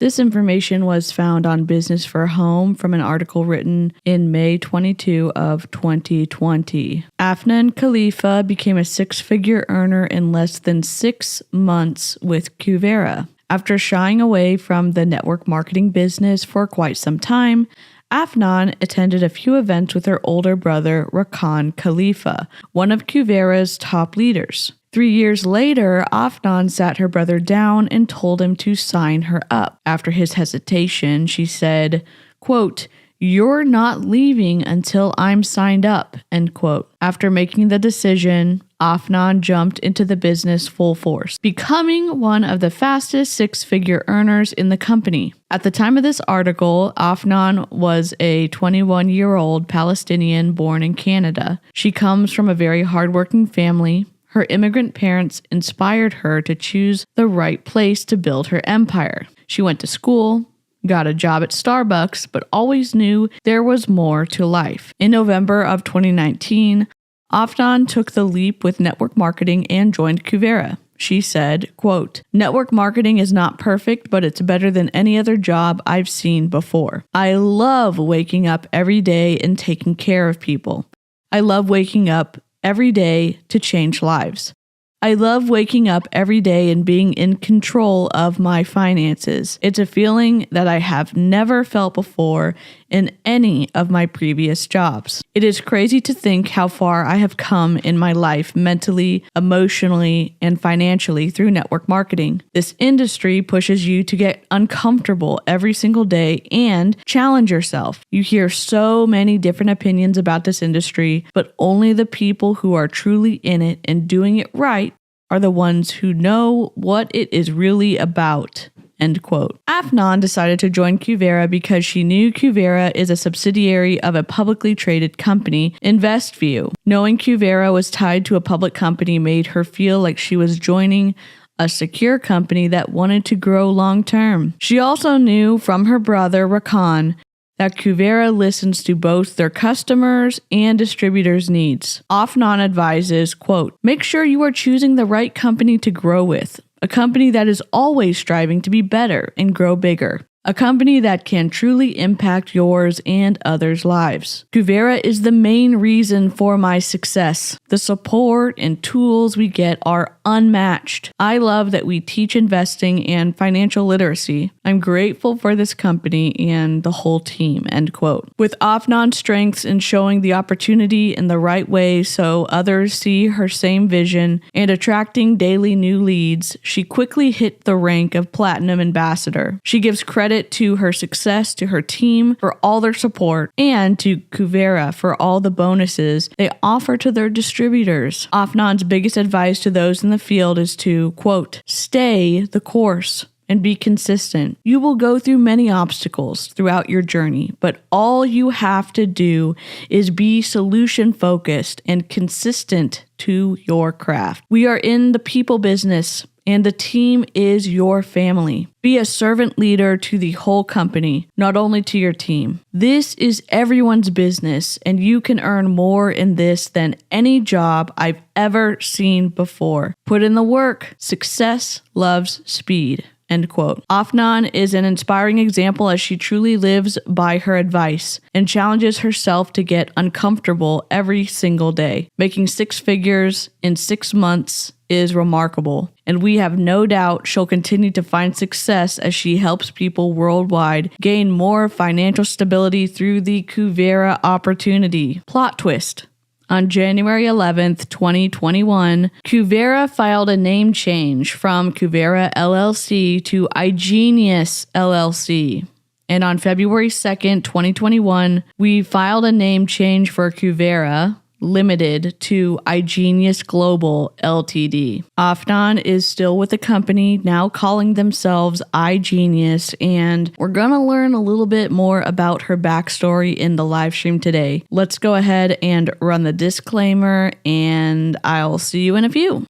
This information was found on Business for Home from an article written in May 22 of 2020. AFNAN Khalifa became a six-figure earner in less than 6 months with Kuvera. After shying away from the network marketing business for quite some time, AFNAN attended a few events with her older brother, 𝐔𝐒𝐄 Khalifa, one of Kuvera's top leaders. 3 years later, AFNAN sat her brother down and told him to sign her up. After his hesitation, she said, quote, "You're not leaving until I'm signed up," end quote. After making the decision, AFNAN jumped into the business full force, becoming one of the fastest six-figure earners in the company. At the time of this article, AFNAN was a 21-year-old Palestinian born in Canada. She comes from a very hardworking family. Her immigrant parents inspired her to choose the right place to build her empire. She went to school, got a job at Starbucks, but always knew there was more to life. In November of 2019, AFNAN took the leap with network marketing and joined Kuvera. She said, quote, "Network marketing is not perfect, but it's better than any other job I've seen before. I love waking up every day and taking care of people. I love waking up every day to change lives. I love waking up every day and being in control of my finances. It's a feeling that I have never felt before in any of my previous jobs. It is crazy to think how far I have come in my life mentally, emotionally, and financially through network marketing. This industry pushes you to get uncomfortable every single day and challenge yourself. You hear so many different opinions about this industry, but only the people who are truly in it and doing it right are the ones who know what it is really about." End quote. AFNAN decided to join Kuvera because she knew Kuvera is a subsidiary of a publicly traded company, InvestView. Knowing Kuvera was tied to a public company made her feel like she was joining a secure company that wanted to grow long term. She also knew from her brother, 𝐔𝐒𝐄, that Kuvera listens to both their customers and distributors' needs. AFNAN advises, quote, "Make sure you are choosing the right company to grow with, a company that is always striving to be better and grow bigger. A company that can truly impact yours and others' lives. Kuvera is the main reason for my success. The support and tools we get are unmatched. I love that we teach investing and financial literacy. I'm grateful for this company and the whole team," end quote. With AFNAN's strengths in showing the opportunity in the right way so others see her same vision and attracting daily new leads, she quickly hit the rank of Platinum Ambassador. She gives credit to her success, to her team for all their support, and to Kuvera for all the bonuses they offer to their distributors. AFNAN's biggest advice to those in the field is to, quote, "Stay the course and be consistent. You will go through many obstacles throughout your journey, but all you have to do is be solution-focused and consistent to your craft. We are in the people business, and the team is your family. Be a servant leader to the whole company, not only to your team. This is everyone's business, and you can earn more in this than any job I've ever seen before. Put in the work. Success loves speed." End quote. AFNAN is an inspiring example as she truly lives by her advice and challenges herself to get uncomfortable every single day. Making six figures in 6 months is remarkable, and we have no doubt she'll continue to find success as she helps people worldwide gain more financial stability through the Kuvera opportunity. Plot twist. On January 11th, 2021, Kuvera filed a name change from Kuvera LLC to iGenius LLC. And on February 2nd, 2021, we filed a name change for Kuvera Limited to iGenius Global Ltd. AFNAN is still with the company, now calling themselves iGenius, and we're gonna learn a little bit more about her backstory in the live stream today. Let's go ahead and run the disclaimer, and I'll see you in a few.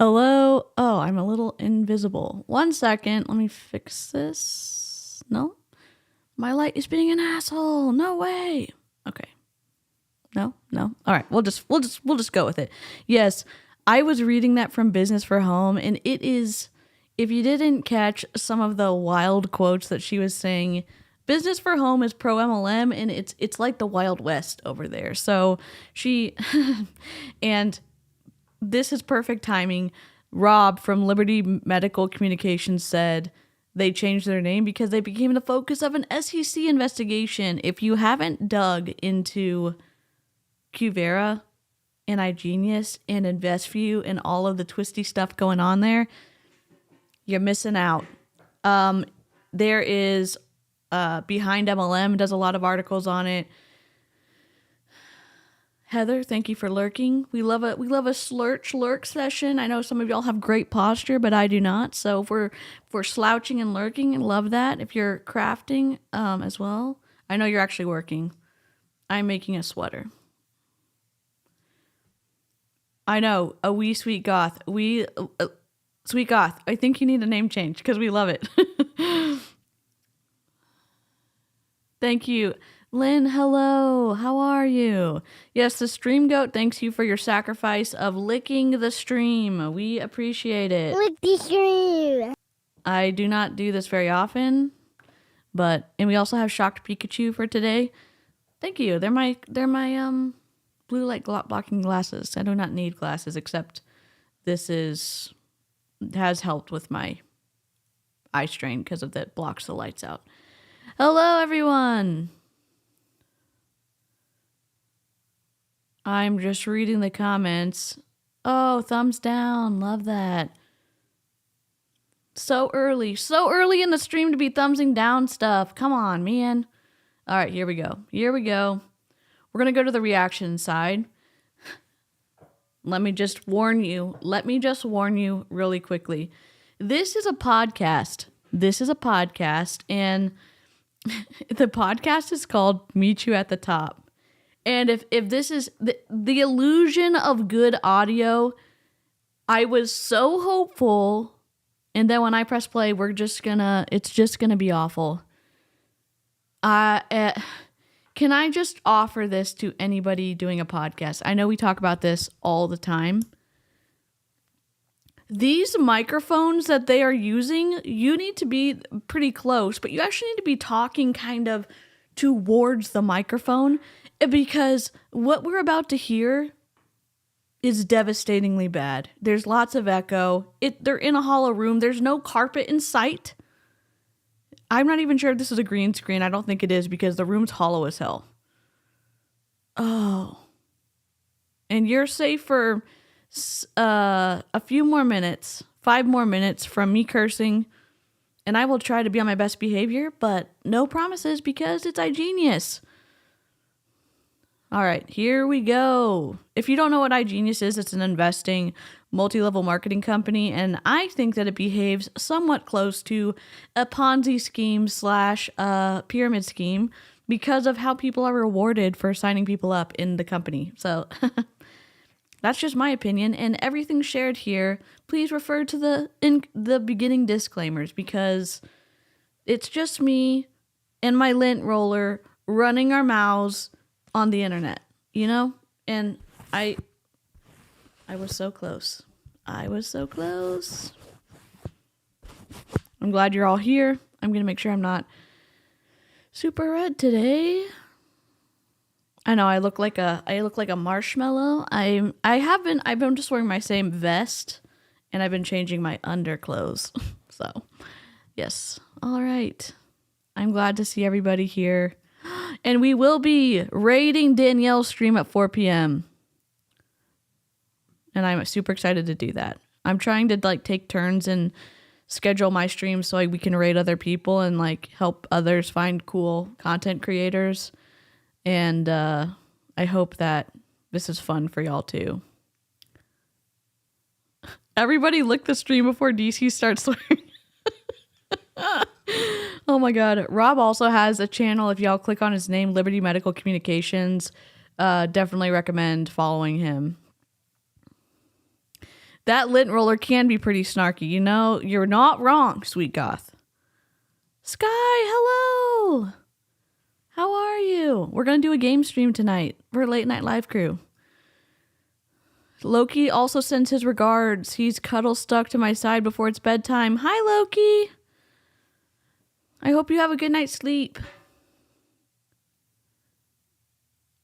Hello. Oh, I'm a little invisible. 1 second. Let me fix this. No. My light is being an asshole. No way. Okay. No. All right. We'll just go with it. Yes, I was reading that from Business for Home, and it is, if you didn't catch some of the wild quotes that she was saying, Business for Home is pro MLM, and it's like the Wild West over there. So she and this is perfect timing. Rob from Liberty Medical Communications said they changed their name because they became the focus of an SEC investigation. If you haven't dug into Kuvera and iGenius and InvestView and all of the twisty stuff going on there, you're missing out. There is Behind MLM does a lot of articles on it. Heather, thank you for lurking. We love a lurk session. I know some of y'all have great posture, but I do not. So if we're slouching and lurking, and love that. If you're crafting as well, I know you're actually working. I'm making a sweater. I know, a wee sweet goth. Sweet goth. I think you need a name change because we love it. Thank you. Lynn, hello. How are you? Yes, the stream goat thanks you for your sacrifice of licking the stream. We appreciate it. Lick the stream. I do not do this very often, and we also have Shocked Pikachu for today. Thank you. They're my blue light blocking glasses. I do not need glasses, except this has helped with my eye strain because of that blocks the lights out. Hello, everyone. I'm just reading the comments. Oh, thumbs down. Love that. So early in the stream to be thumbsing down stuff. Come on, man. All right, here we go. We're going to go to the reaction side. Let me just warn you really quickly. This is a podcast, and the podcast is called Meet You at the Top. And if this is the illusion of good audio, I was so hopeful, and then when I press play, it's just gonna be awful. Can I just offer this to anybody doing a podcast? I know we talk about this all the time. These microphones that they are using, you need to be pretty close, but you actually need to be talking kind of towards the microphone, because what we're about to hear is devastatingly bad. There's lots of echo. They're in a hollow room. There's no carpet in sight. I'm not even sure if this is a green screen. I don't think it is because the room's hollow as hell. Oh. And you're safe for a few more minutes, 5 more minutes from me cursing, and I will try to be on my best behavior, but no promises because it's iGenius. All right, here we go. If you don't know what iGenius is, it's an investing multi-level marketing company, and I think that it behaves somewhat close to a Ponzi scheme / pyramid scheme because of how people are rewarded for signing people up in the company. So that's just my opinion, and everything shared here, please refer to the beginning disclaimers, because it's just me and my lint roller running our mouths on the internet, you know? And I was so close. I'm glad you're all here. I'm going to make sure I'm not super red today. I know I look like a marshmallow. I've been just wearing my same vest, and I've been changing my underclothes. So, yes. All right. I'm glad to see everybody here. And we will be raiding Danielle's stream at 4 p.m. And I'm super excited to do that. I'm trying to take turns and schedule my streams so we can raid other people and help others find cool content creators. And I hope that this is fun for y'all too. Everybody lick the stream before DeeCee starts swearing. Oh my God. Rob also has a channel. If y'all click on his name, Liberty Medical Communications, definitely recommend following him. That lint roller can be pretty snarky. You know, you're not wrong, sweet goth. Sky, hello. How are you? We're going to do a game stream tonight for Late Night Live Crew. Loki also sends his regards. He's cuddle stuck to my side before it's bedtime. Hi, Loki. I hope you have a good night's sleep.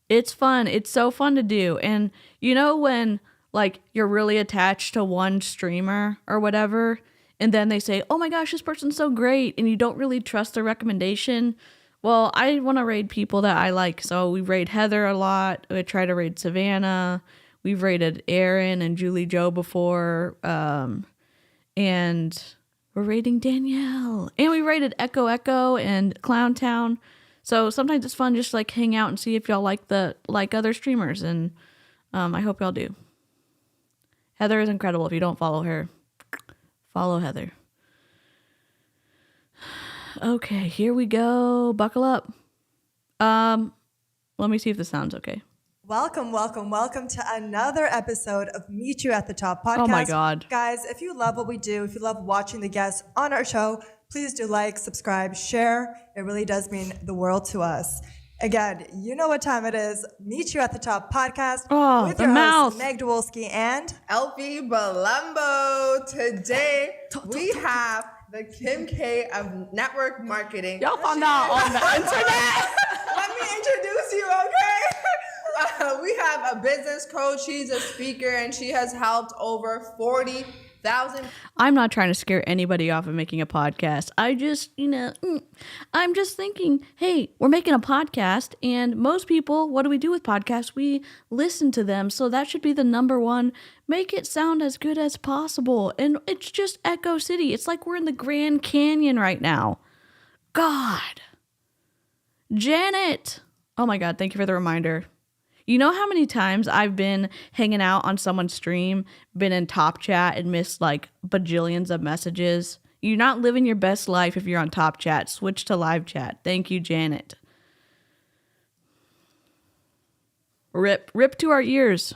It's fun. It's so fun to do. And you know when like you're really attached to one streamer or whatever, and then they say, oh my gosh, this person's so great, and you don't really trust their recommendation. Well, I want to raid people that I like. So we raid Heather a lot. We try to raid Savannah. We've raided Aaron and Julie Joe before. And we're raiding Danielle. And we raided Echo and Clown Town. So sometimes it's fun just like hang out and see if y'all like other streamers. And I hope y'all do. Heather is incredible. If you don't follow her, follow Heather. Okay, here we go. Buckle up. Let me see if this sounds okay. Welcome to another episode of Meet You at the Top podcast. Oh my God. Guys, if you love what we do, if you love watching the guests on our show, please do like, subscribe, share. It really does mean the world to us. Again, you know what time it is. Meet You at the Top podcast with your hosts, Meg Dwolski and Elfie Balambo. Today, we have the Kim K of network marketing. Y'all found out on the internet. Let me introduce you, okay? We have a business coach. She's a speaker, and she has helped over 40,000. I'm not trying to scare anybody off of making a podcast. I'm just thinking, hey, we're making a podcast, and most people, what do we do with podcasts? We listen to them, so that should be the number one. Make it sound as good as possible. And it's just Echo City. It's like we're in the Grand Canyon right now. God. Janet. Oh my God, thank you for the reminder. You know how many times I've been hanging out on someone's stream, been in top chat and missed like bajillions of messages? You're not living your best life if you're on top chat. Switch to live chat. Thank you, Janet. Rip to our ears.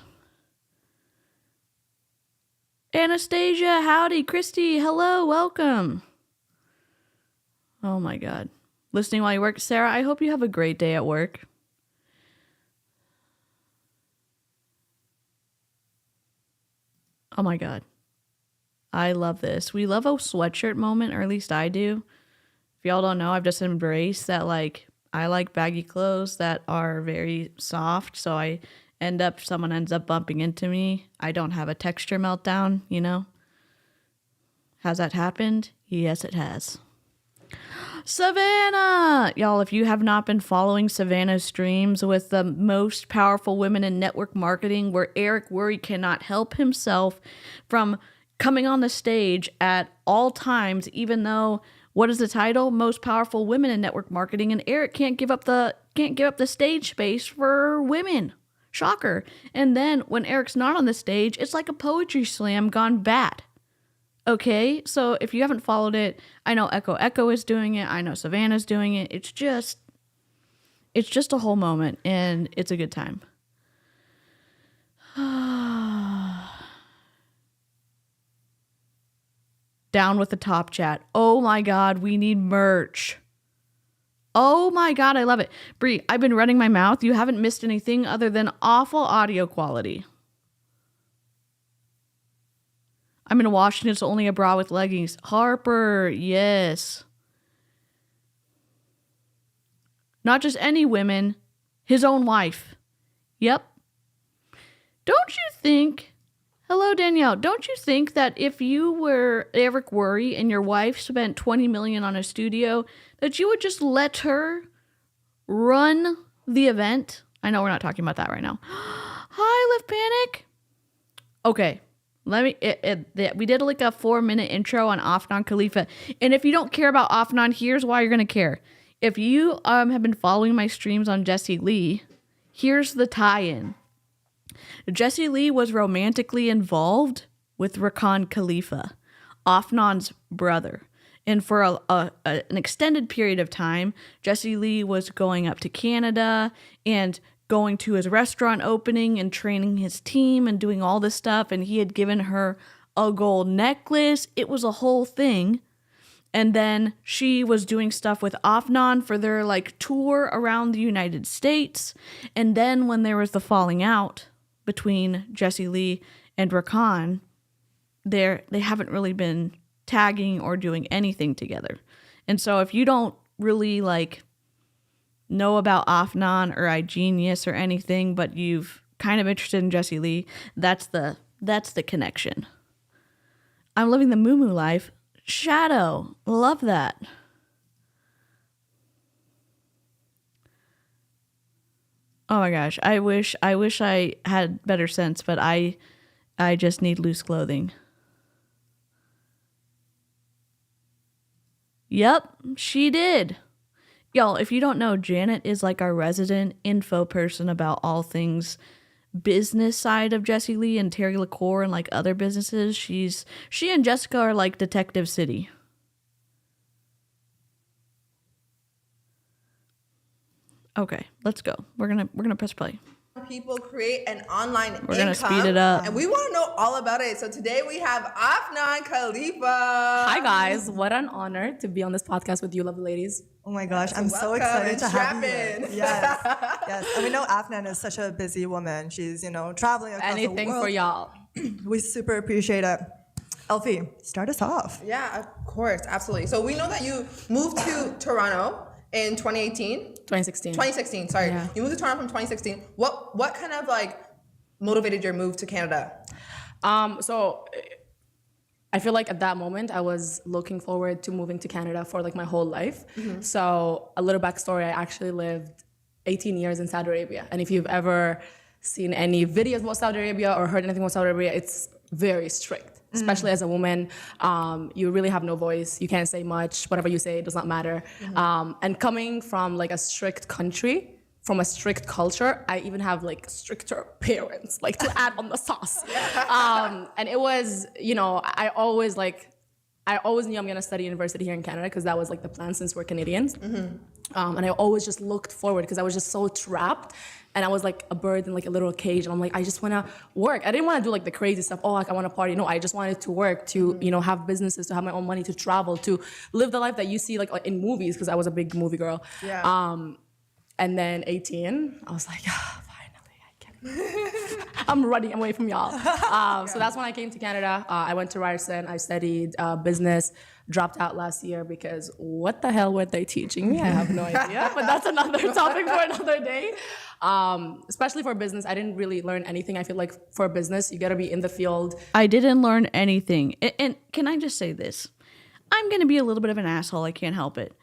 Anastasia, howdy. Christy, hello, welcome. Oh my God. Listening while you work. Sarah, I hope you have a great day at work. Oh my God. I love this. We love a sweatshirt moment, or at least I do. If y'all don't know, I've just embraced that, like, I like baggy clothes that are very soft. So someone ends up bumping into me. I don't have a texture meltdown, you know? Has that happened? Yes, it has. Savannah! Y'all, if you have not been following Savannah's streams with the most powerful women in network marketing, where Eric Worre cannot help himself from coming on the stage at all times, even though, what is the title? Most powerful women in network marketing, and Eric can't give up the stage space for women. Shocker. And then when Eric's not on the stage, it's like a poetry slam gone bad. Okay, so if you haven't followed it, I know Echo is doing it. I know Savannah's doing it. It's just a whole moment, and it's a good time. Down with the top chat. Oh my God, we need merch. Oh my God, I love it. Bree, I've been running my mouth. You haven't missed anything other than awful audio quality. I'm in Washington, so only a bra with leggings. Harper, yes. Not just any women, his own wife. Yep. Don't you think, hello Danielle, don't you think that if you were Eric Worre and your wife spent $20 million on a studio, that you would just let her run the event? I know we're not talking about that right now. Hi, Lift Panic. Okay. We did like a 4-minute intro on AFNAN Khalifa. And if you don't care about AFNAN, here's why you're going to care. If you have been following my streams on Jessie Lee, here's the tie-in. Jessie Lee was romantically involved with Rakan Khalifa, AFNAN's brother. And for an extended period of time, Jessie Lee was going up to Canada and going to his restaurant opening and training his team and doing all this stuff. And he had given her a gold necklace. It was a whole thing. And then she was doing stuff with AFNAN for their like tour around the United States. And then when there was the falling out between Jessie Lee and Rakan, they haven't really been tagging or doing anything together. And so if you don't really like know about AFNAN or iGenius or anything, but you've kind of interested in Jessie Lee, that's the connection. I'm living the moo life. Shadow, love that. Oh my gosh, I wish I had better sense, but I just need loose clothing. Yep, she did. Y'all, if you don't know, Janet is like our resident info person about all things business side of Jessie Lee and Terry LaCour and like other businesses. She and Jessica are like Detective City. Okay, let's go. We're gonna press play. People create an online income. We're gonna speed it up. And we want to know all about it. So today we have AFNAN Khalifa. Hi guys, what an honor to be on this podcast with you lovely ladies. Oh my gosh, I'm so excited to have you here. Yes, yes. And we know Afnan is such a busy woman. She's, traveling across the world. Anything for y'all. We super appreciate it. Elfie, start us off. Yeah, of course, absolutely. So we know that you moved to Toronto in 2018? 2016. 2016, sorry. Yeah. You moved to Toronto from 2016. What kind of like motivated your move to Canada? So I feel like at that moment I was looking forward to moving to Canada for like my whole life. Mm-hmm. So a little backstory, I actually lived 18 years in Saudi Arabia. And if you've ever seen any videos about Saudi Arabia or heard anything about Saudi Arabia, it's very strict. Especially as a woman, you really have no voice. You can't say much. Whatever you say does not matter. Mm-hmm. And coming from like a strict country, from a strict culture, I even have like stricter parents, like to add on the sauce. And it was, I always knew I'm gonna study university here in Canada because that was like the plan since we're Canadians. Mm-hmm. And I always just looked forward because I was just so trapped. And I was like a bird in like a little cage. And I'm like, I just want to work. I didn't want to do like the crazy stuff. Oh, like I want to party. No, I just wanted to work, to, have businesses, to have my own money, to travel, to live the life that you see like in movies, because I was a big movie girl. Yeah. And then 18, I was like, finally, I'm running away from y'all. So that's when I came to Canada. I went to Ryerson. I studied business, dropped out last year because what the hell were they teaching me? I have no idea. But that's another topic for another day. Especially for business, I didn't really learn anything. I feel like for business, you got to be in the field. I didn't learn anything. And can I just say this? I'm going to be a little bit of an asshole. I can't help it.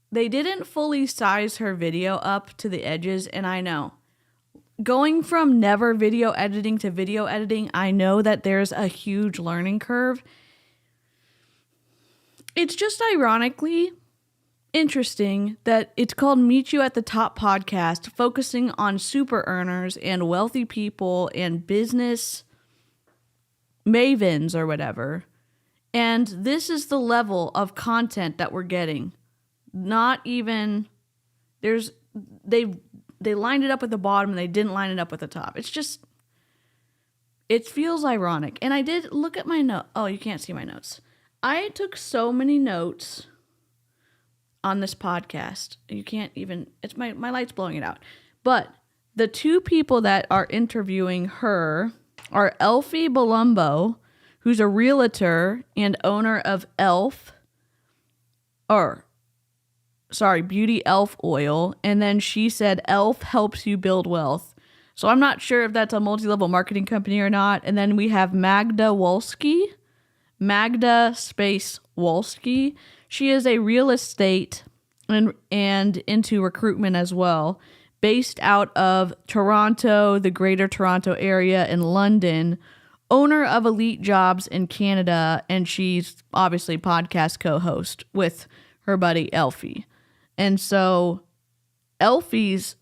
They didn't fully size her video up to the edges, and I know. Going from never video editing to video editing, I know that there's a huge learning curve. It's just ironically interesting that it's called Meet You at the Top podcast, focusing on super earners and wealthy people and business mavens or whatever. And this is the level of content that we're getting. Not even, they lined it up at the bottom and they didn't line it up at the top. It's just, it feels ironic. And I did look at my note. Oh, you can't see my notes. I took so many notes on this podcast. You can't even, it's my light's blowing it out. But the two people that are interviewing her are Elfie Balumbo, who's a realtor and owner of Beauty Elf Oil. And then she said Elf helps you build wealth. So I'm not sure if that's a multi-level marketing company or not. And then we have Magda Wolski. Magda space Wolski. She is a real estate and into recruitment as well, based out of Toronto, the Greater Toronto area, and London, owner of Elite Jobs in Canada, and she's obviously podcast co-host with her buddy Elfie. And so Elfie's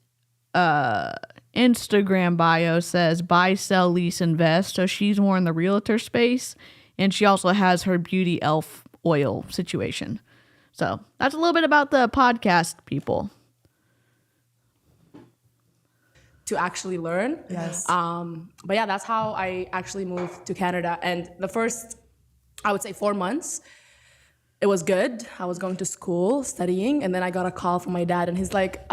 Instagram bio says buy, sell, lease, invest. So she's more in the realtor space. And she also has her Beauty Elf Oil situation. So that's a little bit about the podcast, people. to actually learn. Yes. But yeah, that's how I actually moved to Canada. And the first, I would say 4 months, it was good. I was going to school, studying, and then I got a call from my dad, and he's like,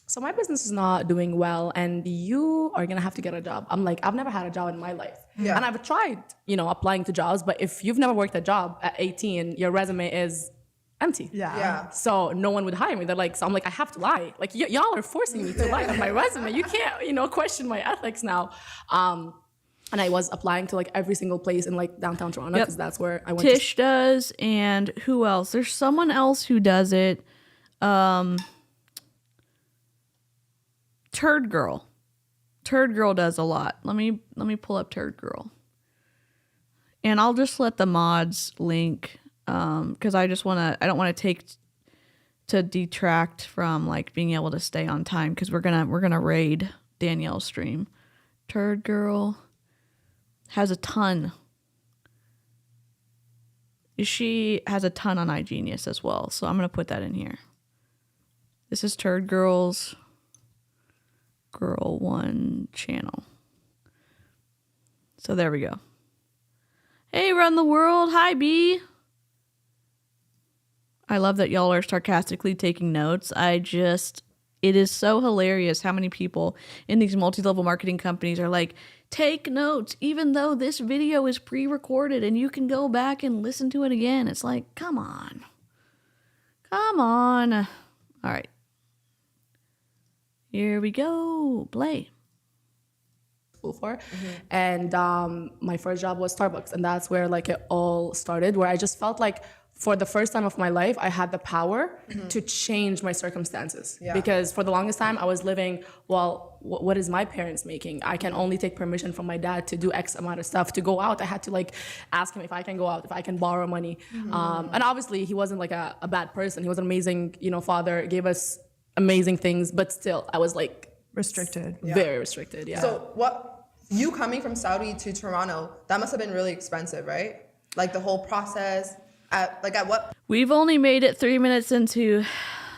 so my business is not doing well, and you are gonna have to get a job. I'm like, I've never had a job in my life. Yeah. And I've tried, applying to jobs, but if you've never worked a job at 18, your resume is empty. Yeah. So no one would hire me. They're like, so I'm like, I have to lie. Like, y'all are forcing me to lie on my resume. You can't, question my ethics now. And I was applying to like every single place in like downtown Toronto, because that's where I went. Tish does, and who else? There's someone else who does it. Turd Girl. Turd Girl does a lot. Let me pull up Turd Girl. And I'll just let the mods link, because I don't want to detract from like being able to stay on time, because we're gonna raid Danielle's stream. Turd Girl has a ton. She has a ton on iGenius as well, so I'm gonna put that in here. This is Turd Girl's Girl One channel. So there we go. Hey, Run the World. Hi, B. I love that y'all are sarcastically taking notes. It is so hilarious how many people in these multi-level marketing companies are like, take notes, even though this video is pre-recorded and you can go back and listen to it again. It's like, come on. Come on. All right. Here we go. Play. For. And my first job was Starbucks, and that's where like it all started, where I just felt like for the first time of my life I had the power to change my circumstances. Because for the longest time I was living, well, what is my parents making? I can only take permission from my dad to do X amount of stuff. To go out, I had to like ask him if I can go out, if I can borrow money. And obviously he wasn't like a bad person. He was an amazing father, gave us amazing things, but still I was like Restricted. very restricted. So you coming from Saudi to Toronto, that must have been really expensive, right? Like the whole process, at what? We've only made it 3 minutes into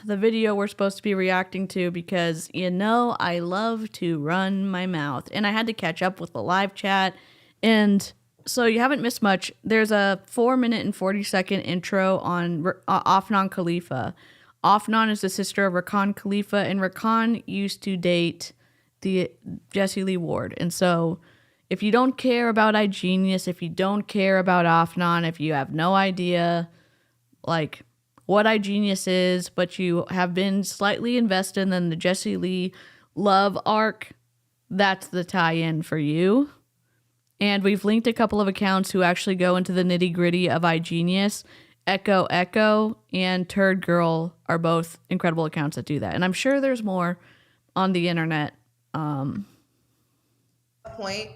the video we're supposed to be reacting to, because I love to run my mouth, and I had to catch up with the live chat, and so you haven't missed much. There's a 4-minute and 40-second intro on AFNAN Khalifa. AFNAN is the sister of Rakan Khalifa, and Rakan used to date the Jessie Lee Ward. And so if you don't care about iGenius, if you don't care about AFNAN, if you have no idea like what iGenius is, but you have been slightly invested in the Jessie Lee love arc, that's the tie-in for you. And we've linked a couple of accounts who actually go into the nitty-gritty of iGenius. 𝐔𝐄 and Turd Girl are both incredible accounts that do that. And I'm sure there's more on the internet. Point,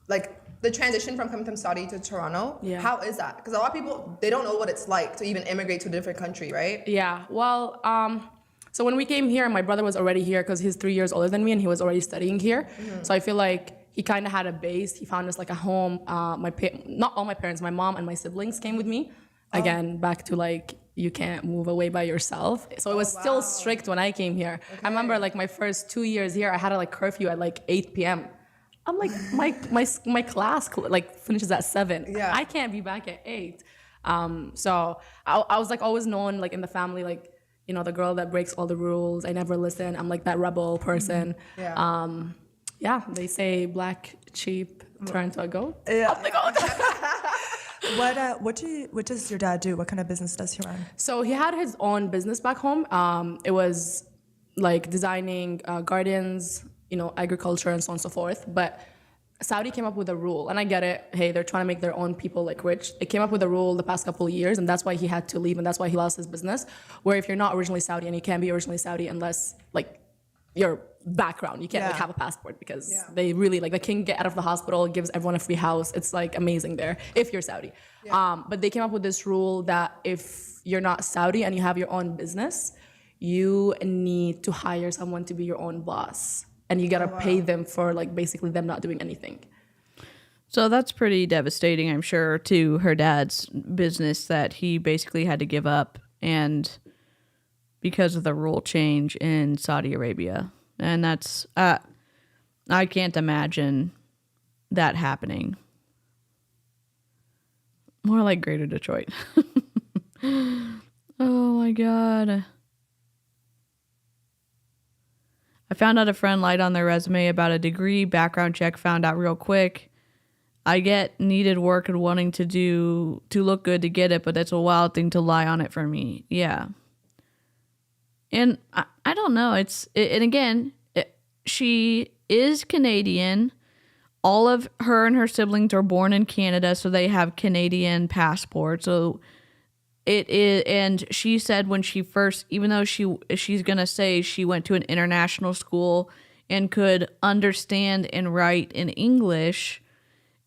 like the transition from coming from Saudi to Toronto, how is that? Because a lot of people, they don't know what it's like to even immigrate to a different country, right? Yeah, well, so when we came here, my brother was already here because he's 3 years older than me, and he was already studying here. So I feel like he kind of had a base. He found us like a home. Not all my parents, my mom and my siblings came with me. Again, back to like, you can't move away by yourself. So it was still strict when I came here. I remember like my first 2 years here, I had a like curfew at like 8 p.m. I'm like, my class like finishes at 7. Yeah. I can't be back at 8. So I was like always known like in the family, like, the girl that breaks all the rules. I never listen. I'm like that rebel person. Yeah, they say black sheep turn to a goat. Yeah. I'm the goat. What does your dad do? What kind of business does he run? So he had his own business back home. It was like designing gardens, agriculture and so on and so forth. But Saudi came up with a rule, and I get it. Hey, they're trying to make their own people like rich. They came up with a rule the past couple of years, and that's why he had to leave, and that's why he lost his business. Where if you're not originally Saudi, and you can't be originally Saudi unless like your background, you can't like have a passport, because they really like the king get out of the hospital, gives everyone a free house. It's like amazing there if you're Saudi. But they came up with this rule that if you're not Saudi and you have your own business, you need to hire someone to be your own boss, and you gotta pay them for like basically them not doing anything. So that's pretty devastating, I'm sure, to her dad's business that he basically had to give up, and because of the rule change in Saudi Arabia. And that's, I can't imagine that happening. More like Greater Detroit. Oh my God. I found out a friend lied on their resume about a degree. Background check found out real quick. I get needed work and wanting to look good to get it, but it's a wild thing to lie on it for me. Yeah. And I don't know. And again, she is Canadian. All of her and her siblings are born in Canada, so they have Canadian passports. So it is, and she said when she first, even though she's gonna say she went to an international school and could understand and write in English,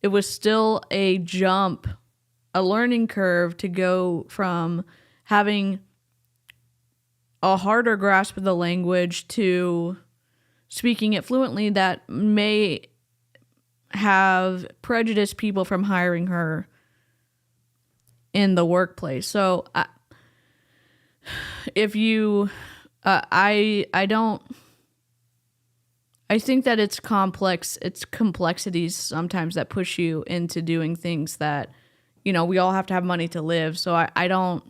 it was still a jump, a learning curve to go from having a harder grasp of the language to speaking it fluently that may have prejudiced people from hiring her in the workplace. So if you, I think that it's complexities sometimes that push you into doing things that, we all have to have money to live. So I'm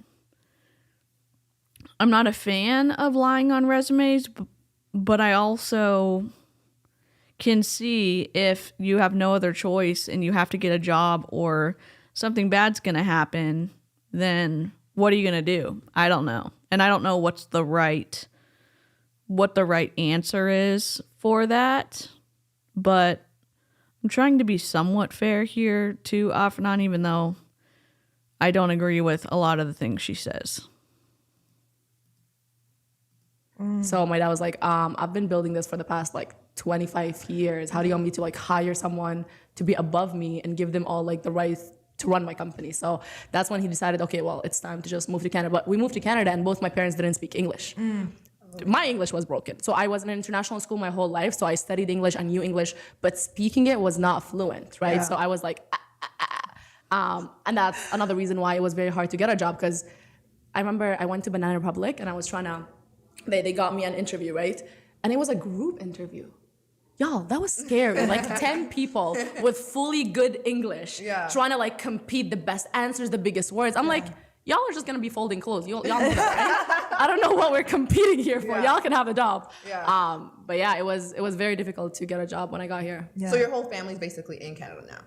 not a fan of lying on resumes, but I also can see if you have no other choice and you have to get a job or something bad's going to happen, then what are you going to do? I don't know. And I don't know what the right answer is for that, but I'm trying to be somewhat fair here to AFNAN, even though I don't agree with a lot of the things she says. So my dad was like, I've been building this for the past 25 years. How do you want me to hire someone to be above me and give them all the rights to run my company? So that's when he decided, okay, well, it's time to just move to Canada. But we moved to Canada and both my parents didn't speak English. My English was broken. So I was in an international school my whole life. So I studied English, I knew English, but speaking it was not fluent, right? Yeah. So I was like, and that's another reason why it was very hard to get a job, because I remember I went to Banana Republic and I was trying to, they got me an interview, right? And it was a group interview. Y'all, that was scary. 10 people with fully good English trying to compete the best answers, the biggest words. I'm like, y'all are just gonna be folding clothes. Y'all know that, right? I don't know what we're competing here for. Y'all can have a job. But yeah, it was very difficult to get a job when I got here. So your whole family's basically in Canada now?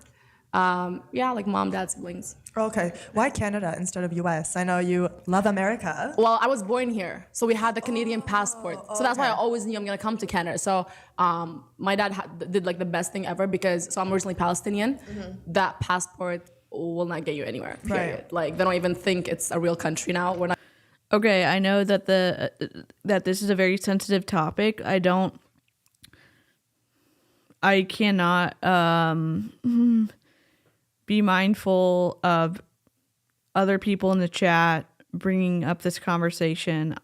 Mom, dad, siblings. Okay. Why Canada instead of US? I know you love America. Well, I was born here, so we had the Canadian passport. So that's why I always knew I'm gonna come to Canada. So my dad did the best thing ever, because I'm originally Palestinian. That passport will not get you anywhere. Period. Right. They don't even think it's a real country now. We're not. Okay, I know that that this is a very sensitive topic. I cannot be mindful of other people in the chat bringing up this conversation.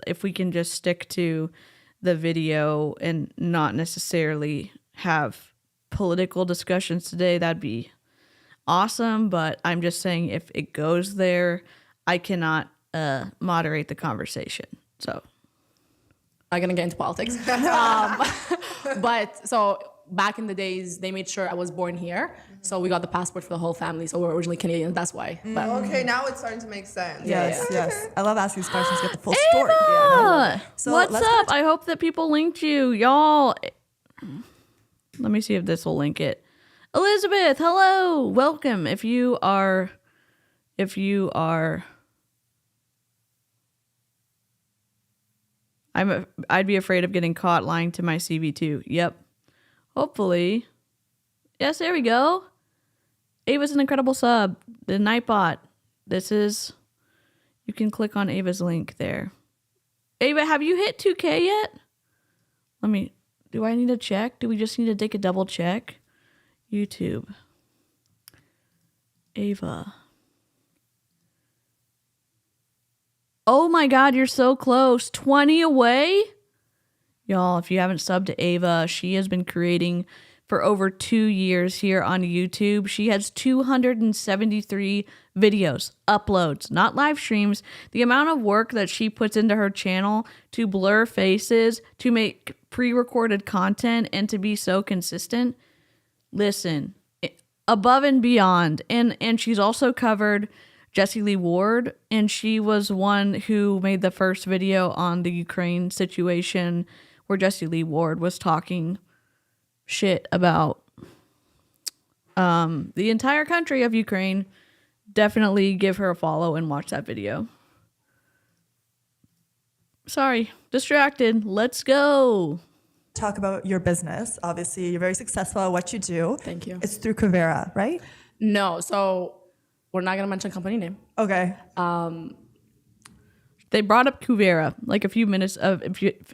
If we can just stick to the video and not necessarily have political discussions today, that'd be awesome. But I'm just saying, if it goes there, I cannot moderate the conversation. So I'm gonna get into politics. But so back in the days, they made sure I was born here. So we got the passport for the whole family. So we're originally Canadian. That's why. But, okay, now it's starting to make sense. Yes. I love asking these questions, get the full Ava! story. So what's up? I hope that people linked you. Y'all, let me see if this will link it. Elizabeth, hello. Welcome. If you are I'd be afraid of getting caught lying to my CV too. Yep. Hopefully. Yes, there we go. Ava's an incredible sub. The Nightbot. You can click on Ava's link there. Ava, have you hit 2K yet? Do I need to check? Do we just need to take a double check? YouTube. Ava. Oh my God, you're so close. 20 away? Y'all, if you haven't subbed to Ava, she has been creating for over 2 years here on YouTube. She has 273 videos, uploads, not live streams. The amount of work that she puts into her channel to blur faces, to make pre-recorded content and to be so consistent. Listen, above and beyond. And she's also covered Jessie Lee Ward, and she was one who made the first video on the Ukraine situation where Jessie Lee Ward was talking shit about the entire country of Ukraine. Definitely give her a follow and watch that video. Sorry, distracted. Let's go. Talk about your business. Obviously, you're very successful at what you do. Thank you. It's through Kuvera, right? No, so we're not gonna mention company name. Okay. They brought up Kuvera like a few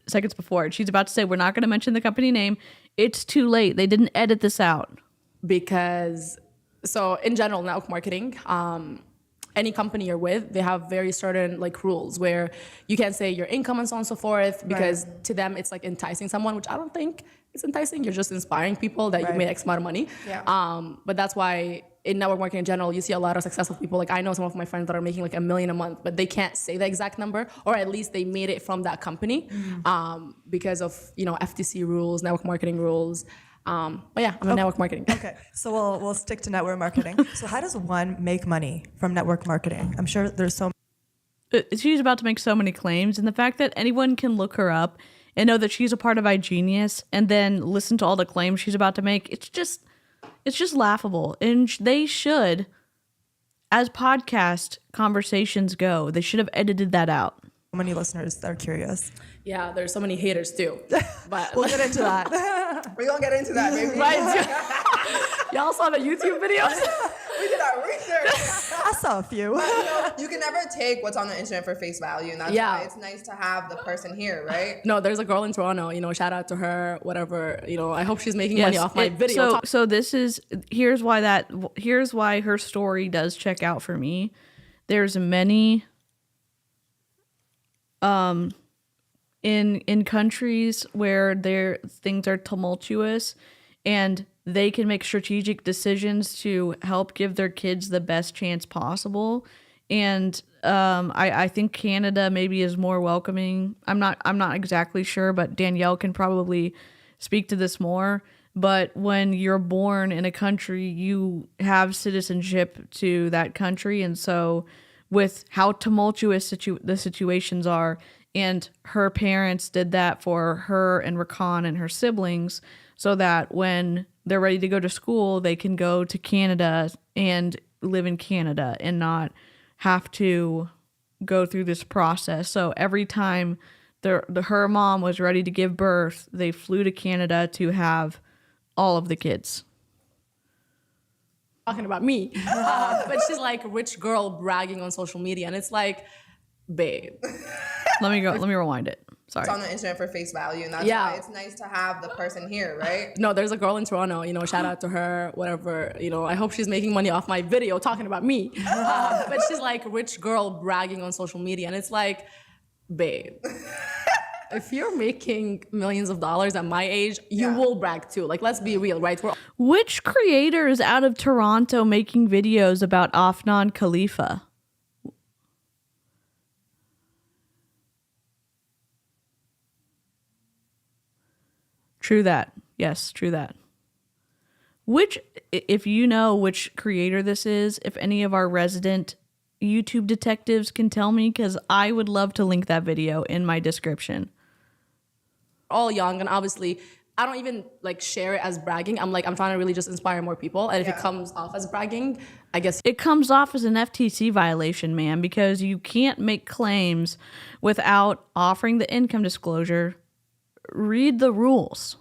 seconds before. She's about to say, we're not going to mention the company name. It's too late. They didn't edit this out. Because, so in general, network marketing, any company you're with, they have very certain like rules where you can't say your income and so on and so forth, because to them it's like enticing someone, which I don't think it's enticing. You're just inspiring people that you made X amount of money. Yeah. But that's why in network marketing in general, you see a lot of successful people. Like I know some of my friends that are making like $1 million a month, but they can't say the exact number, or at least they made it from that company because of, you know, FTC rules, network marketing rules. But yeah, I'm in network marketing. Okay, so we'll stick to network marketing. So how does one make money from network marketing? I'm sure there's so. She's about to make so many claims, and the fact that anyone can look her up and know that she's a part of iGenius and then listen to all the claims she's about to make, it's just laughable. And they should, as podcast conversations go, they should have edited that out. many listeners that are curious. Yeah, there's so many haters too. But We'll get into that. We're gonna get into that, baby. right. Y'all saw the YouTube videos? We did our research. I saw a few. You can never take what's on the internet for face value, and that's why it's nice to have the person here, right? No, there's a girl in Toronto, you know, shout out to her, whatever, you know, I hope she's making money off my video. So here's why her story does check out for me. There's many in countries where things are tumultuous and they can make strategic decisions to help give their kids the best chance possible. And I think Canada maybe is more welcoming. I'm not exactly sure, but Danielle can probably speak to this more. But when you're born in a country, you have citizenship to that country. And so with how tumultuous the situations are, and her parents did that for her and Rakan and her siblings, so that when they're ready to go to school, they can go to Canada and live in Canada and not have to go through this process. So every time her mom was ready to give birth, they flew to Canada to have all of the kids. Talking about me. But she's like rich girl bragging on social media. And it's like, babe. Let me rewind it. Sorry. It's on the internet for face value, and that's why it's nice to have the person here, right? No, there's a girl in Toronto, you know, shout out to her, whatever, you know, I hope she's making money off my video talking about me. But she's like rich girl bragging on social media. And it's like, babe, if you're making millions of dollars at my age, you will brag too. Like, let's be real, right? Which creator is out of Toronto making videos about AFNAN Khalifa? True that. Yes, true that. If you know which creator this is, if any of our resident YouTube detectives can tell me, because I would love to link that video in my description. All young, and obviously I don't even like share it as bragging. I'm trying to really just inspire more people. And if it comes off as bragging, I guess it comes off as an FTC violation, man, because you can't make claims without offering the income disclosure. Read the rules.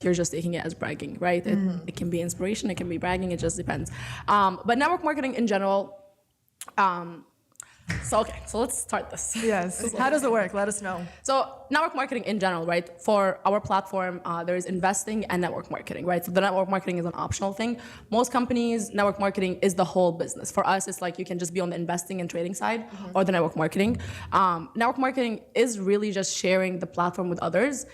You're just taking it as bragging, right? It can be inspiration, it can be bragging, it just depends. But network marketing in general, so let's start this. Yes. How does it work? Let us know. So network marketing in general, right? For our platform, there is investing and network marketing, right? So the network marketing is an optional thing. Most companies, network marketing is the whole business. For us, it's like you can just be on the investing and trading side or the network marketing. Network marketing is really just sharing the platform with others,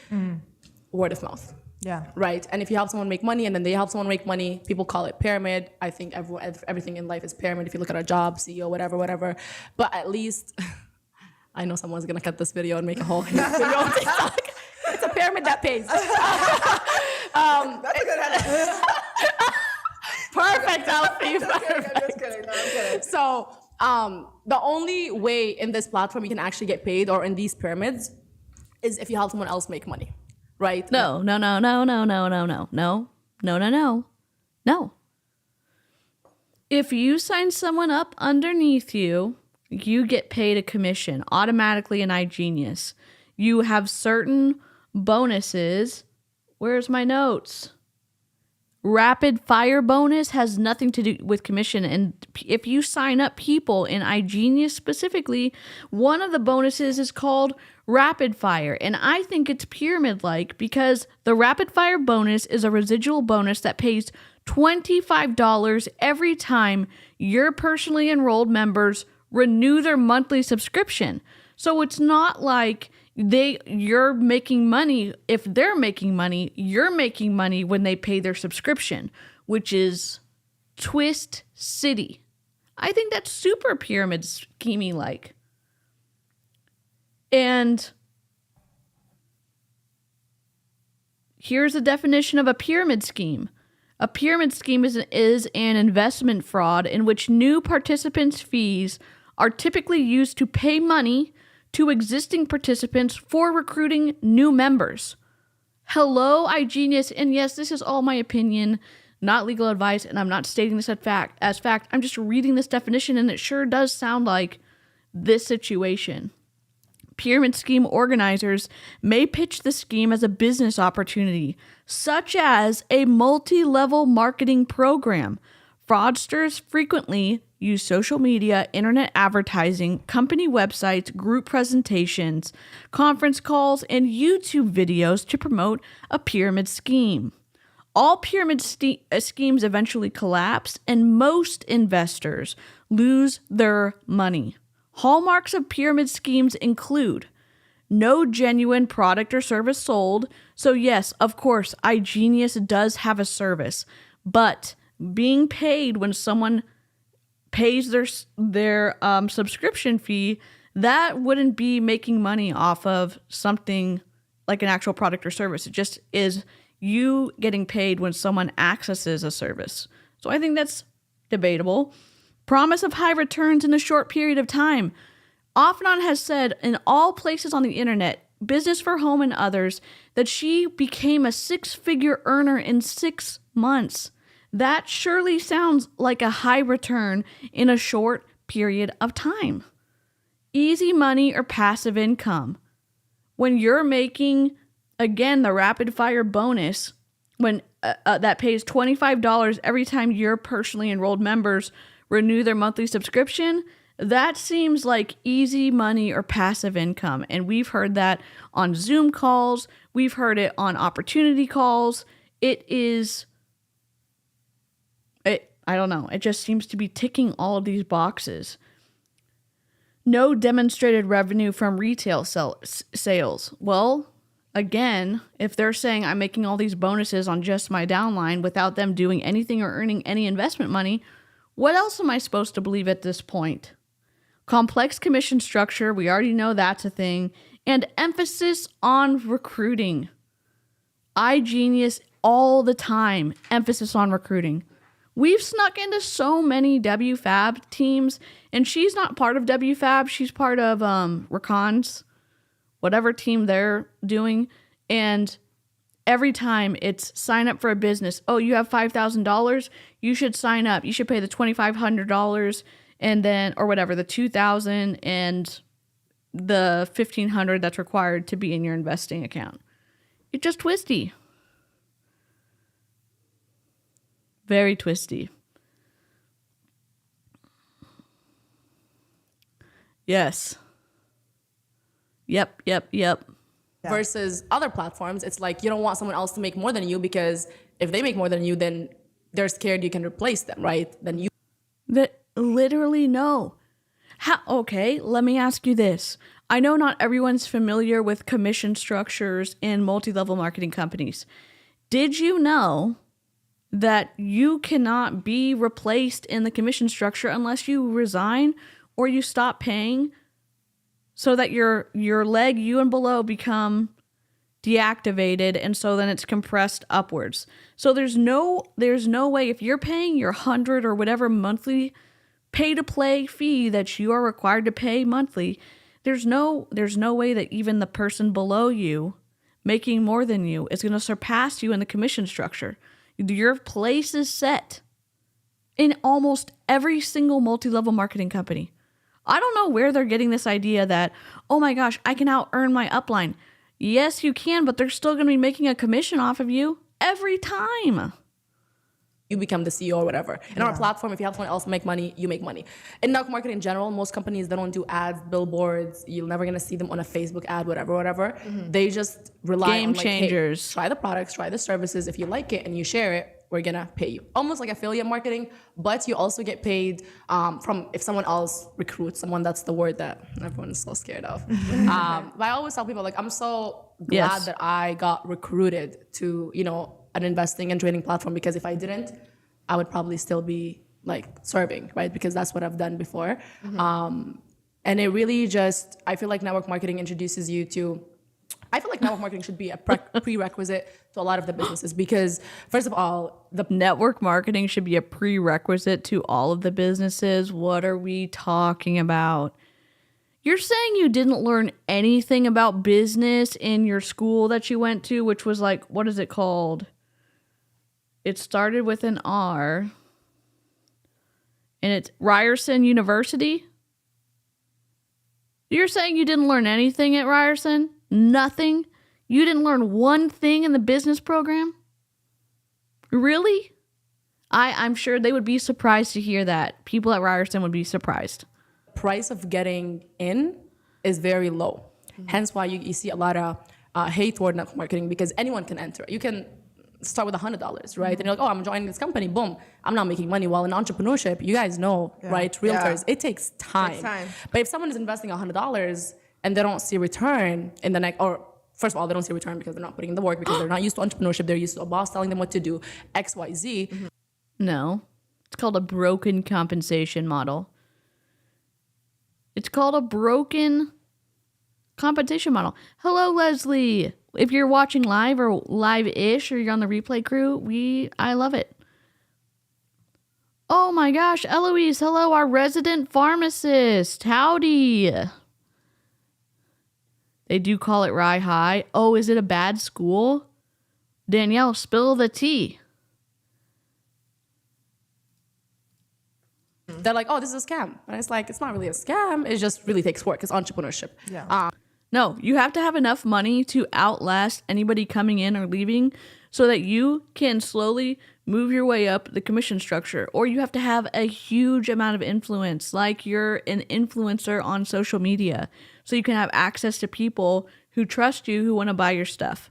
word of mouth. Yeah. Right. And if you help someone make money and then they help someone make money, people call it pyramid. I think everything in life is pyramid. If you look at a job, CEO, whatever. But at least, I know someone's going to cut this video and make a whole video on TikTok. It's a pyramid pyramid that pays. That's a good headline. Perfect, Alfie. I'm just kidding. No, I'm kidding. So the only way in this platform you can actually get paid, or in these pyramids, is if you help someone else make money, right? No. If you sign someone up underneath you, you get paid a commission automatically in iGenius. You have certain bonuses. Where's my notes? Rapid fire bonus has nothing to do with commission. And if you sign up people in iGenius specifically, one of the bonuses is called rapid fire. And I think it's pyramid-like because the rapid fire bonus is a residual bonus that pays $25 every time your personally enrolled members renew their monthly subscription. So it's not like you're making money. If they're making money, you're making money when they pay their subscription, which is Twist City. I think that's super pyramid scheming like. And here's a definition of a pyramid scheme. A pyramid scheme is an investment fraud in which new participants' fees are typically used to pay money to existing participants for recruiting new members. Hello, iGenius, and yes, this is all my opinion, not legal advice, and I'm not stating this as fact. I'm just reading this definition, and it sure does sound like this situation. Pyramid scheme organizers may pitch the scheme as a business opportunity, such as a multi-level marketing program. Fraudsters frequently use social media, internet advertising, company websites, group presentations, conference calls, and YouTube videos to promote a pyramid scheme. All pyramid schemes eventually collapse, and most investors lose their money. Hallmarks of pyramid schemes include no genuine product or service sold. So yes, of course, iGenius does have a service, but being paid when someone pays their subscription fee, that wouldn't be making money off of something like an actual product or service. It just is you getting paid when someone accesses a service. So I think that's debatable. Promise of high returns in a short period of time. AFNAN has said in all places on the internet, Business for Home and others, that she became a six-figure earner in 6 months. That surely sounds like a high return in a short period of time. Easy money or passive income. When you're making, again, the rapid fire bonus, when that pays $25 every time your personally enrolled members renew their monthly subscription, that seems like easy money or passive income. And we've heard that on Zoom calls. We've heard it on opportunity calls. I don't know. It just seems to be ticking all of these boxes. No demonstrated revenue from retail sales. Well, again, if they're saying I'm making all these bonuses on just my downline without them doing anything or earning any investment money, what else am I supposed to believe at this point? Complex commission structure, we already know that's a thing, and emphasis on recruiting. iGenius all the time, emphasis on recruiting. We've snuck into so many WFAB teams, and she's not part of WFAB. She's part of Rakon's, whatever team they're doing. And every time it's sign up for a business. Oh, you have $5,000? You should sign up. You should pay the $2,500 and then, or whatever, the $2,000 and the $1,500 that's required to be in your investing account. It's just twisty. Very twisty. Yes. Yep. Yeah. Versus other platforms, it's like you don't want someone else to make more than you, because if they make more than you, then they're scared you can replace them, right? Then you... Literally no. Okay, let me ask you this. I know not everyone's familiar with commission structures in multi-level marketing companies. Did you know that you cannot be replaced in the commission structure unless you resign or you stop paying, so that your leg, you and below, become deactivated, and so then it's compressed upwards. So there's no way, if you're paying your 100 or whatever monthly pay to play fee that you are required to pay monthly, there's no way that even the person below you making more than you is going to surpass you in the commission structure. Your place is set in almost every single multi-level marketing company. I don't know where they're getting this idea that, oh my gosh, I can out earn my upline. Yes, you can, but they're still going to be making a commission off of you every time. You become the CEO or whatever. In our platform, if you help someone else make money, you make money. In network marketing in general, most companies, they don't do ads, billboards. You're never going to see them on a Facebook ad, whatever. They just rely Game on like, changers. hey, try the products, try the services. If you like it and you share it, we're going to pay you. Almost like affiliate marketing, but you also get paid from if someone else recruits someone. That's the word that everyone is so scared of. But I always tell people, like, I'm so glad that I got recruited to, an investing and trading platform, because if I didn't, I would probably still be like serving, right? Because that's what I've done before. And it really just, I feel like network marketing introduces you to, I feel like network marketing should be a prerequisite to a lot of the businesses, because first of all, the Network marketing should be a prerequisite to all of the businesses. What are we talking about? You're saying you didn't learn anything about business in your school that you went to, which was like, what is it called? It started with an R. And it's Ryerson University? You're saying you didn't learn anything at Ryerson? Nothing? You didn't learn one thing in the business program? Really? I'm sure they would be surprised to hear that. People at Ryerson would be surprised. price of getting in is very low. Hence why you see a lot of hate toward network marketing, because anyone can enter. You can start with $100, right? And you're like, oh, I'm joining this company, boom, I'm not making money. While in entrepreneurship, you guys know, right? Realtors, it takes time. But if someone is investing $100 and they don't see return in the next, or first of all, they don't see return because they're not putting in the work, because they're not used to entrepreneurship, they're used to a boss telling them what to do, X, Y, Z. No, it's called a broken compensation model. It's called a broken compensation model. Hello, Leslie. If you're watching live or live-ish, or you're on the replay crew, I love it. Oh my gosh, Eloise, hello, our resident pharmacist. Howdy. They do call it Rye High. Oh, is it a bad school? Danielle, spill the tea. They're like, oh, this is a scam. And it's like, it's not really a scam. It just really takes work. It's entrepreneurship. No, you have to have enough money to outlast anybody coming in or leaving so that you can slowly move your way up the commission structure. Or you have to have a huge amount of influence, like you're an influencer on social media, so you can have access to people who trust you, who want to buy your stuff.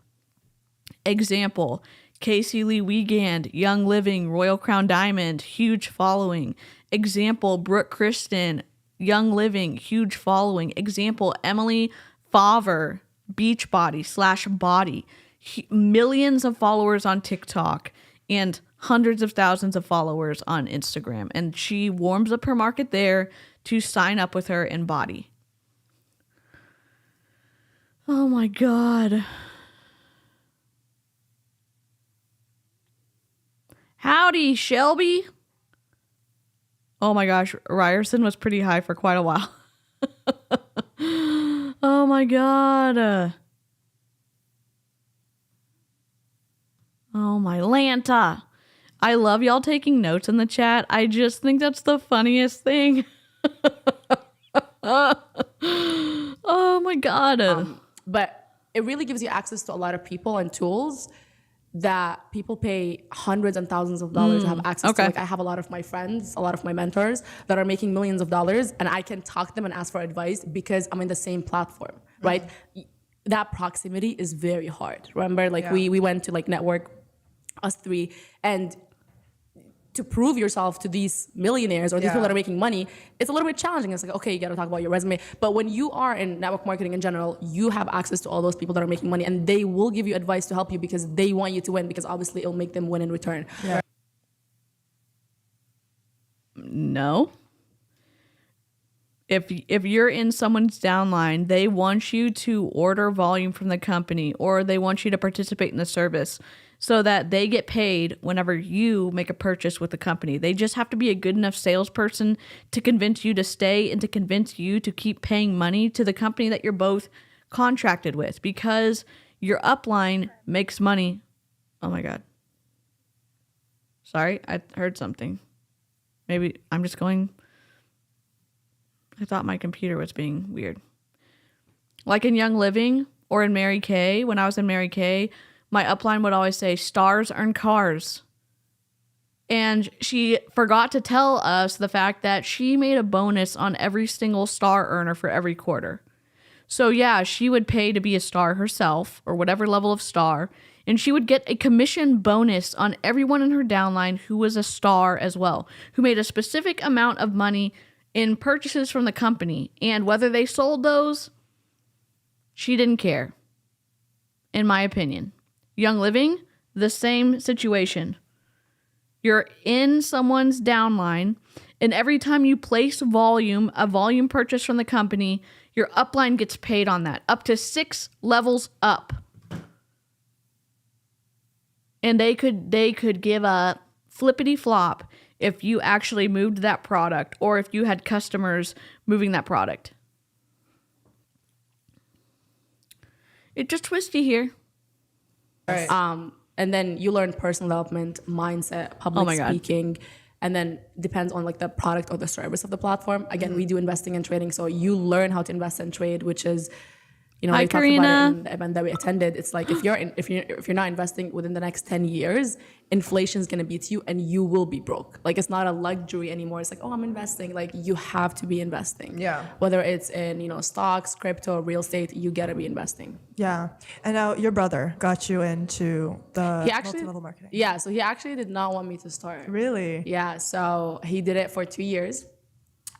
Example, Casey Lee Wiegand, Young Living, Royal Crown Diamond, huge following. Example, Brooke Kristen, Young Living, huge following. Example, Emily Favre, Beachbody/Body, millions of followers on TikTok and hundreds of thousands of followers on Instagram. And she warms up her market there to sign up with her in Body. Oh my God. Howdy, Shelby. Oh my gosh, Ryerson was pretty high for quite a while. Oh my God. Oh my Lanta. I love y'all taking notes in the chat. I just think that's the funniest thing. Oh my God. But it really gives you access to a lot of people and tools that people pay hundreds and thousands of dollars to have access to. Like, I have a lot of my friends, a lot of my mentors that are making millions of dollars, and I can talk to them and ask for advice because I'm in the same platform, right? That proximity is very hard. Remember, like we went to like network, us three, and to prove yourself to these millionaires or these people that are making money, it's a little bit challenging. It's like, okay, you got to talk about your resume. But when you are in network marketing in general, you have access to all those people that are making money, and they will give you advice to help you because they want you to win, because obviously it'll make them win in return. No. If you're in someone's downline, they want you to order volume from the company, or they want you to participate in the service so that they get paid whenever you make a purchase with the company. They just have to be a good enough salesperson to convince you to stay and to convince you to keep paying money to the company that you're both contracted with, because your upline makes money. Oh my God. Sorry, I heard something. Maybe I'm just going... I thought my computer was being weird. Like in Young Living or in Mary Kay, when I was in Mary Kay, my upline would always say, stars earn cars. And she forgot to tell us the fact that she made a bonus on every single star earner for every quarter. So yeah, she would pay to be a star herself, or whatever level of star, and she would get a commission bonus on everyone in her downline who was a star as well, who made a specific amount of money in purchases from the company, and whether they sold those, she didn't care, in my opinion. Young Living, the same situation. You're in someone's downline, and every time you place a volume purchase from the company, your upline gets paid on that, up to 6 levels up. And they could give a flippity flop if you actually moved that product, or if you had customers moving that product. It's just twisty here. Right. And then you learn personal development, mindset, public speaking, and then depends on like the product or the service of the platform. Again, we do investing and trading, so you learn how to invest and trade, which is, you know, Hi, we talked Karina. about it in the event that we attended. It's like if you're not investing within the next 10 years, inflation is gonna beat you and you will be broke. Like, it's not a luxury anymore. It's like, oh, I'm investing. Like, you have to be investing. Yeah. Whether it's in, you know, stocks, crypto, real estate, you gotta be investing. Yeah. And now your brother got you into the multi-level marketing. Yeah, so he actually did not want me to start. Really? Yeah, so he did it for 2 years.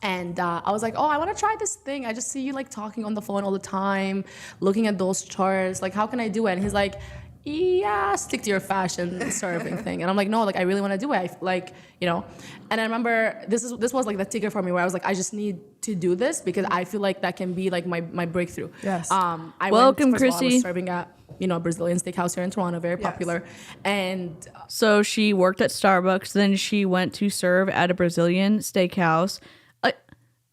And I was like, oh, I want to try this thing. I just see you like talking on the phone all the time, looking at those charts. Like, how can I do it? And he's like, yeah, stick to your fashion serving thing. And I'm like, no, like, I really want to do it. Like, you know. And I remember this was like the ticket for me, where I was like, I just need to do this because I feel like that can be like my breakthrough. Yes. Welcome, Chrissy. I was serving at, you know, a Brazilian steakhouse here in Toronto, very popular. And So she worked at Starbucks, then she went to serve at a Brazilian steakhouse.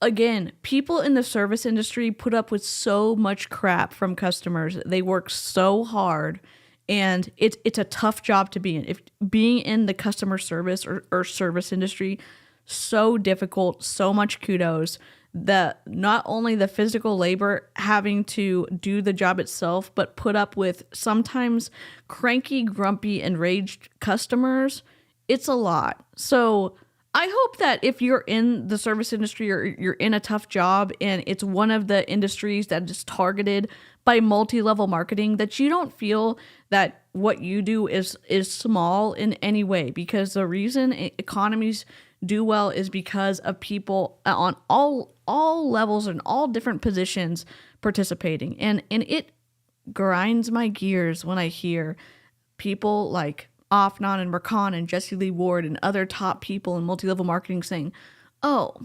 Again, people in the service industry put up with so much crap from customers. They work so hard, and it's a tough job to be in. If being in the customer service or service industry, so difficult, so much kudos. Not only the physical labor having to do the job itself, but put up with sometimes cranky, grumpy, enraged customers. It's a lot. So I hope that if you're in the service industry or you're in a tough job and it's one of the industries that is targeted by multi-level marketing, that you don't feel that what you do is small in any way, because the reason economies do well is because of people on all levels and all different positions participating. And it grinds my gears when I hear people like AFNAN and Mercon and Jesse Lee Ward and other top people in multi-level marketing saying, oh,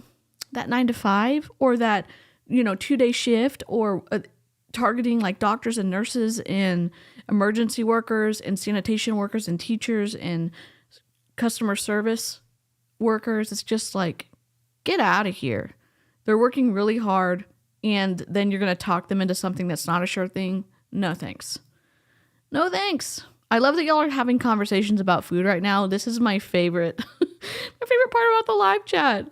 that 9 to 5 or that, 2-day shift, or targeting like doctors and nurses and emergency workers and sanitation workers and teachers and customer service workers. It's just like, get out of here. They're working really hard, and then you're going to talk them into something that's not a sure thing. No thanks. No thanks. I love that y'all are having conversations about food right now. This is my favorite, my favorite part about the live chat.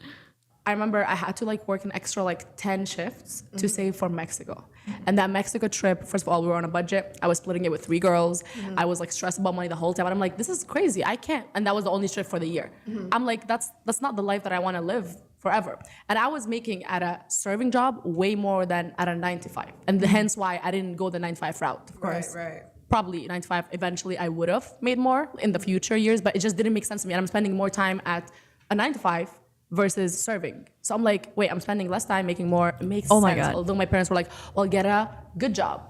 I remember I had to work an extra 10 shifts to save for Mexico. And that Mexico trip, first of all, we were on a budget. I was splitting it with 3 girls. I was stressed about money the whole time. And I'm like, this is crazy. I can't. And that was the only trip for the year. I'm like, that's not the life that I want to live forever. And I was making at a serving job way more than at a 9 to 5. And hence why I didn't go the 9 to 5 route. Of course. Right. Probably 9 to 5. Eventually, I would have made more in the future years, but it just didn't make sense to me. And I'm spending more time at a 9 to 5 versus serving. So I'm like, wait, I'm spending less time making more. It makes sense. My God. Although my parents were like, well, get a good job.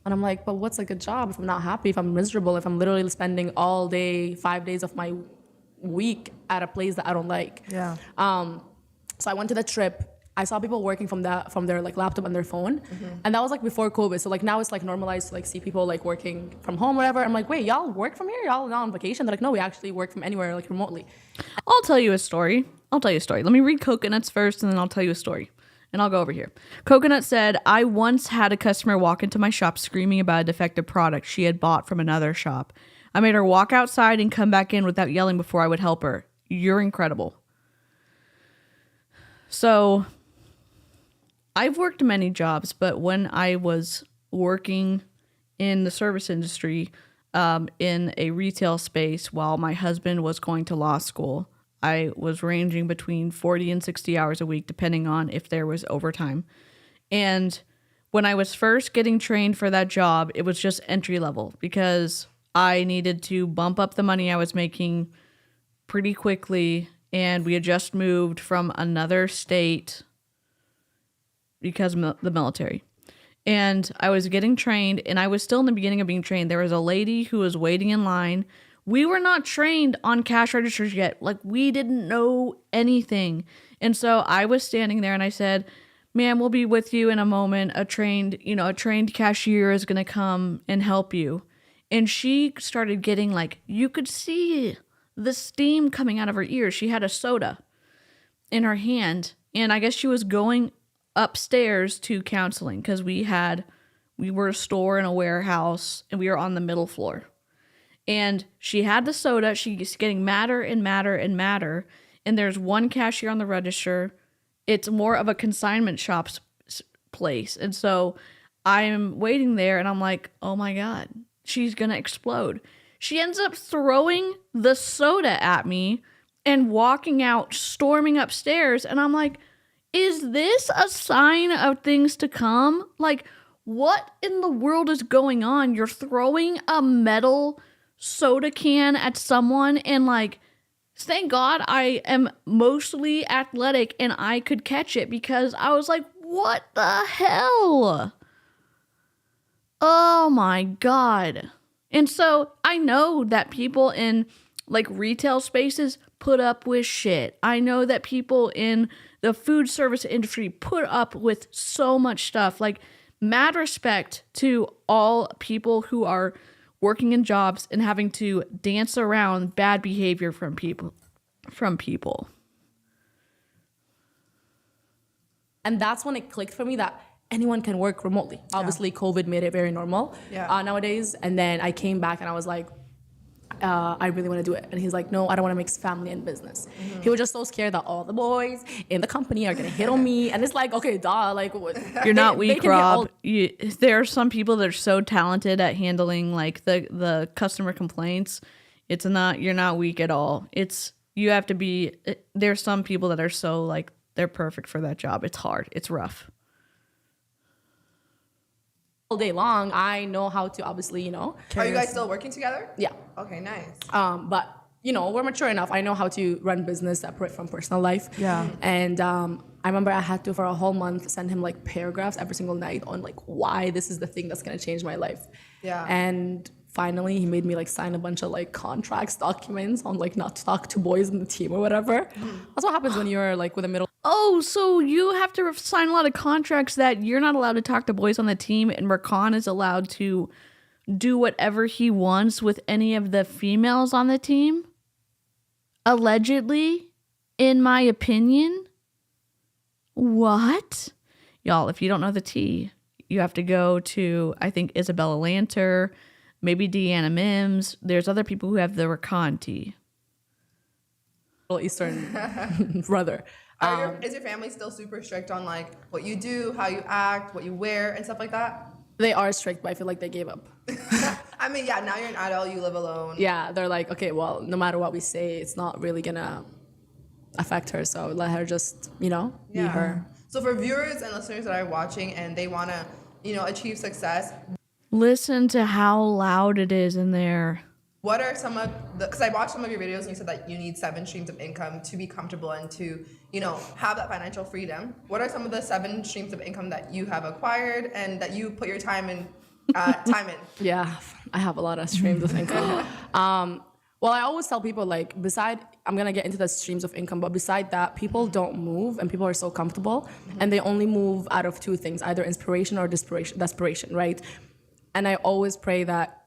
And I'm like, but what's a good job if I'm not happy, if I'm miserable, if I'm literally spending all day, 5 days of my week at a place that I don't like? Yeah. So I went to the trip, I saw people working from their like laptop and their phone, and that was like before COVID. So like now it's like normalized to like see people like working from home, whatever. I'm like, wait, y'all work from here? Y'all not on vacation? They're like, no, we actually work from anywhere, like remotely. I'll tell you a story. Let me read Coconuts first, and then I'll tell you a story. And I'll go over here. Coconut said, I once had a customer walk into my shop screaming about a defective product she had bought from another shop. I made her walk outside and come back in without yelling before I would help her. You're incredible. So I've worked many jobs, but when I was working in the service industry, in a retail space while my husband was going to law school, I was ranging between 40 and 60 hours a week, depending on if there was overtime. And when I was first getting trained for that job, it was just entry level because I needed to bump up the money I was making pretty quickly. And we had just moved from another state because of the military. And I was getting trained, and I was still in the beginning of being trained. There was a lady who was waiting in line. We were not trained on cash registers yet. Like, we didn't know anything. And so I was standing there and I said, ma'am, we'll be with you in a moment. A trained cashier is going to come and help you. And she started getting like, you could see the steam coming out of her ears. She had a soda in her hand. And I guess she was going upstairs to counseling because we were a store and a warehouse and we were on the middle floor. And she had the soda. She's getting madder and madder and madder. And there's one cashier on the register. It's more of a consignment shop's place. And so I'm waiting there and I'm like, oh my God, she's going to explode. She ends up throwing the soda at me and walking out, storming upstairs. And I'm like, is this a sign of things to come? Like, what in the world is going on? You're throwing a metal soda can at someone, and like, thank God I am mostly athletic and I could catch it because I was like, what the hell? Oh my God. And so I know that people in like retail spaces put up with shit. I know that people in the food service industry put up with so much stuff. Like, mad respect to all people who are working in jobs and having to dance around bad behavior from people. And that's when it clicked for me that anyone can work remotely. Obviously, COVID made it very normal nowadays. And then I came back and I was like, I really want to do it. And he's like, no, I don't want to mix family and business. He was just so scared that all the boys in the company are going to hit on me. And it's like, okay, duh. Like, what? You're not weak, Rob. There are some people that are so talented at handling like the customer complaints. You're not weak at all. You have to be, there's some people that are so like, they're perfect for that job. It's hard. It's rough. All day long, I know how to obviously, Are you guys still working together? Yeah. Okay, nice. But we're mature enough. I know how to run business separate from personal life. Yeah. And I remember I had to, for a whole month, send him like paragraphs every single night on like why this is the thing that's gonna change my life. Yeah. And finally, he made me like sign a bunch of like contracts, documents on like not to talk to boys in the team or whatever. That's what happens when you're like with a middle. Oh, so you have to sign a lot of contracts that you're not allowed to talk to boys on the team, and Rakan is allowed to do whatever he wants with any of the females on the team? Allegedly, in my opinion. What? Y'all, if you don't know the tea, you have to go to, I think, Isabella Lanter, maybe Deanna Mims. There's other people who have the Rakan tea. Middle Eastern brother. Is your family still super strict on like what you do, how you act, what you wear, and stuff like that? They are strict, but I feel like they gave up. I mean, yeah, now you're an adult, you live alone. Yeah, they're like, okay, well, no matter what we say, it's not really gonna affect her, so let her just, be her. So for viewers and listeners that are watching and they want to, achieve success. Listen to how loud it is in there. What are some of the, because I watched some of your videos and you said that you need 7 streams of income to be comfortable and to, have that financial freedom. What are some of the 7 streams of income that you have acquired and that you put your time in? Yeah, I have a lot of streams of income. Well, I always tell people like, beside I'm gonna get into the streams of income, but beside that, people don't move, and people are so comfortable, and they only move out of two things: either inspiration or desperation, right? And I always pray that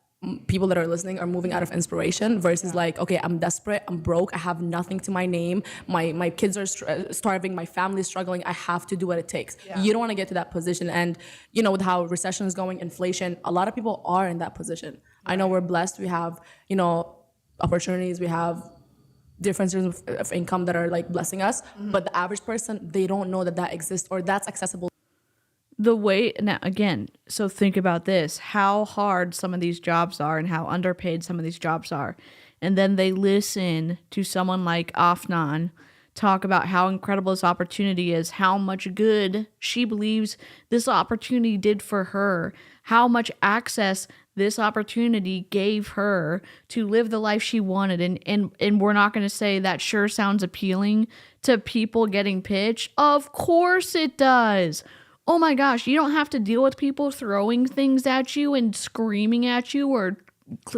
people that are listening are moving out of inspiration versus like, okay, I'm desperate, I'm broke, I have nothing to my name, my kids are starving, my family's struggling, I have to do what it takes. You don't want to get to that position. And you know, with how recession is going, inflation, a lot of people are in that position. I know we're blessed, we have, you know, opportunities, we have differences of income that are like blessing us, but the average person, they don't know that that exists or that's accessible. The way, now again, so think about this, how hard some of these jobs are and how underpaid some of these jobs are. And then they listen to someone like AFNAN talk about how incredible this opportunity is, how much good she believes this opportunity did for her, how much access this opportunity gave her to live the life she wanted. And we're not going to say that sure sounds appealing to people getting pitched. Of course it does. Oh my gosh, you don't have to deal with people throwing things at you and screaming at you or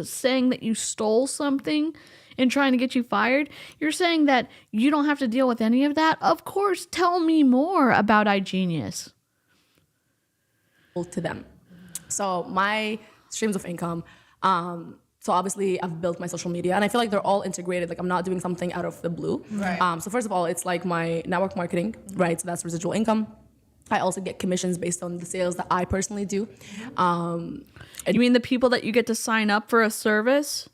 saying that you stole something and trying to get you fired. You're saying that you don't have to deal with any of that? Of course, tell me more about iGenius. To them. So my streams of income, so obviously I've built my social media and I feel like they're all integrated. Like I'm not doing something out of the blue. Right. So first of all, it's like my network marketing, right? So that's residual income. I also get commissions based on the sales that I personally do. You mean the people that you get to sign up for a service?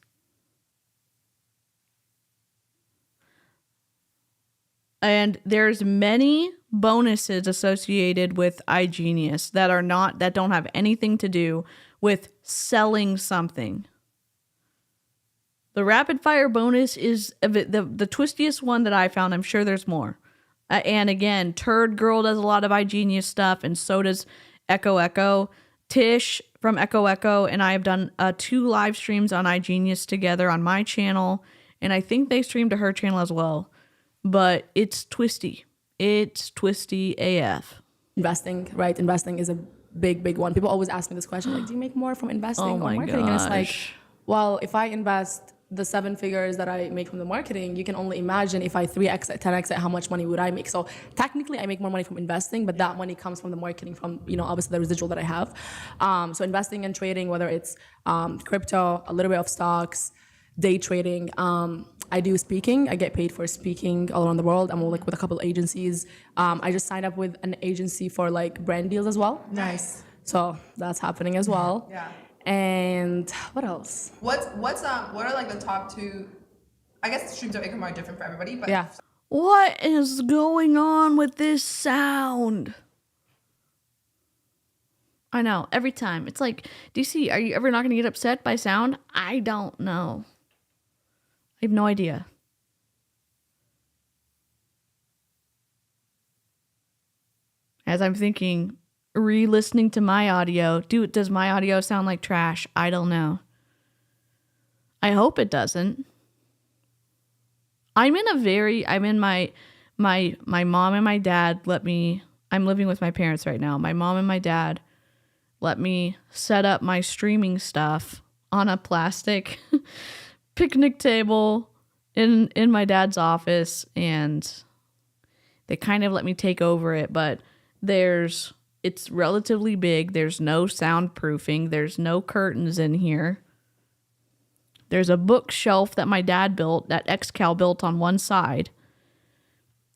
And there's many bonuses associated with iGenius that don't have anything to do with selling something. The rapid fire bonus is the twistiest one that I found. I'm sure there's more. And again, Turd Girl does a lot of iGenius stuff, and so does 𝐔𝐄. Tish from 𝐔𝐄 and I have done 2 live streams on iGenius together on my channel, and I think they stream to her channel as well. But it's twisty. It's twisty AF. Investing, right? Investing is a big one. People always ask me this question, like, do you make more from investing or marketing? Gosh. And it's like, well, if I invest the 7 figures that I make from the marketing, you can only imagine if I 3x it, 10x it, how much money would I make? So technically I make more money from investing, but that money comes from the marketing, from, you know, obviously the residual that I have. So investing and trading, whether it's crypto, a little bit of stocks, day trading. I do speaking. I get paid for speaking all around the world. I'm like with a couple of agencies. I just signed up with an agency for like brand deals as well. Nice. So that's happening as well. Yeah. And what else? What are like the top 2? I guess the streams of income are different for everybody, but Yeah. What is going on with this sound? I know, every time. It's like, DeeCee, are you ever not going to get upset by sound? I don't know. I have no idea. As I'm thinking, re-listening to my audio, does my audio sound like trash? I don't know. I hope it doesn't. I'm in my mom and my dad I'm living with my parents right now. My mom and my dad let me set up my streaming stuff on a plastic picnic table in my dad's office, and they kind of let me take over it, but it's relatively big. There's no soundproofing. There's no curtains in here. There's a bookshelf that my dad built, that 𝐃𝐈𝐒𝐃 built on one side.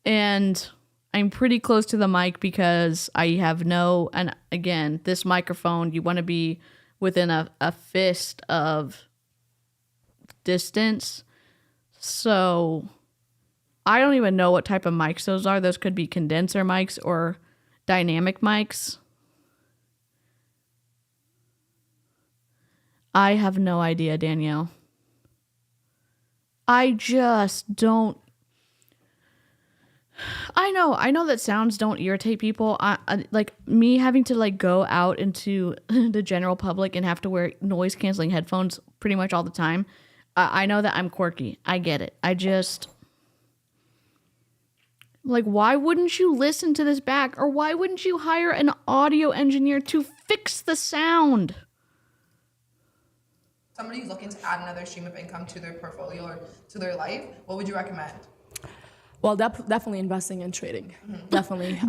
And I'm pretty close to the mic because I have and again, this microphone, you want to be within a fist of distance. So I don't even know what type of mics those are. Those could be condenser mics or dynamic mics. I have no idea, Danielle. I just don't. I know that sounds don't irritate people. I like me having to like go out into the general public and have to wear noise canceling headphones pretty much all the time. I know that I'm quirky. I get it. I just like, why wouldn't you listen to this back, or why wouldn't you hire an audio engineer to fix the sound? somebody who's looking to add another stream of income to their portfolio or to their life, what would you recommend? Well, definitely investing in trading. Definitely.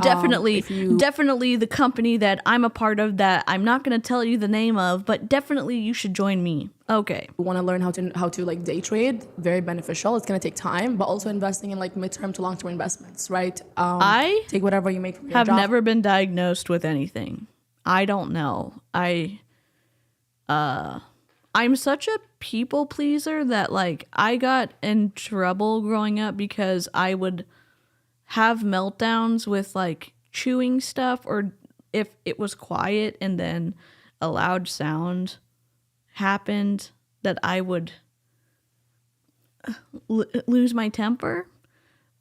Definitely the company that I'm a part of that I'm not going to tell you the name of, but definitely you should join me. Okay. You want to learn how to like day trade, very beneficial. It's going to take time, but also investing in like midterm to long-term investments, right? I take whatever you make from your have job. never been diagnosed with anything. I don't know. I'm such a people pleaser that like I got in trouble growing up because I would have meltdowns with like chewing stuff, or if it was quiet and then a loud sound happened that I would lose my temper.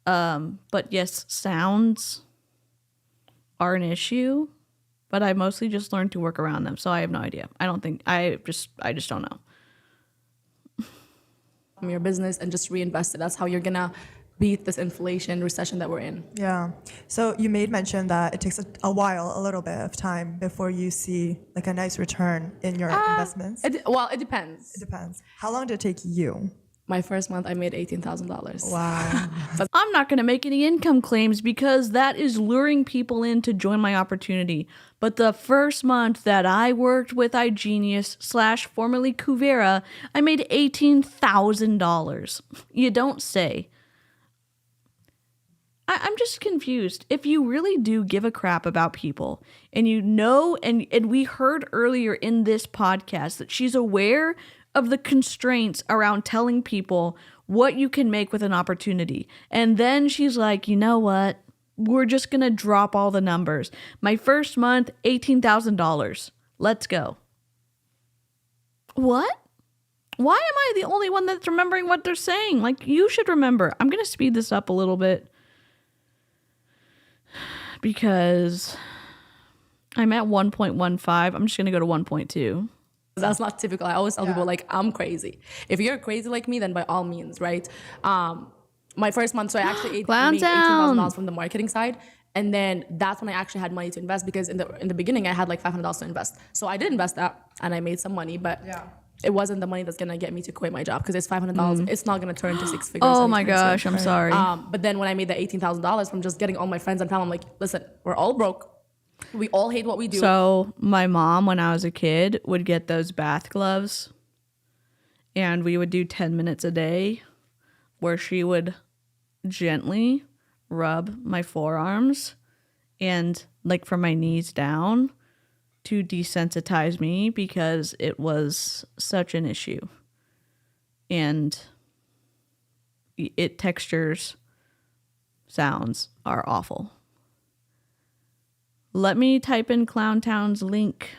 But yes, sounds are an issue. But I mostly just learned to work around them, so I have no idea. I just don't know. From your business and just reinvest it. That's how you're gonna beat this inflation recession that we're in. Yeah. So you made mention that it takes a while, a little bit of time before you see like a nice return in your investments. It depends. It depends. How long did it take you? My first month, I made $18,000. Wow. I'm not going to make any income claims because that is luring people in to join my opportunity. But the first month that I worked with iGenius / formerly Kuvera, I made $18,000. You don't say. I'm just confused. If you really do give a crap about people and you know, and we heard earlier in this podcast that she's aware of the constraints around telling people what you can make with an opportunity. And then she's like, you know what? We're just going to drop all the numbers. My first month, $18,000. Let's go. What? Why am I the only one that's remembering what they're saying? Like, you should remember. I'm going to speed this up a little bit because I'm at 1.15. I'm just going to go to 1.2. That's not typical. I always tell people like I'm crazy. If you're crazy like me, then by all means, right? My first month, so I actually made $18,000 from the marketing side, and then that's when I actually had money to invest because in the beginning I had like $500 to invest. So I did invest that, and I made some money, but it wasn't the money that's gonna get me to quit my job because it's $500. It's not gonna turn to six figures. Oh my gosh, I'm sorry. But then when I made that $18,000 from just getting all my friends and family, I'm like, listen, we're all broke. We all hate what we do. So my mom, when I was a kid, would get those bath gloves, and we would do 10 minutes a day where she would gently rub my forearms and like from my knees down to desensitize me because it was such an issue. And textures, sounds are awful. Let me type in Clowntown's link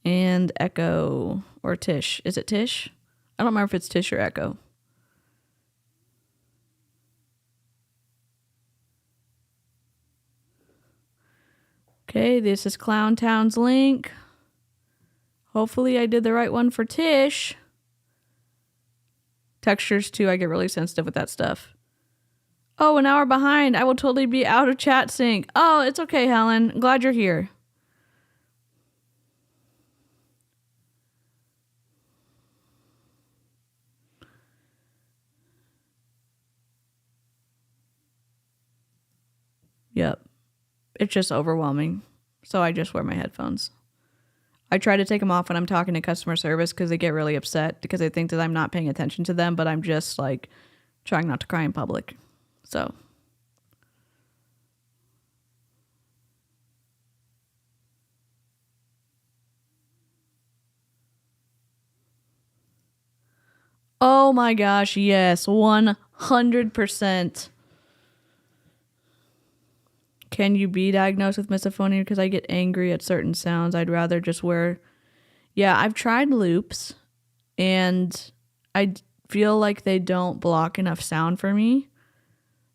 and Echo or Tish. Is it Tish? I don't remember if it's Tish or Echo. Okay, this is Clowntown's link. Hopefully I did the right one for Tish. Textures too, I get really sensitive with that stuff. Oh, an hour behind. I will totally be out of chat sync. Oh, it's okay, Helen. I'm glad you're here. Yep. It's just overwhelming. So I just wear my headphones. I try to take them off when I'm talking to customer service because they get really upset because they think that I'm not paying attention to them, but I'm just like trying not to cry in public. So, oh my gosh, yes, 100%. Can you be diagnosed with misophonia? Because I get angry at certain sounds. I'd rather just wear... Yeah, I've tried loops, and I feel like they don't block enough sound for me.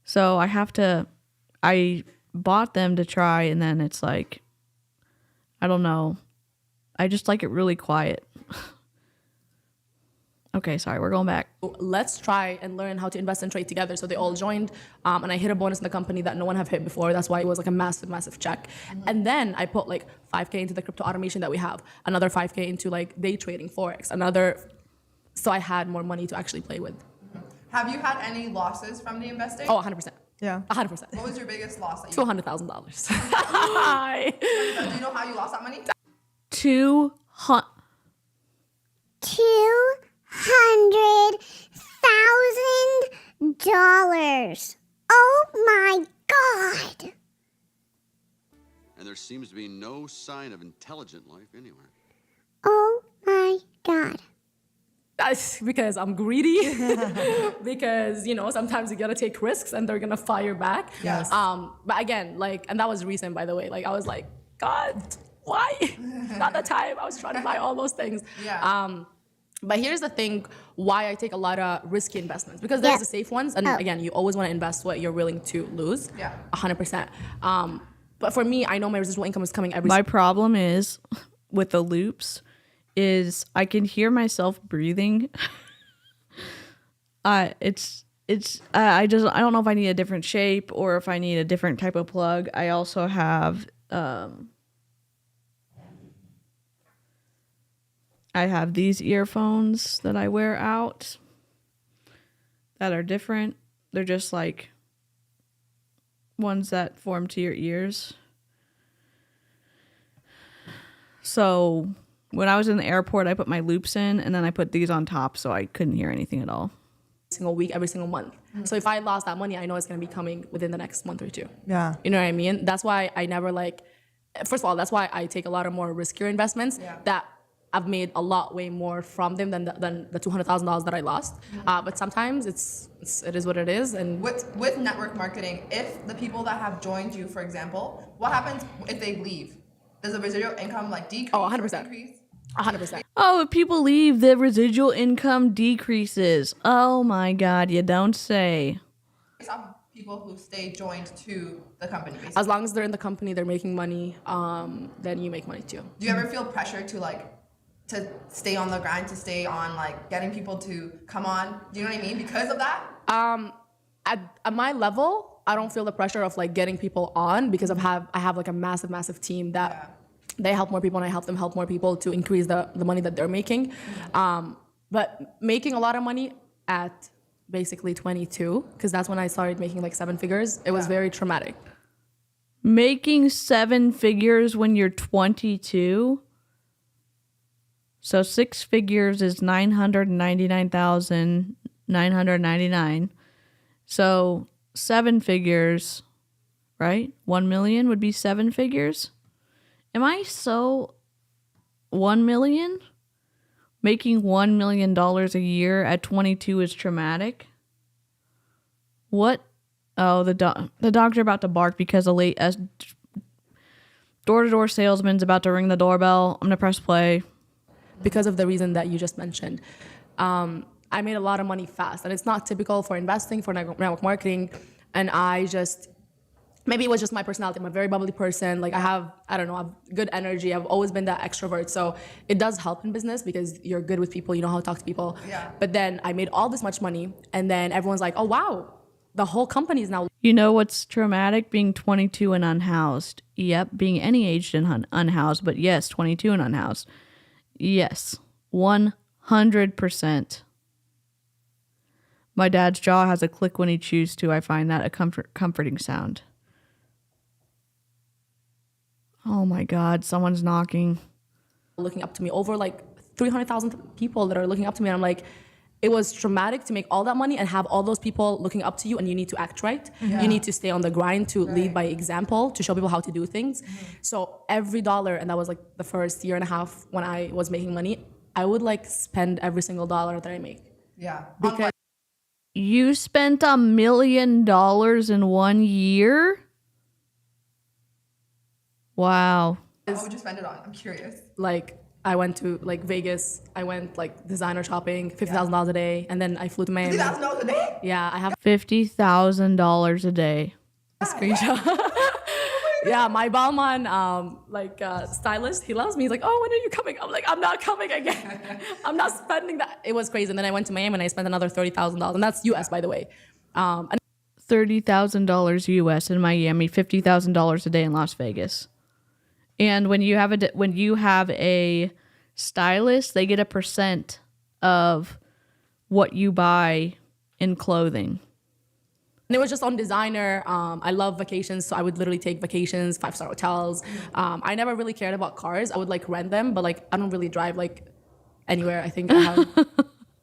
So I bought them to try, and then it's like, I don't know. I just like it really quiet. Okay, sorry, we're going back. Let's try and learn how to invest and trade together. So they all joined, and I hit a bonus in the company that no one have hit before. That's why it was like a massive, massive check. And then I put like 5K into the crypto automation that we have, another 5K into like day trading, Forex, so I had more money to actually play with. Have you had any losses from the investing? Oh, 100%. Yeah. 100%. What was your biggest loss? That you $200,000. Do you know how you lost that money? $200,000. Oh my God. And there seems to be no sign of intelligent life anywhere. Oh my God. That's because I'm greedy. Because, you know, sometimes you gotta take risks and they're gonna fire back. Yes. But again, like, and that was recent, by the way. Like, I was like, God, why? Not the time. I was trying to buy all those things. Yeah. But here's the thing, why I take a lot of risky investments. Because there's the safe ones. And again, you always want to invest what you're willing to lose. Yeah. 100%. But for me, I know my residual income is coming every My problem is with the loops is I can hear myself breathing. I don't know if I need a different shape or if I need a different type of plug. I also have I have these earphones that I wear out that are different. They're just like ones that form to your ears. So when I was in the airport, I put my loops in and then I put these on top so I couldn't hear anything at all. single week, every single month. So if I lost that money, I know it's going to be coming within the next month or two. Yeah. You know what I mean? That's why I never first of all, that's why I take a lot of more riskier investments that I've made a lot way more from them than the $200,000 that I lost. But sometimes it is what it is. And with network marketing, if the people that have joined you, for example, what happens if they leave? Does the residual income decrease? Oh, 100%. Or increase? 100%. Oh, if people leave, the residual income decreases. Oh my God, you don't say. Based off people who stay joined to the company, basically. As long as they're in the company, they're making money, then you make money too. Do you ever feel pressure to stay on the grind, to stay on getting people to come on? Do you know what I mean? Because of that? At my level, I don't feel the pressure of getting people on because I have a massive team that they help more people and I help them help more people to increase the money that they're making. But making a lot of money at basically 22, because that's when I started making 7 figures, it was very traumatic. Making 7 figures when you're 22? So 6 figures is 999,999. So 7 figures, right? 1 million would be 7 figures. Am I so 1 million? Making $1 million a year at 22 is traumatic. What? Oh, the dogs are about to bark because a late door-to-door salesman's about to ring the doorbell. I'm gonna press play. Because of the reason that you just mentioned. I made a lot of money fast, and it's not typical for investing, for network marketing, and maybe it was just my personality. I'm a very bubbly person. I have good energy. I've always been that extrovert, so it does help in business because you're good with people, you know how to talk to people. Yeah. But then I made all this much money, and then everyone's like, oh wow, the whole company is now. You know what's traumatic? Being 22 and unhoused. Yep, being any age and unhoused, but yes, 22 and unhoused. Yes, 100%. My dad's jaw has a click when he chews to. I find that a comforting sound. Oh my God, someone's knocking. Looking up to me, over 300,000 people that are looking up to me. And I'm like, it was traumatic to make all that money and have all those people looking up to you, and you need to act right. Yeah. You need to stay on the grind, to lead by example, to show people how to do things. So every dollar, and that was the first year and a half when I was making money, I would spend every single dollar that I make. Yeah. Because You spent $1 million in 1 year? Wow. What would you spend it on? I'm curious. I went to Vegas. I went designer shopping, $50,000 a day, and then I flew to Miami. $50,000 a day? Yeah, I have $50,000 a day. a screenshot. Yeah, my Balmain stylist, he loves me. He's like, oh, when are you coming? I'm like, I'm not coming again. I'm not spending that. It was crazy. And then I went to Miami and I spent another $30,000, and that's US, by the way. And $30,000 US in Miami, $50,000 a day in Las Vegas. And when you have a stylist, they get a percent of what you buy in clothing. it was just on designer. I love vacations, so I would literally take vacations, 5-star hotels. I never really cared about cars. I would like rent them, but like I don't really drive like anywhere. I think I have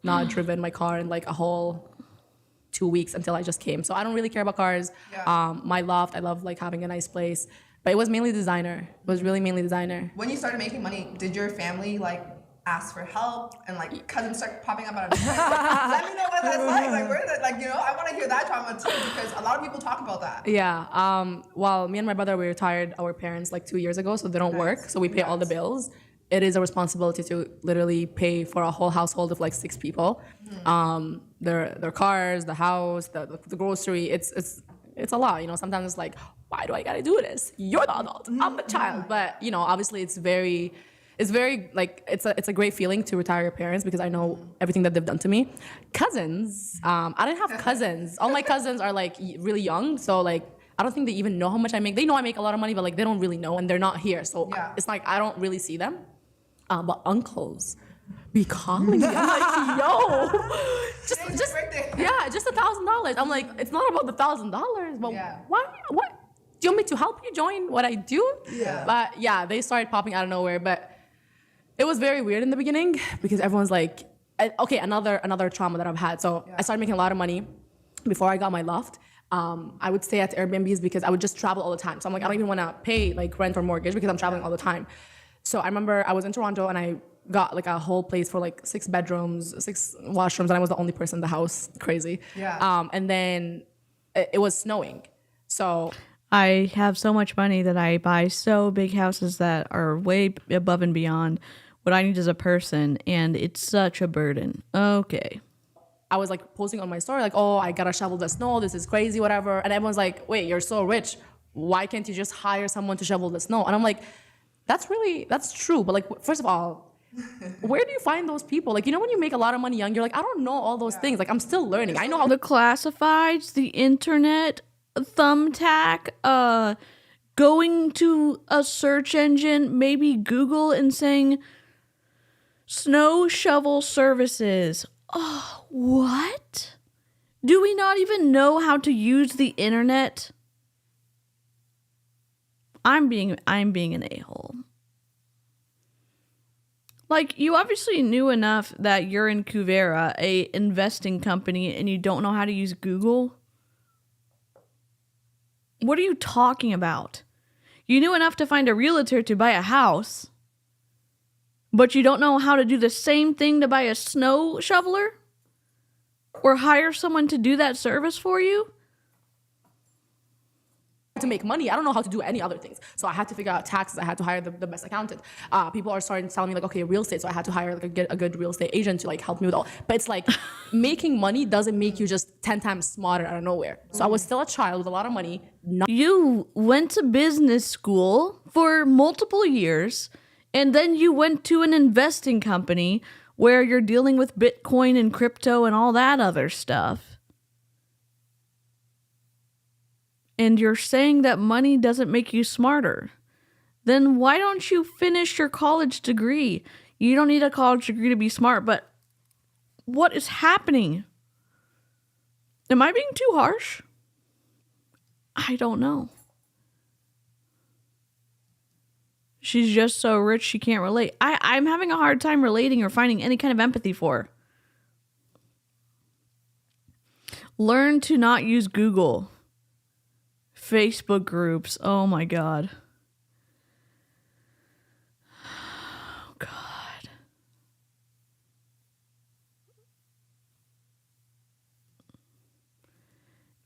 not driven my car in like a whole 2 weeks until I just came. So I don't really care about cars. Yeah. My loft, I love like having a nice place. But it was mainly designer. It was really mainly designer. When you started making money, did your family like ask for help and like cousins start popping up out of nowhere? Let me know what that's like. Like where that, like, you know, I want to hear that drama too, because a lot of people talk about that. Yeah. Well, me and my brother, we retired our parents like 2 years ago, so they don't work. So we pay all the bills. It is a responsibility to literally pay for a whole household of like 6 people. Their cars, the house, the grocery. It's a lot. You know, sometimes it's like, why do I gotta do this? You're the adult. I'm the child. But you know, obviously, it's very like it's a great feeling to retire your parents, because I know everything that they've done to me. Cousins, I didn't have cousins. All my cousins are like really young, so like I don't think they even know how much I make. They know I make a lot of money, but like they don't really know, and they're not here, so it's like I don't really see them. But uncles be calling me. I'm like, yo, just $1,000. I'm like, it's not about the $1,000, but why? What? Do you want me to help you join what I do? Yeah. But yeah, they started popping out of nowhere. But it was very weird in the beginning, because everyone's like, okay, another trauma that I've had. So I started making a lot of money before I got my loft. I would stay at Airbnbs because I would just travel all the time. So I'm like, I don't even want to pay like rent or mortgage because I'm traveling all the time. So I remember I was in Toronto and I got like a whole place for like 6 bedrooms, 6 washrooms, and I was the only person in the house. Crazy. Yeah. And then it was snowing. So I have so much money that I buy so big houses that are way above and beyond what I need as a person, and it's such a burden. Okay. I was like posting on my story like, oh, I gotta shovel the snow, this is crazy, whatever. And everyone's like, wait, you're so rich. Why can't you just hire someone to shovel the snow? And I'm like, that's true. But like, first of all, where do you find those people? Like, you know, when you make a lot of money young, you're like, I don't know all those things. Like, I'm still learning. I know how The classifieds, the internet, Thumbtack, going to a search engine, maybe Google, and saying snow shovel services. Oh, what? Do we not even know how to use the internet? I'm being an a-hole. Like, you obviously knew enough that you're in Kuvera, a investing company, and you don't know how to use Google? What are you talking about? You knew enough to find a realtor to buy a house, but you don't know how to do the same thing to buy a snow shoveler? Or hire someone to do that service for you? to make money. I don't know how to do any other things. So I had to figure out taxes. I had to hire the best accountant. People are starting to tell me like, okay, real estate. So I had to hire like a good real estate agent to like help me with all. But it's like making money doesn't make you just 10 times smarter out of nowhere. So I was still a child with a lot of money. You went to business school for multiple years, and then you went to an investing company where you're dealing with Bitcoin and crypto and all that other stuff. And you're saying that money doesn't make you smarter. Then why don't you finish your college degree? You don't need a college degree to be smart, but what is happening? Am I being too harsh? I don't know. She's just so rich she can't relate. I'm having a hard time relating or finding any kind of empathy for her. Learn to not use Google. Facebook groups. Oh my God. Oh God.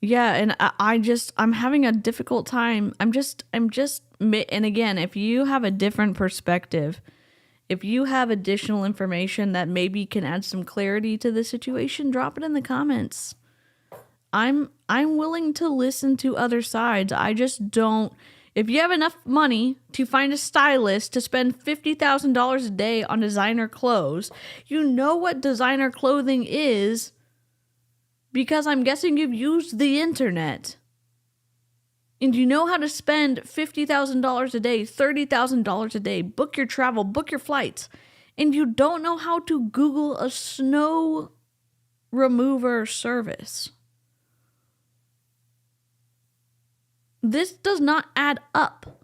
Yeah, and I'm having a difficult time. And again, if you have a different perspective, if you have additional information that maybe can add some clarity to the situation, drop it in the comments. I'm willing to listen to other sides. I just don't. If you have enough money to find a stylist to spend $50,000 a day on designer clothes, you know what designer clothing is because I'm guessing you've used the internet. And you know how to spend $50,000 a day, $30,000 a day, book your travel, book your flights, and you don't know how to Google a snow remover service. This does not add up.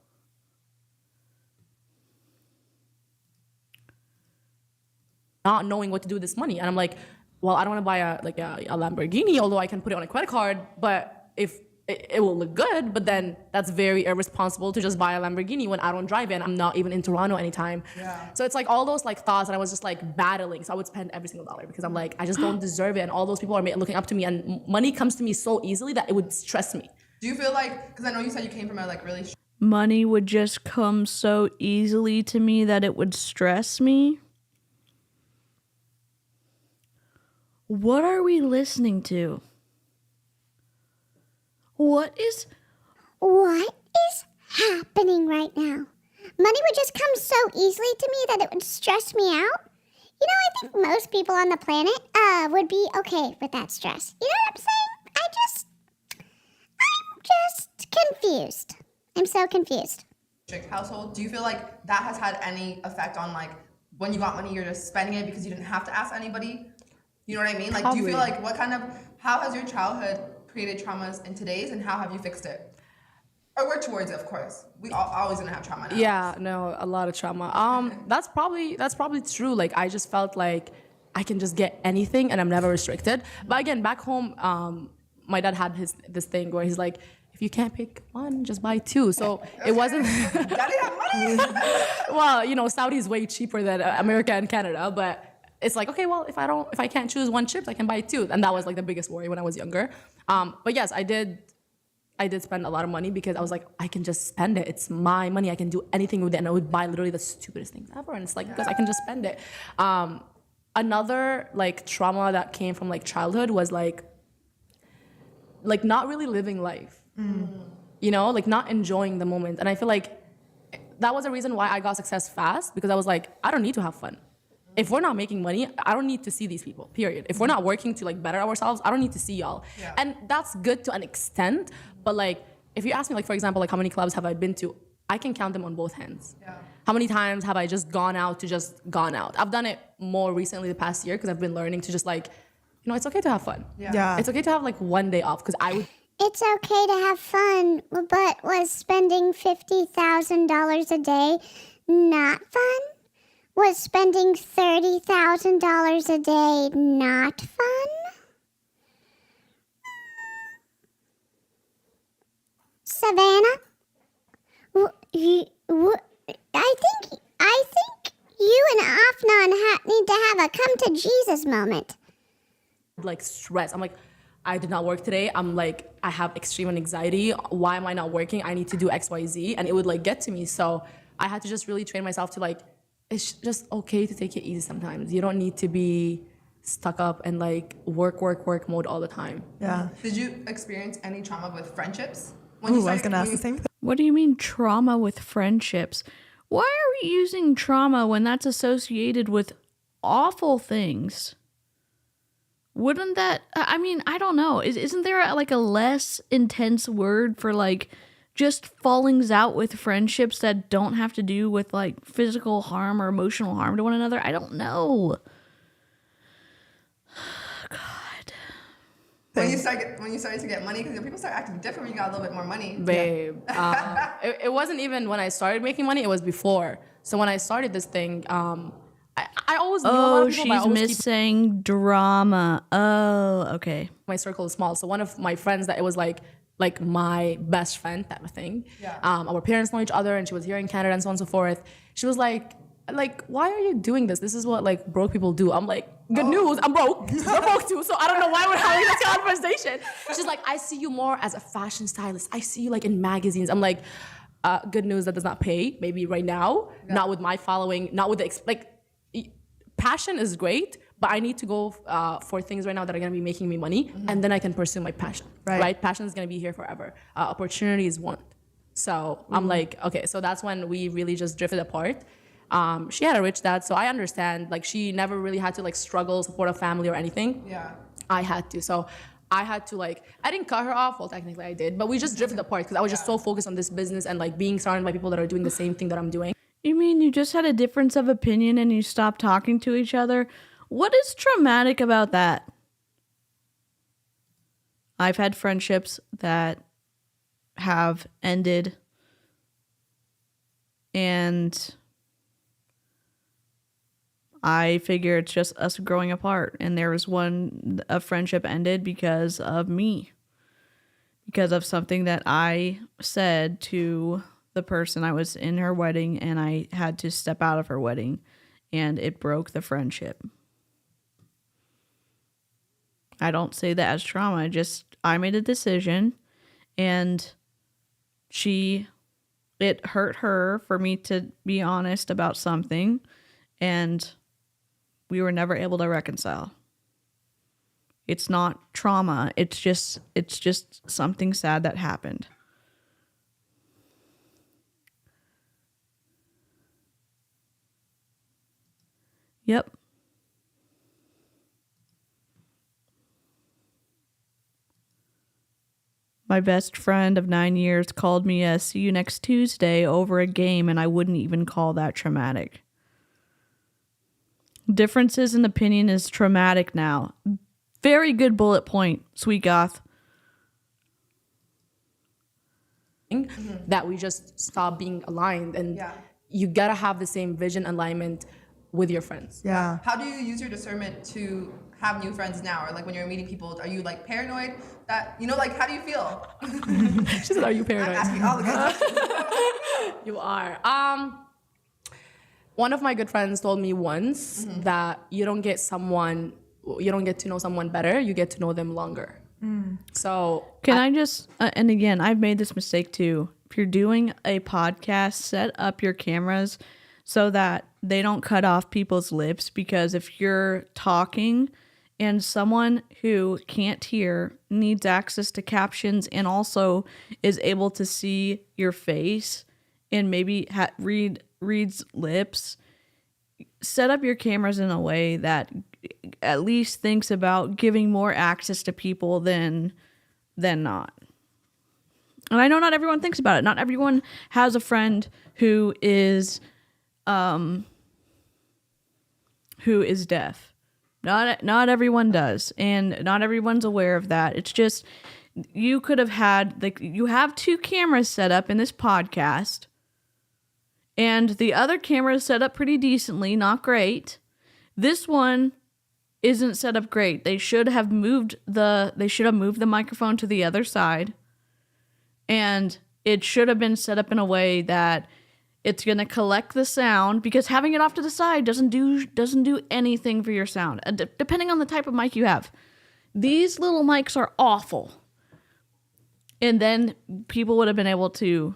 Not knowing what to do with this money. And I'm like, well, I don't want to buy a Lamborghini, although I can put it on a credit card, but if it will look good, but then that's very irresponsible to just buy a Lamborghini when I don't drive it and I'm not even in Toronto anytime. Yeah. So it's like all those like thoughts, and I was just like battling. So I would spend every single dollar because I'm like, I just don't deserve it. And all those people are looking up to me, and money comes to me so easily that it would stress me. Do you feel like, because I know you said you came from a like really Money would just come so easily to me that it would stress me? What are we listening to? What is happening right now? Money would just come so easily to me that it would stress me out. You know, I think most people on the planet would be okay with that stress. You know what I'm saying? I'm just confused. I'm so confused. household. Do you feel like that has had any effect on like when you got money, you're just spending it because you didn't have to ask anybody? You know what I mean? Like, do you feel like how has your childhood created traumas in today's, and how have you fixed it? Or work towards it, of course. We always gonna have trauma now. Yeah, no, a lot of trauma. That's probably true. Like, I just felt like I can just get anything and I'm never restricted. But again, back home, my dad had this thing where he's like, if you can't pick one, just buy two. So it wasn't. Daddy have money. Well, you know, Saudi is way cheaper than America and Canada, but it's like, okay, well, if I can't choose one chip, I can buy two. And that was like the biggest worry when I was younger. But yes, I did spend a lot of money because I was like, I can just spend it. It's my money. I can do anything with it. And I would buy literally the stupidest things ever. And it's like, because I can just spend it. Another like trauma that came from like childhood was like not really living life. You know, like not enjoying the moment. And I feel like that was a reason why I got success fast, because I was like, I don't need to have fun. If we're not making money, I don't need to see these people, period. If we're not working to like better ourselves, I don't need to see y'all. Yeah. And that's good to an extent, but like, if you ask me, like, for example, like how many clubs have I been to, I can count them on both hands. Yeah. How many times have I just gone out? I've done it more recently the past year because I've been learning to just like, you know, it's okay to have fun. Yeah. It's okay to have like one day off, because I would. It's okay to have fun, but was spending $50,000 a day not fun? Was spending $30,000 a day not fun? Savannah? I think you and Afnan need to have a come to Jesus moment. Like stress. I'm like, I did not work today. I'm like, I have extreme anxiety. Why am I not working? I need to do X, Y, Z. And it would like get to me. So I had to just really train myself to like, it's just okay to take it easy sometimes. You don't need to be stuck up and like work mode all the time. Yeah. Did you experience any trauma with friendships? I was going to ask the same thing. What do you mean trauma with friendships? Why are we using trauma when that's associated with awful things? Wouldn't that, I mean, I don't know. Isn't there like a less intense word for like just fallings out with friendships that don't have to do with like physical harm or emotional harm to one another? I don't know. God. When you started to get money, because people start acting different when you got a little bit more money. Babe, it wasn't even when I started making money, it was before. So when I started this thing, I always knew a lot of people, but I always missing drama. Oh, okay. My circle is small. So one of my friends that it was like my best friend type of thing. Yeah. Our parents know each other, and she was here in Canada and so on and so forth. She was like, why are you doing this? This is what like broke people do. I'm like, good news, I'm broke. You're broke too. So I don't know why we're having this conversation. She's like, I see you more as a fashion stylist. I see you like in magazines. I'm like, good news, that does not pay. Maybe right now, not with my following, not with the passion is great, but I need to go for things right now that are going to be making me money, and then I can pursue my passion. Right? Passion is going to be here forever. Opportunities won't. So I'm like, okay, so that's when we really just drifted apart. She had a rich dad, so I understand. Like, she never really had to like struggle, support a family or anything. Yeah. I had to. So I had to like, I didn't cut her off. Well, technically I did, but we just drifted apart because I was just so focused on this business and like being surrounded by people that are doing the same thing that I'm doing. You mean you just had a difference of opinion and you stopped talking to each other? What is traumatic about that? I've had friendships that have ended, and I figure it's just us growing apart. And there was a friendship ended because of me, because of something that I said to the person. I was in her wedding and I had to step out of her wedding, and it broke the friendship. I don't say that as trauma. I made a decision, and it hurt her for me to be honest about something, and we were never able to reconcile. It's not trauma. It's just something sad that happened. Yep. My best friend of 9 years called me a "see you next Tuesday" over a game, and I wouldn't even call that traumatic. Differences in opinion is traumatic now. Very good bullet point, Sweet Goth. That we just stop being aligned, and you gotta have the same vision alignment with your friends. Yeah. How do you use your discernment to have new friends now? Or like when you're meeting people, are you like paranoid that, like, how do you feel? She said, are you paranoid? I'm asking all the questions. You are. One of my good friends told me once that you don't get to know someone better, you get to know them longer. So Can I just, and again, I've made this mistake too. If you're doing a podcast, set up your cameras so that they don't cut off people's lips, because if you're talking and someone who can't hear needs access to captions and also is able to see your face and maybe reads lips, set up your cameras in a way that at least thinks about giving more access to people than not. And I know not everyone thinks about it. Not everyone has a friend who is deaf. Not everyone does, and not everyone's aware of that. It's just, you could have had, like, you have 2 cameras set up in this podcast, and the other camera is set up pretty decently, not great. This one isn't set up great. They should have moved the microphone to the other side, and it should have been set up in a way that it's going to collect the sound, because having it off to the side doesn't do anything for your sound, depending on the type of mic you have. These little mics are awful. And then people would have been able to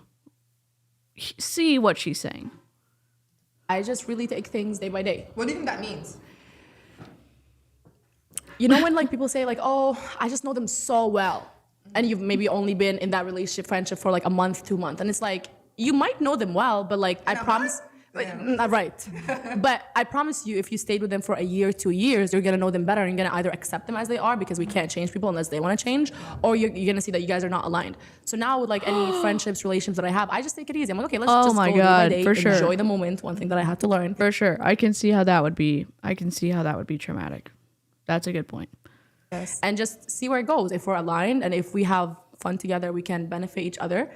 see what she's saying. I just really take things day by day. What do you think that means? You know when like people say like, oh, I just know them so well, and you've maybe only been in that friendship for like a month, 2 months, and it's like, you might know them well, but like, I promise, right. But I promise you, if you stayed with them for a year, 2 years, you're gonna know them better, and you're gonna either accept them as they are, because we can't change people unless they wanna change, or you're gonna see that you guys are not aligned. So now with like any friendships, relations that I have, I just take it easy. I'm like, okay, let's just go day by day, enjoy the moment. One thing that I had to learn. For sure. I can see how that would be traumatic. That's a good point. Yes. And just see where it goes. If we're aligned and if we have fun together, we can benefit each other,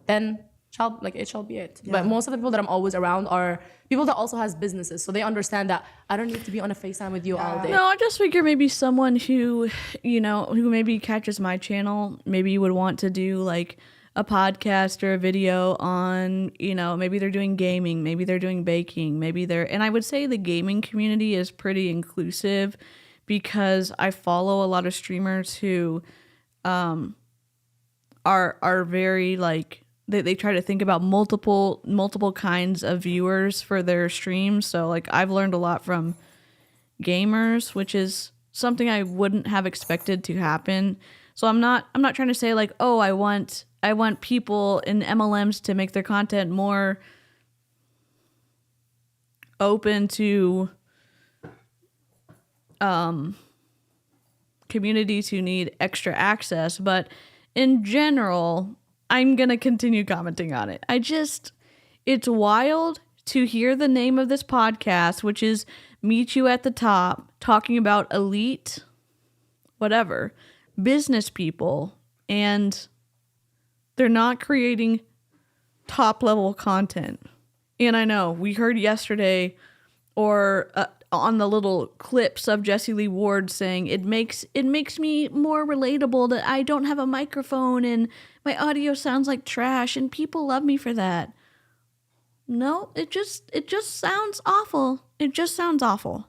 then it shall be it. But most of the people that I'm always around are people that also has businesses, so they understand that I don't need to be on a FaceTime with you all day. No, I just figure maybe someone who maybe catches my channel, maybe would want to do like a podcast or a video on, maybe they're doing gaming, maybe they're doing baking, and I would say the gaming community is pretty inclusive, because I follow a lot of streamers who are very like, they try to think about multiple kinds of viewers for their streams. So like, I've learned a lot from gamers, which is something I wouldn't have expected to happen. So I'm not trying to say like, oh, I want people in MLMs to make their content more open to communities who need extra access. But in general, I'm going to continue commenting on it. It's wild to hear the name of this podcast, which is Meet You at the Top, talking about elite, whatever, business people, and they're not creating top level content. And I know we heard yesterday or on the little clips of Jessie Lee Ward saying it makes me more relatable that I don't have a microphone and my audio sounds like trash and people love me for that. No, it just sounds awful. It just sounds awful.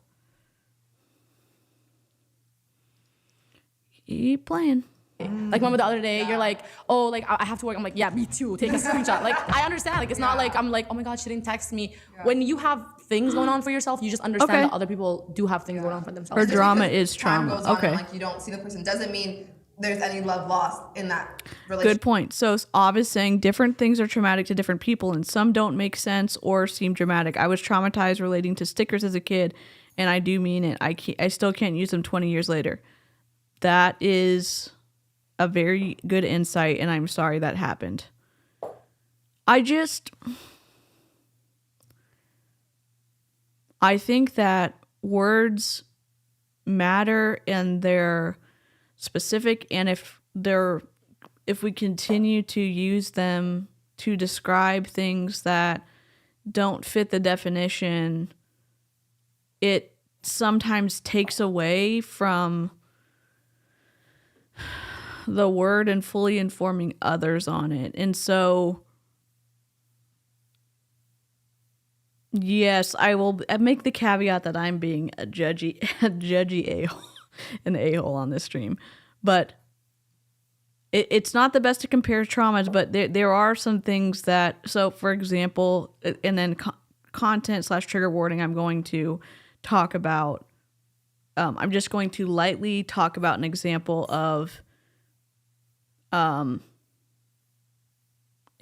Keep playing. Like, remember the other day, you're like, oh, like, I have to work. I'm like, yeah, me too. Take a screenshot. Like, I understand. Like, it's not like I'm like, oh my God, she didn't text me. When you have things going on for yourself, you just understand that other people do have things going on for themselves. Her drama is trauma. Goes on Okay. and, like, you don't see the person doesn't mean there's any love lost in that relationship. Good point. So Av is saying different things are traumatic to different people and some don't make sense or seem dramatic. I was traumatized relating to stickers as a kid, and I do mean it. I still can't use them 20 years later. That is a very good insight, and I'm sorry that happened. I think that words matter and they're specific, and if we continue to use them to describe things that don't fit the definition, it sometimes takes away from the word and fully informing others on it. And so, yes, I will make the caveat that I'm being a judgy a-hole, an a-hole on this stream. But it's not the best to compare traumas, but there are some things that, so for example, and then content/trigger warning, I'm going to talk about, I'm just going to lightly talk about an example of a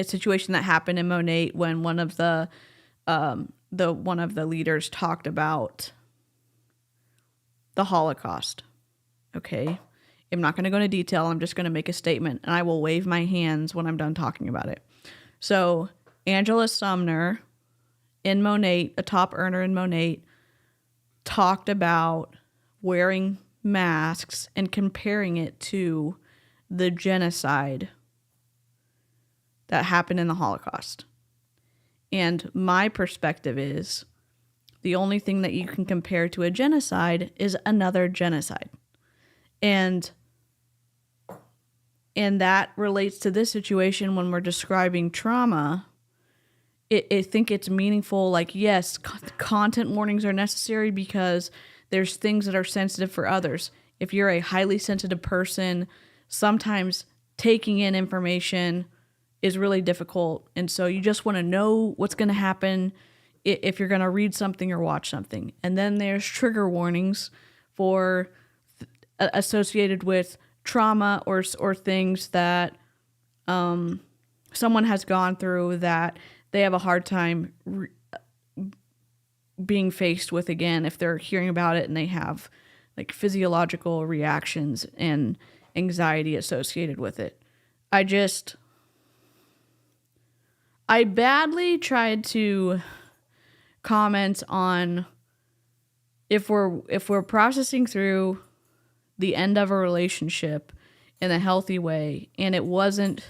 situation that happened in Monate when one of the leaders talked about the Holocaust. Okay, I'm not going to go into detail. I'm just going to make a statement, and I will wave my hands when I'm done talking about it. So Angela Sumner in Monate, a top earner in Monate, talked about wearing masks and comparing it to the genocide that happened in the Holocaust. And my perspective is the only thing that you can compare to a genocide is another genocide. And that relates to this situation when we're describing trauma. I think it's meaningful. Like, yes, content warnings are necessary because there's things that are sensitive for others. If you're a highly sensitive person, sometimes taking in information is really difficult. And so you just want to know what's going to happen if you're going to read something or watch something. And then there's trigger warnings for associated with trauma or things that someone has gone through that they have a hard time being faced with again if they're hearing about it and they have like physiological reactions and anxiety associated with it. I badly tried to comment on if we're processing through the end of a relationship in a healthy way and it wasn't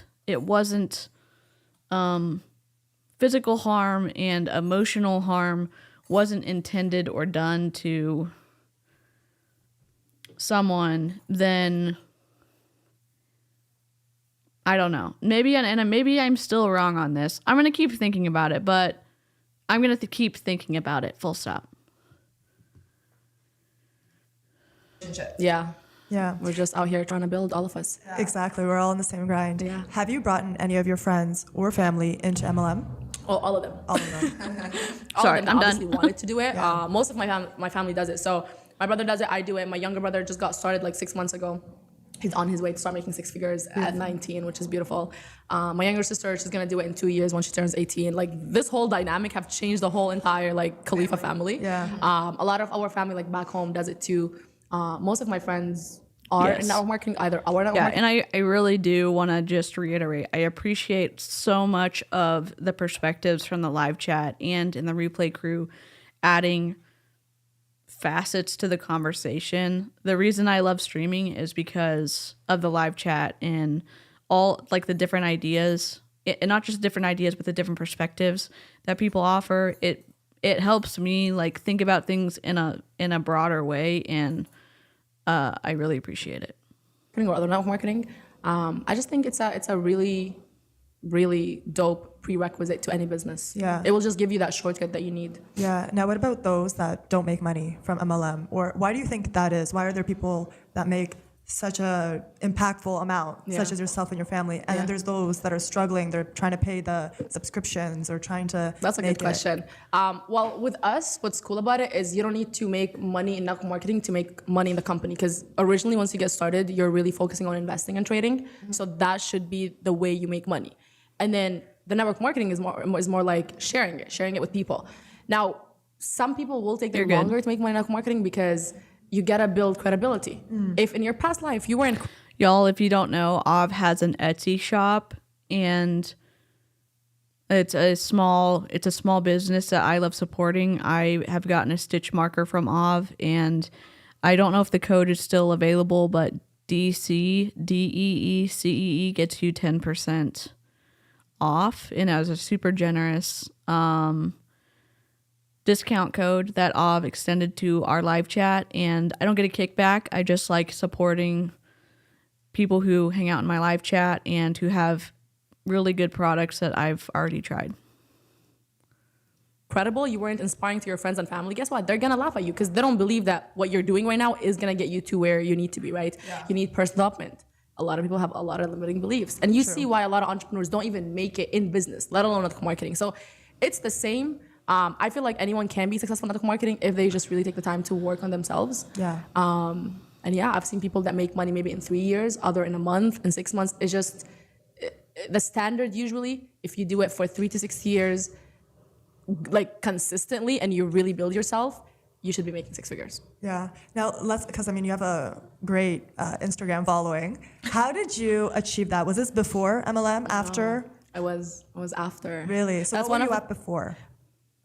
physical harm and emotional harm wasn't intended or done to someone, then I don't know. Maybe I'm still wrong on this. I'm going to keep thinking about it, but I'm going to keep thinking about it, full stop. Yeah. Yeah. We're just out here trying to build, all of us. Yeah. Exactly. We're all on the same grind. Yeah. Have you brought in any of your friends or family into MLM? Oh, all of them. All of them. Sorry, of them I'm obviously done. wanted to do it. Most of my family does it. So my brother does it. I do it. My younger brother just got started like 6 months ago. He's on his way to start making six figures at 19, which is beautiful. My younger sister, she's gonna do it in 2 years when she turns 18. Like this whole dynamic have changed the whole entire like Khalifa family. Yeah. A lot of our family like back home does it too. Most of my friends are in network marketing, either our network marketing. And I really do want to just reiterate, I appreciate so much of the perspectives from the live chat and in the replay crew adding facets to the conversation. The reason I love streaming is because of the live chat and all like the different ideas, and not just different ideas, but the different perspectives that people offer. It helps me like think about things in a broader way, and I really appreciate it. Or other network marketing. I just think it's a really, really dope prerequisite to any business. Yeah. It will just give you that shortcut that you need. Yeah. Now, what about those that don't make money from MLM? Or why do you think that is? Why are there people that make such a impactful amount, such as yourself and your family, and then there's those that are struggling? They're trying to pay the subscriptions or trying to. That's a good question. Well, with us, what's cool about it is you don't need to make money in network marketing to make money in the company, because originally once you get started, you're really focusing on investing and trading. So that should be the way you make money. And then the network marketing is more like sharing it with people. Now, some people will take longer to make money in network marketing because you gotta build credibility. If in your past life you were in... Y'all, if you don't know, Av has an Etsy shop, and it's a small business that I love supporting. I have gotten a stitch marker from Av, and I don't know if the code is still available, but DeeCee, DeeCee gets you 10% off, and as a super generous discount code that Av extended to our live chat. And I don't get a kickback. I just like supporting people who hang out in my live chat and who have really good products that I've already tried. Credible, you weren't inspiring to your friends and family, guess what? They're gonna laugh at you because they don't believe that what you're doing right now is gonna get you to where you need to be, right? Yeah. You need personal development. A lot of people have a lot of limiting beliefs. And you see why a lot of entrepreneurs don't even make it in business, let alone network marketing. So it's the same. I feel like anyone can be successful in network marketing if they just really take the time to work on themselves. Yeah. And yeah, I've seen people that make money maybe in 3 years, other in a month, in 6 months. It's just the standard usually, if you do it for 3 to 6 years, like consistently, and you really build yourself, you should be making 6 figures. Yeah. Now, because I mean, you have a great Instagram following. How did you achieve that? Was this before MLM, after? I was after. Really? So that's what were you at before?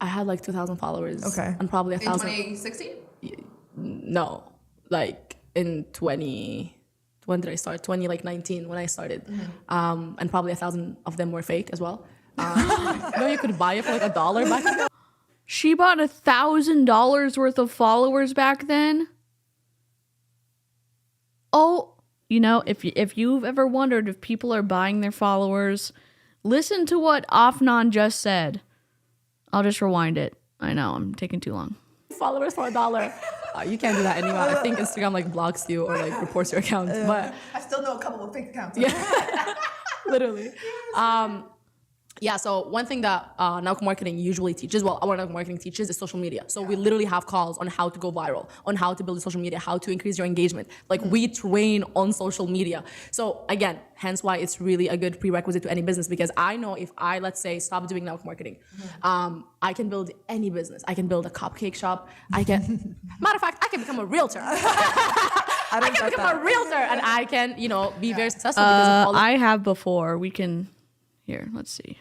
I had like 2,000 followers. Okay. And probably 1,000. In 2016? No, like in 20. When did I start? 2019 when I started. And probably 1,000 of them were fake as well. You know, you could buy it for like $1 back then. She bought $1,000 worth of followers back then. Oh, you know, if you've ever wondered if people are buying their followers, listen to what AFNAN just said. I'll just rewind it. I know, I'm taking too long. Followers for $1. You can't do that anymore. I think Instagram like blocks you or like reports your account. But I still know a couple of fake accounts. Yeah, literally. Yeah, so one thing that network marketing usually teaches, well, our network marketing teaches is social media. So we literally have calls on how to go viral, on how to build social media, how to increase your engagement. Like we train on social media. So again, hence why it's really a good prerequisite to any business, because I know if I, let's say, stop doing network marketing, I can build any business. I can build a cupcake shop. Matter of fact, I can become a realtor. I can become a realtor and I can, you know, be very successful. Because of all I have before. We can, here, let's see.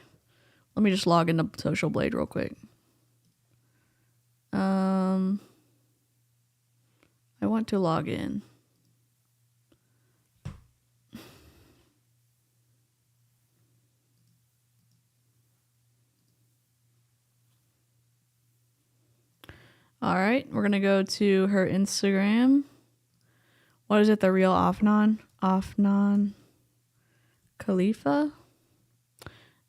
Let me just log into Social Blade real quick. I want to log in. All right, we're going to go to her Instagram. What is it? The real AFNAN? AFNAN Khalifa?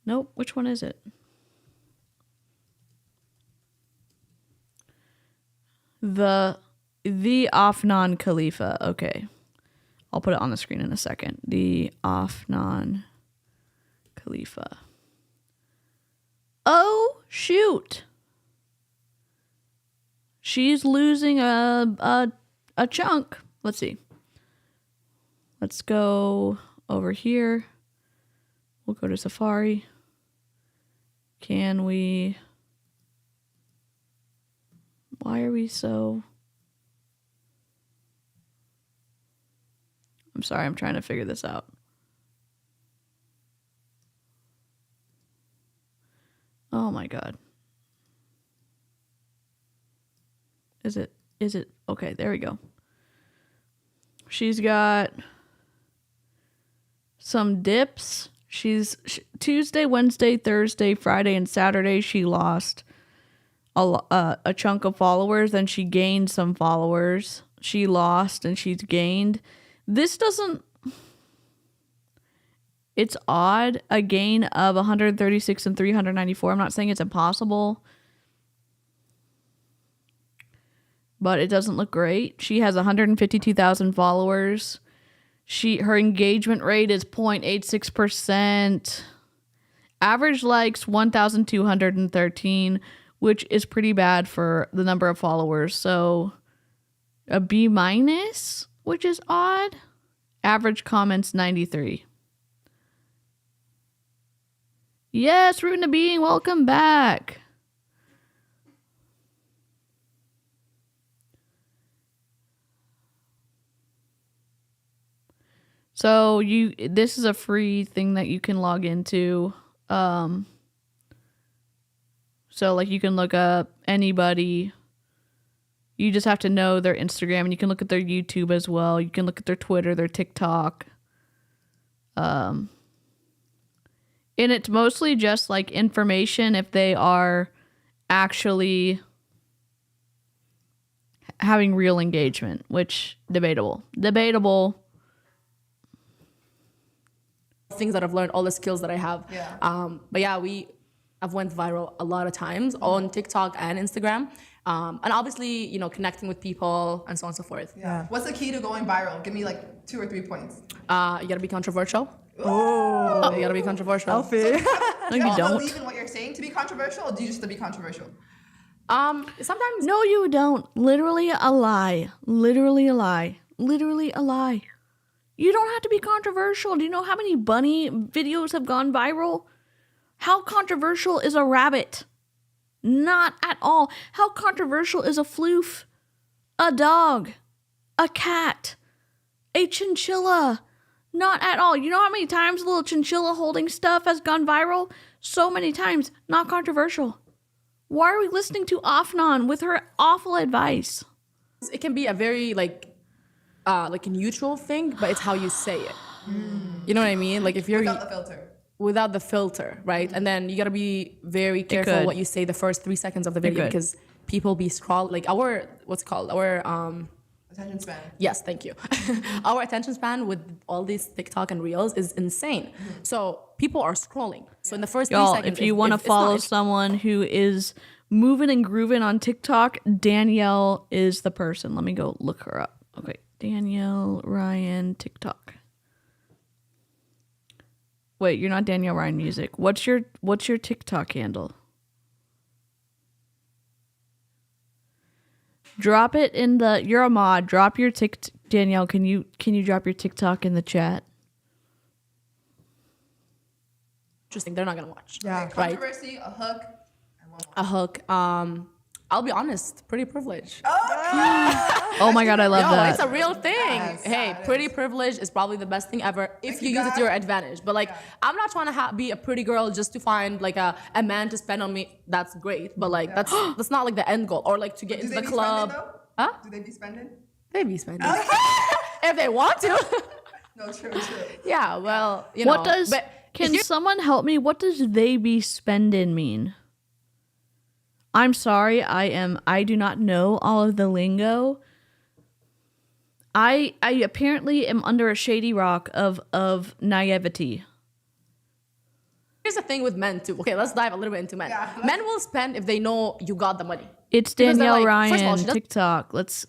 Nope. Which one is it? The AFNAN Khalifa. Okay. I'll put it on the screen in a second. The AFNAN Khalifa. Oh, shoot. She's losing a chunk. Let's see. Let's go over here. We'll go to Safari. Can we... Why are we so... I'm sorry, I'm trying to figure this out. Oh my God. Is it? Okay, there we go. She's got some dips. Tuesday, Wednesday, Thursday, Friday, and Saturday, she lost a chunk of followers. Then she gained some followers. She lost and she's gained. This doesn't... It's odd. A gain of 136 and 394. I'm not saying it's impossible, but it doesn't look great. She has 152,000 followers. Her engagement rate is 0.86%. Average likes 1,213, which is pretty bad for the number of followers. So a B-, which is odd. Average comments 93. Yes, Rootin' to Being, welcome back. So this is a free thing that you can log into. So like you can look up anybody. You just have to know their Instagram, and you can look at their YouTube as well. You can look at their Twitter, their TikTok. And it's mostly just like information if they are actually having real engagement, which debatable. Things that I've learned, all the skills that I have. Yeah. But yeah, I've went viral a lot of times on TikTok and Instagram. And obviously, connecting with people and so on and so forth. Yeah. What's the key to going viral? Give me like 2 or 3 points. You gotta be controversial. Oh, You gotta be controversial. Alfie. No, you don't. Believe in what you're saying to be controversial, or do you just to be controversial? Sometimes. No, you don't. Literally a lie. Literally a lie. Literally a lie. You don't have to be controversial. Do you know how many bunny videos have gone viral? How controversial is a rabbit? Not at all. How controversial is a floof? A dog? A cat? A chinchilla? Not at all. You know how many times a little chinchilla holding stuff has gone viral? So many times. Not controversial. Why are we listening to AFNAN with her awful advice? It can be a very like a neutral thing, but it's how you say it. You know what I mean? Like if you're Without the filter. right? And then you gotta be very careful what you say the first 3 seconds of the video because people be scroll like our Attention span. Yes, thank you. Our attention span with all these TikTok and Reels is insane. So people are scrolling. So in the first 3 seconds, if you want to follow someone who is moving and grooving on TikTok, Danielle is the person. Let me go look her up. Okay, Danielle Ryan TikTok. Wait, you're not Danielle Ryan Music. What's your TikTok handle? Drop it in the. You're a mod. Drop your Danielle. Can you drop your TikTok in the chat? Interesting. They're not gonna watch. Yeah. Right. Controversy, a hook, and one more. A hook. I'll be honest. Pretty privileged. Oh my God, I love No, that. it's a real thing. Hey, pretty privilege is probably the best thing ever if you use it to your advantage. But like, I'm not trying to be a pretty girl just to find like a man to spend on me. That's great, but like that's not like the end goal or like to get into the club. Huh? Do they be spending? They be spending if they want to. No, true. Yeah, well, What does? Can someone help me? What does "they be spending" mean? I'm sorry, I do not know all of the lingo. I apparently am under a shady rock of naivety. Here's the thing with men too. Okay, let's dive a little bit into men. Yeah, men will spend if they know you got the money. It's Danielle Ryan TikTok. Let's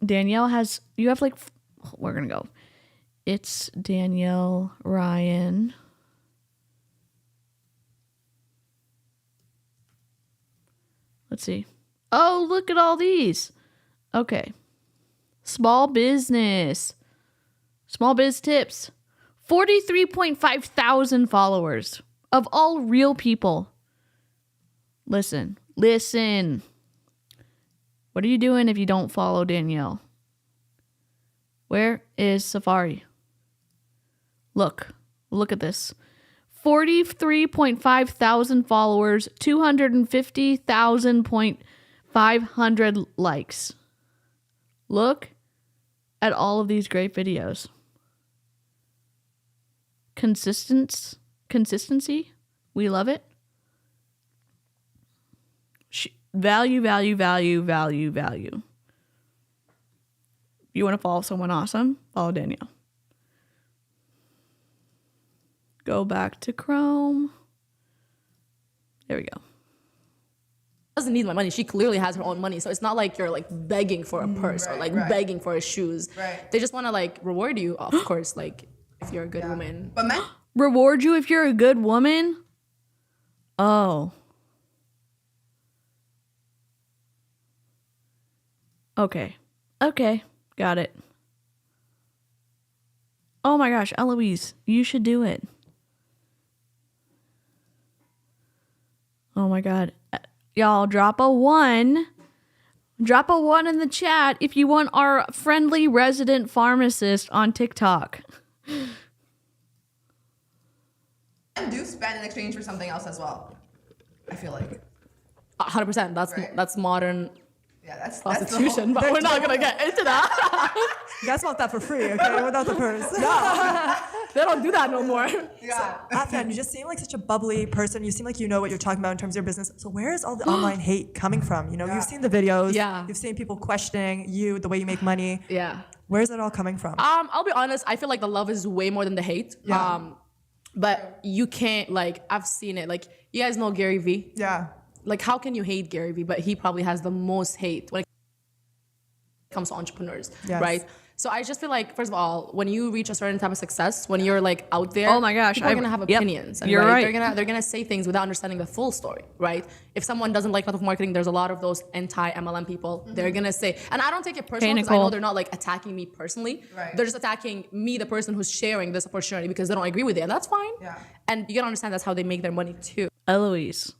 Danielle has you have like we're gonna go. It's Danielle Ryan. Let's see. Oh, look at all these. Okay. Small business. Small biz tips. 43.5 thousand followers of all real people. Listen. What are you doing if you don't follow Danielle? Where is Safari? Look at this. 43.5 thousand followers, 250,500 likes. Look at all of these great videos. Consistency. We love it. Value. You want to follow someone awesome? Follow Danielle. Go back to Chrome. There we go. Doesn't need my money. She clearly has her own money. So it's not like you're like begging for a purse or like begging for shoes. Right. They just want to like reward you, of course, like if you're a good woman. But men Reward you if you're a good woman? Oh. Okay. Got it. Oh my gosh, Eloise, you should do it. Oh my God. Y'all, drop a 1. Drop a 1 in the chat if you want our friendly resident pharmacist on TikTok. do spend in exchange for something else as well. I feel like. 100%. That's modern Yeah, that's prostitution, but we're not gonna get into that. You guys want that for free, okay? Without the purse. They don't do that no more. Yeah. Afnan, you just seem like such a bubbly person. You seem like you know what you're talking about in terms of your business. So where is all the online hate coming from? You know, you've seen the videos. Yeah. You've seen people questioning you, the way you make money. Yeah. Where's it all coming from? I'll be honest. I feel like the love is way more than the hate. Yeah. But you can't I've seen it. Like you guys know Gary Vee. Yeah. Like how can you hate Gary Vee? But he probably has the most hate when it comes to entrepreneurs, Yes. right? So I just feel like, first of all, when you reach a certain type of success, when you're out there, Oh my gosh, people are gonna have opinions. And you're right. They're gonna say things without understanding the full story, right? If someone doesn't like network marketing, there's a lot of those anti-MLM people. They're gonna say, and I don't take it personally because I know they're not attacking me personally. Right. They're just attacking me, the person who's sharing this opportunity, because they don't agree with it, and that's fine. Yeah. And you gotta understand that's how they make their money too. Eloise,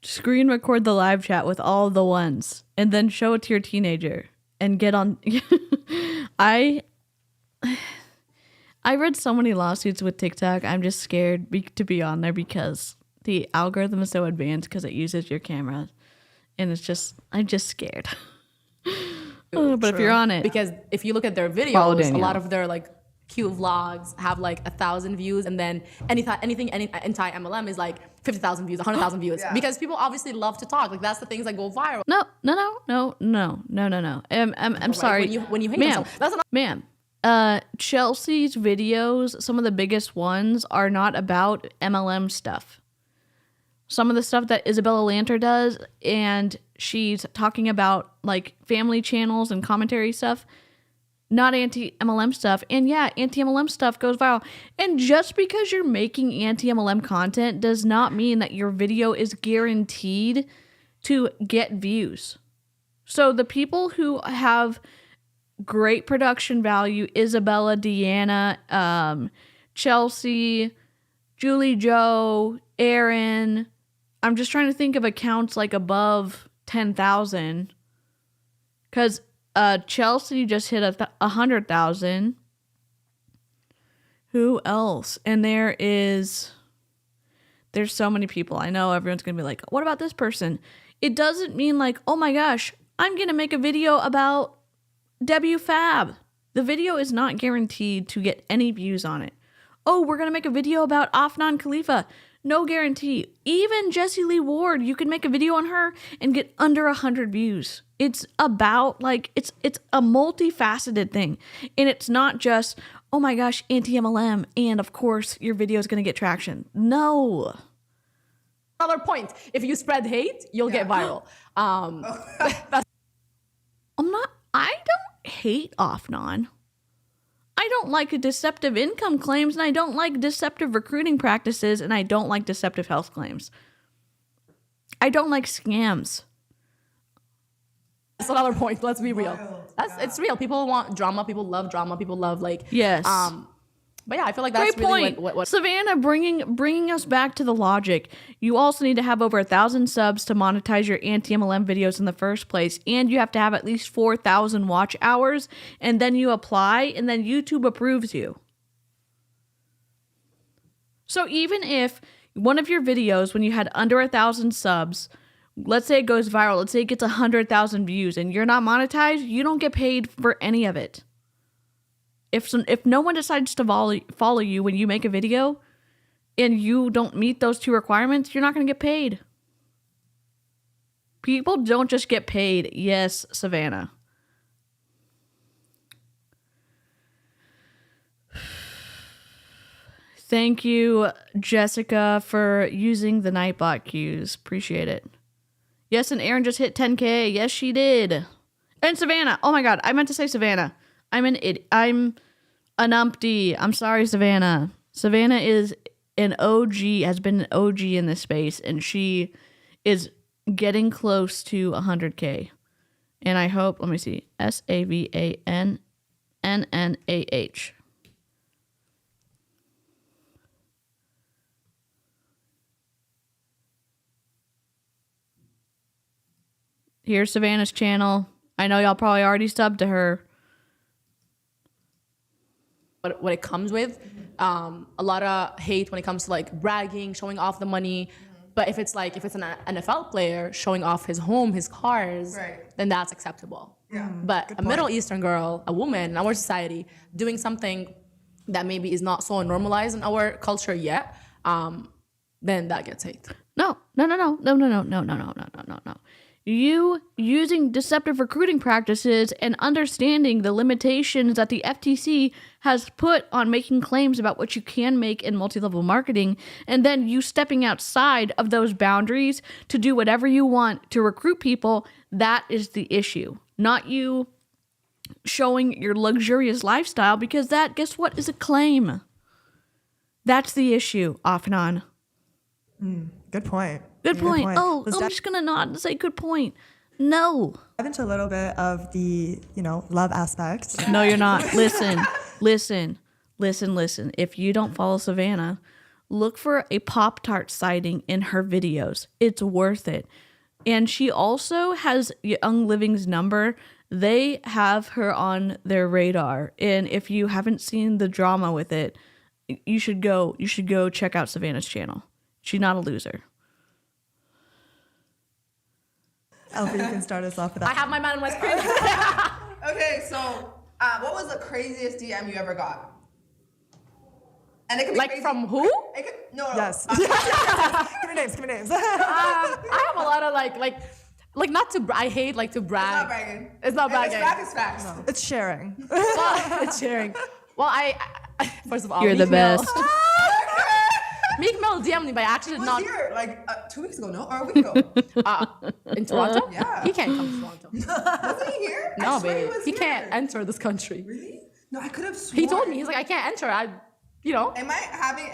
screen record the live chat with all the ones and then show it to your teenager and get on. I read so many lawsuits with TikTok. I'm just scared to be on there because the algorithm is so advanced because it uses your camera, and I'm just scared. But if you're on it, Because if you look at their Follow videos, a Danielle. lot of their cute vlogs have 1,000 views, and then anything anti-MLM is 50,000 views, 100,000 views. Yeah. Because people obviously love to talk. That's the things that go viral. no. I'm sorry. When you hate ma'am, yourself, that's not. Ma'am, Chelsea's videos, some of the biggest ones, are not about MLM stuff. Some of the stuff that Isabella Lanter does, and she's talking about family channels and commentary stuff, not anti-MLM stuff. And yeah, anti-MLM stuff goes viral. And just because you're making anti-MLM content does not mean that your video is guaranteed to get views. So the people who have great production value, Isabella, Deanna, Chelsea, Julie Joe, Aaron. I'm just trying to think of accounts above 10,000. Because Chelsea just hit 100,000. Who else? And there's so many people. I know everyone's going to be like, what about this person? It doesn't mean oh my gosh, I'm going to make a video about WFAB. The video is not guaranteed to get any views on it. Oh, we're going to make a video about AFNAN Khalifa. No guarantee. Even Jessie Lee Ward, you can make a video on her and get under 100 views. It's about it's a multifaceted thing. And it's not just, oh my gosh, anti-MLM, and of course your video is going to get traction. No. Another point. If you spread hate, you'll get viral. I don't hate AFNAN. I don't like deceptive income claims, and I don't like deceptive recruiting practices, and I don't like deceptive health claims. I don't like scams. That's another point. Let's be real. It's real. People want drama. People love drama. People love like Yes. But yeah, I feel like that's Great really point. what Savannah, bringing us back to the logic. You also need to have over 1,000 subs to monetize your anti-MLM videos in the first place, and you have to have at least 4,000 watch hours, and then you apply, and then YouTube approves you. So even if one of your videos, when you had under 1,000 subs, let's say it goes viral, let's say it gets 100,000 views, and you're not monetized, you don't get paid for any of it. If no one decides to follow you when you make a video and you don't meet those two requirements, you're not going to get paid. People don't just get paid. Yes, Savannah. Thank you, Jessica, for using the Nightbot cues. Appreciate it. Yes, and Erin just hit 10K. Yes, she did. And Savannah. Oh my God, I meant to say Savannah. I'm an umpty. I'm sorry, Savannah. Savannah is an OG, has been an OG in this space, and she is getting close to 100K. And I hope, let me see, SAVANNNAH. Here's Savannah's channel. I know y'all probably already subbed to her. what it comes with. A lot of hate when it comes to like bragging, showing off the money. But if it's an NFL player showing off his home, his cars, then that's acceptable. Yeah. But a Middle Eastern girl, a woman in our society, doing something that maybe is not so normalized in our culture yet, then that gets hate. No. You using deceptive recruiting practices and understanding the limitations that the FTC has put on making claims about what you can make in multi-level marketing, and then you stepping outside of those boundaries to do whatever you want to recruit people, that is the issue. Not you showing your luxurious lifestyle, because that, guess what, is a claim. That's the issue, AFNAN. Good point. Good point. Oh, I'm just gonna nod and say good point. No. Dive into a little bit of the, love aspect. No, you're not. Listen. If you don't follow Savannah, look for a Pop-Tart sighting in her videos. It's worth it. And she also has Young Living's number. They have her on their radar. And if you haven't seen the drama with it, you should go check out Savannah's channel. She's not a loser. Alfie, you can start us off with that. I have my man on my screen. Okay, so what was the craziest DM you ever got? And it could be Like crazy. from who? It could, no. Yes. Give me names. I have a lot of like not to. I hate like to brag. It's not bragging. It's not bragging. It's facts. No. It's sharing. Well, it's sharing. Well, I first of all, You're the Meek Mill- best. Meek Mill DM'd me, but I actually He did was not. here like 2 weeks ago, no? Or a week ago. In Toronto? Yeah. He can't come to Toronto. Wasn't he here? I No, swear babe. was He here. can't enter this country. Really? No, I could have sworn. He told me, he's like, I can't enter. Am I having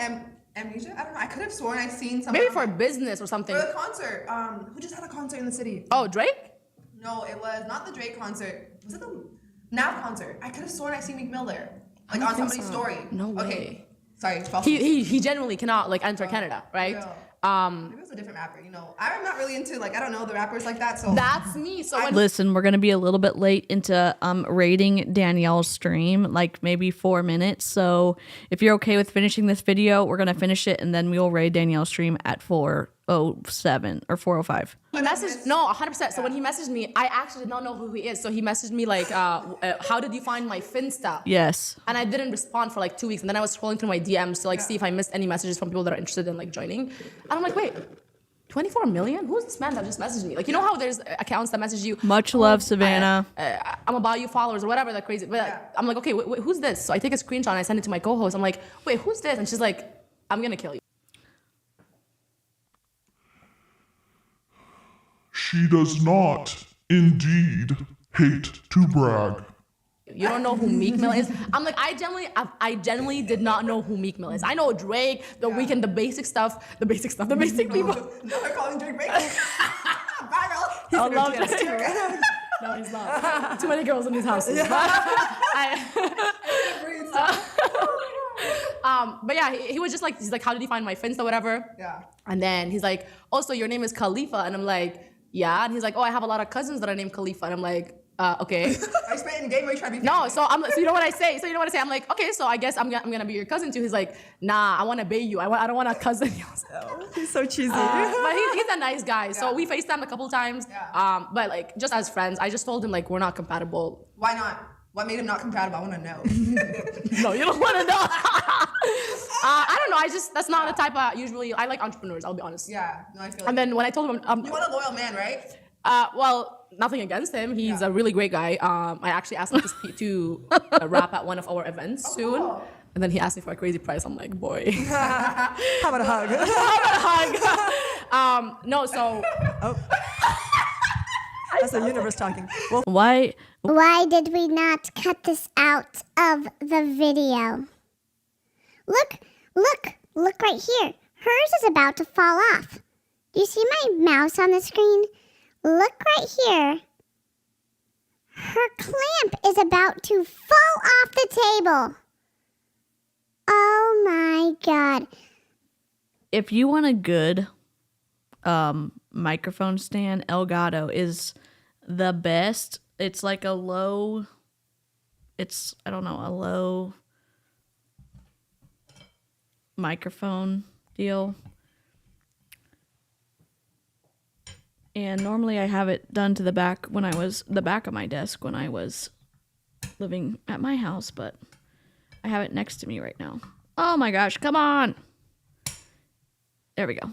amnesia? I don't know. I could have sworn I seen something. Maybe for business or something. For the concert. Who just had a concert in the city? Oh, Drake? No, it was not the Drake concert. Was it the Nav concert? I could have sworn I seen Meek Mill there. Like on somebody's story. No way. Okay. Sorry, it's false. He genuinely cannot like enter Canada, right? Yeah. Maybe it was a different rapper. I'm not really into I don't know the rappers like that. So That's me. So when Listen, we're gonna be a little bit late into rating Danielle's stream, like maybe 4 minutes. So if you're okay with finishing this video, we're gonna finish it and then we'll raid Danielle's stream at 4:07 or 4:05. he messaged, no, 100%. So when he messaged me, I actually did not know who he is. So he messaged me like, how did you find my Finsta? Yes. And I didn't respond for like 2 weeks. And then I was scrolling through my DMs to like see if I missed any messages from people that are interested in like joining. And I'm like, wait, 24 million? Who's this man that just messaged me? Like, you know how there's accounts that message you? Much love, Savannah. I'm about you followers or whatever, that crazy. But I'm like, okay, wait, who's this? So I take a screenshot and I send it to my co-host. I'm like, wait, who's this? And she's like, I'm gonna kill you. She does not indeed hate to brag. You don't know who Meek Mill is? I'm like, I genuinely did not know who Meek Mill is. I know Drake, The Weeknd, the basic people. No, they're calling Drake Drake. Bye, girl. I love Drake. No, he's not. Too many girls in his house. But yeah, he was just like, he's like, how did you find my Finsta, whatever? Yeah. And then he's like, oh, so your name is Khalifa? And I'm like, yeah. And he's like, oh, I have a lot of cousins that are named Khalifa. And I'm like, okay. I spit in game where you trying to be No, so you know what I say? I'm like, okay, so I guess I'm gonna be your cousin too. He's like, nah, I want to bait you. I don't want a cousin. He's so cheesy. But he's a nice guy. So we FaceTimed a couple times. Yeah. But like just as friends, I just told him like we're not compatible. Why not? What made him not compatible? I want to know. No, you don't want to know. I don't know. That's not the type of, usually, I like entrepreneurs, I'll be honest. Yeah. No, I feel like And then when I told him, you want a loyal man, right? well, nothing against him. He's a really great guy. I actually asked him to rap at one of our events soon. Cool. And then he asked me for a crazy price. I'm like, boy. How about a hug? No, so. That's the universe talking. Well, Why? Why did we not cut this out of the video? Look right here. Hers is about to fall off. Do you see my mouse on the screen? Look right here. Her clamp is about to fall off the table. Oh my God. If you want a good microphone stand, 𝐔𝐃𝐃𝐄 is the best. It's like a low microphone deal. And normally I have it done to the back the back of my desk when I was living at my house, but I have it next to me right now. Oh my gosh, come on. There we go.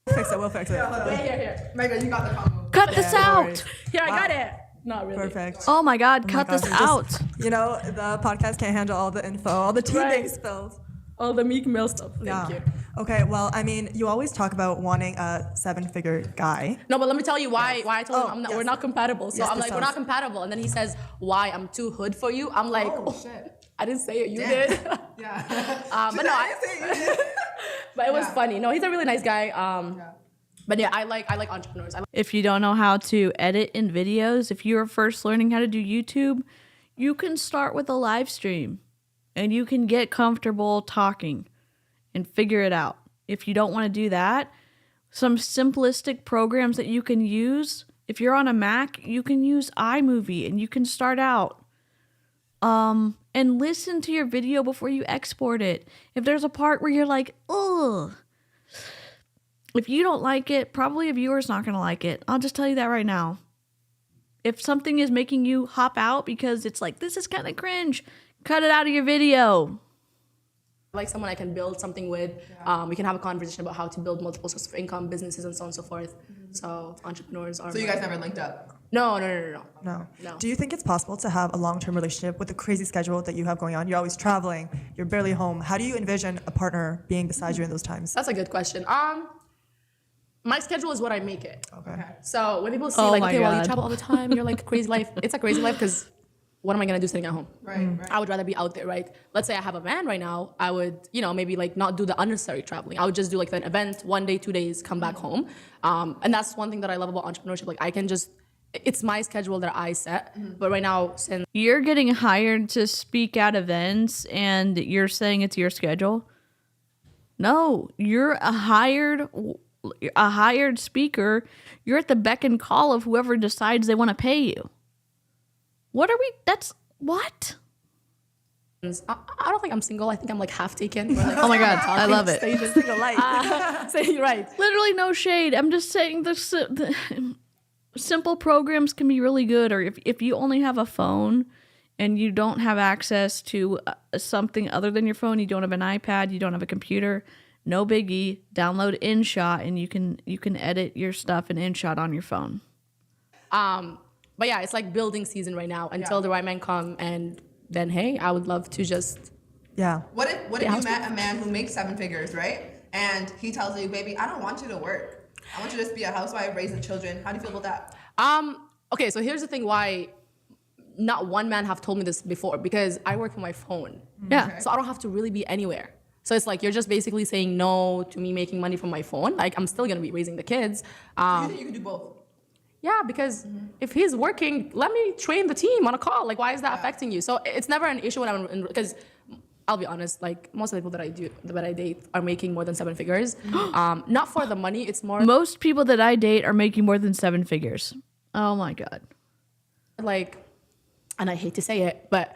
We'll fix it. Here. Megan, you got the combo. Cut this out. Here, I got it. Not really. Perfect. Oh my God, cut gosh, this we just- out. You know, the podcast can't handle all the info, all the tea Right. being spilled. All the Meek Mill stuff. Thank Yeah. you. Okay, well, I mean, you always talk about wanting a 7-figure guy. No, but let me tell you why I told him yes. we're not compatible. So Yes, I'm this like, we're sounds- not compatible. And then he says, why? I'm too hood for you? I'm like, Oh, shit. I didn't say it. You Damn. did. Yeah. But no, but it was Yeah. funny. No, he's a really nice guy. But yeah, I like entrepreneurs. If you don't know how to edit in videos, if you're first learning how to do YouTube, you can start with a live stream and you can get comfortable talking and figure it out. If you don't want to do that, some simplistic programs that you can use, if you're on a Mac, you can use iMovie and you can start out. And listen to your video before you export it. If there's a part where you're like, ugh, if you don't like it, probably a viewer's not going to like it. I'll just tell you that right now. If something is making you hop out because it's like, this is kind of cringe, cut it out of your video. Like someone I can build something with. We can have a conversation about how to build multiple sources of income, businesses, and so on and so forth. So entrepreneurs are. So you guys never linked up? No. No. No. Do you think it's possible to have a long-term relationship with the crazy schedule that you have going on? You're always traveling, you're barely home. How do you envision a partner being beside you in those times? That's a good question. My schedule is what I make it. Okay. So when people see Oh like, my okay, well, you God. travel all the time, you're like crazy life. It's a crazy life because what am I gonna do sitting at home? Right. I would rather be out there, right? Let's say I have a van right now. I would, maybe like not do the unnecessary traveling. I would just do like an event, 1 day, 2 days, come back home. And that's one thing that I love about entrepreneurship. Like I can just, it's my schedule that I set. But right now, since You're getting hired to speak at events and you're saying it's your schedule? No, you're a hired speaker. You're at the beck and call of whoever decides they want to pay you. What? I don't think I'm single. I think I'm like half taken. We're, like, Oh my God, I love it. Stages, single light. so you're right. Literally no shade. I'm just saying the simple programs can be really good. Or if you only have a phone and you don't have access to something other than your phone, you don't have an iPad, you don't have a computer, no biggie. Download InShot and you can edit your stuff in InShot on your phone. But yeah, it's like building season right now until the right man come, and then hey, I would love to just. Yeah. What if you met a man who makes 7 figures, right? And he tells you, baby, I don't want you to work. I want you to just be a housewife, raise the children. How do you feel about that? Okay, so here's the thing why not one man have told me this before, because I work from my phone. Yeah. So I don't have to really be anywhere. So it's like you're just basically saying no to me making money from my phone. Like I'm still gonna be raising the kids. You think you could do both? yeah, because if he's working, let me train the team on a call. Like, why is that affecting you? So it's never an issue when I'm in, because I'll be honest, like most of the people that I date are making more than 7 figures. Not for the money, it's more Most people that I date are making more than 7 figures. Oh my God. like, and I hate to say it, but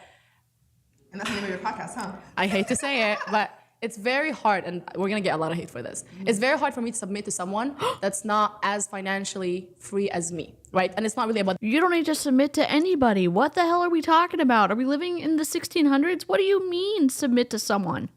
And that's the name of your podcast, huh? I hate to say it, but it's very hard, and we're gonna get a lot of hate for this. It's very hard for me to submit to someone that's not as financially free as me, right? And it's not really about You don't need to submit to anybody. What the hell are we talking about? Are we living in the 1600s? What do you mean submit to someone?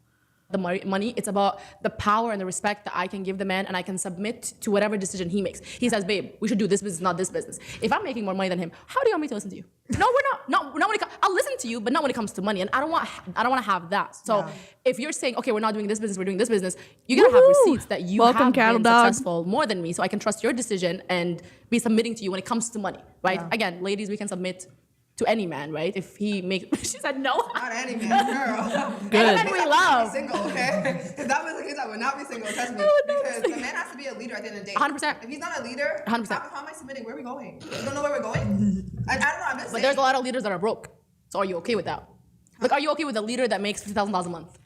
the money. It's about the power and the respect that I can give the man, and I can submit to whatever decision he makes. He says, babe, we should do this business, not this business. If I'm making more money than him, how do you want me to listen to you? No, we're not. Not when it I'll listen to you, but not when it comes to money. And I don't want to have that. So if you're saying, okay, we're not doing this business, we're doing this business, you gotta have receipts that you Welcome, have cattle been dog. successful more than me, so I can trust your decision and be submitting to you when it comes to money, right? Again, ladies, we can submit to any man, right? If he makes, she said no. Not any man, girl. Good. Any man we love. Single, okay? If that was the case, I would not be single. Trust me, because the man has to be a leader at the end of the day. 100%. If he's not a leader, 100%. how am I submitting? Where are we going? You don't know where we're going? I don't know. I'm just But there's a lot of leaders that are broke. So are you okay with that? Like, are you okay with a leader that makes $50,000 a month?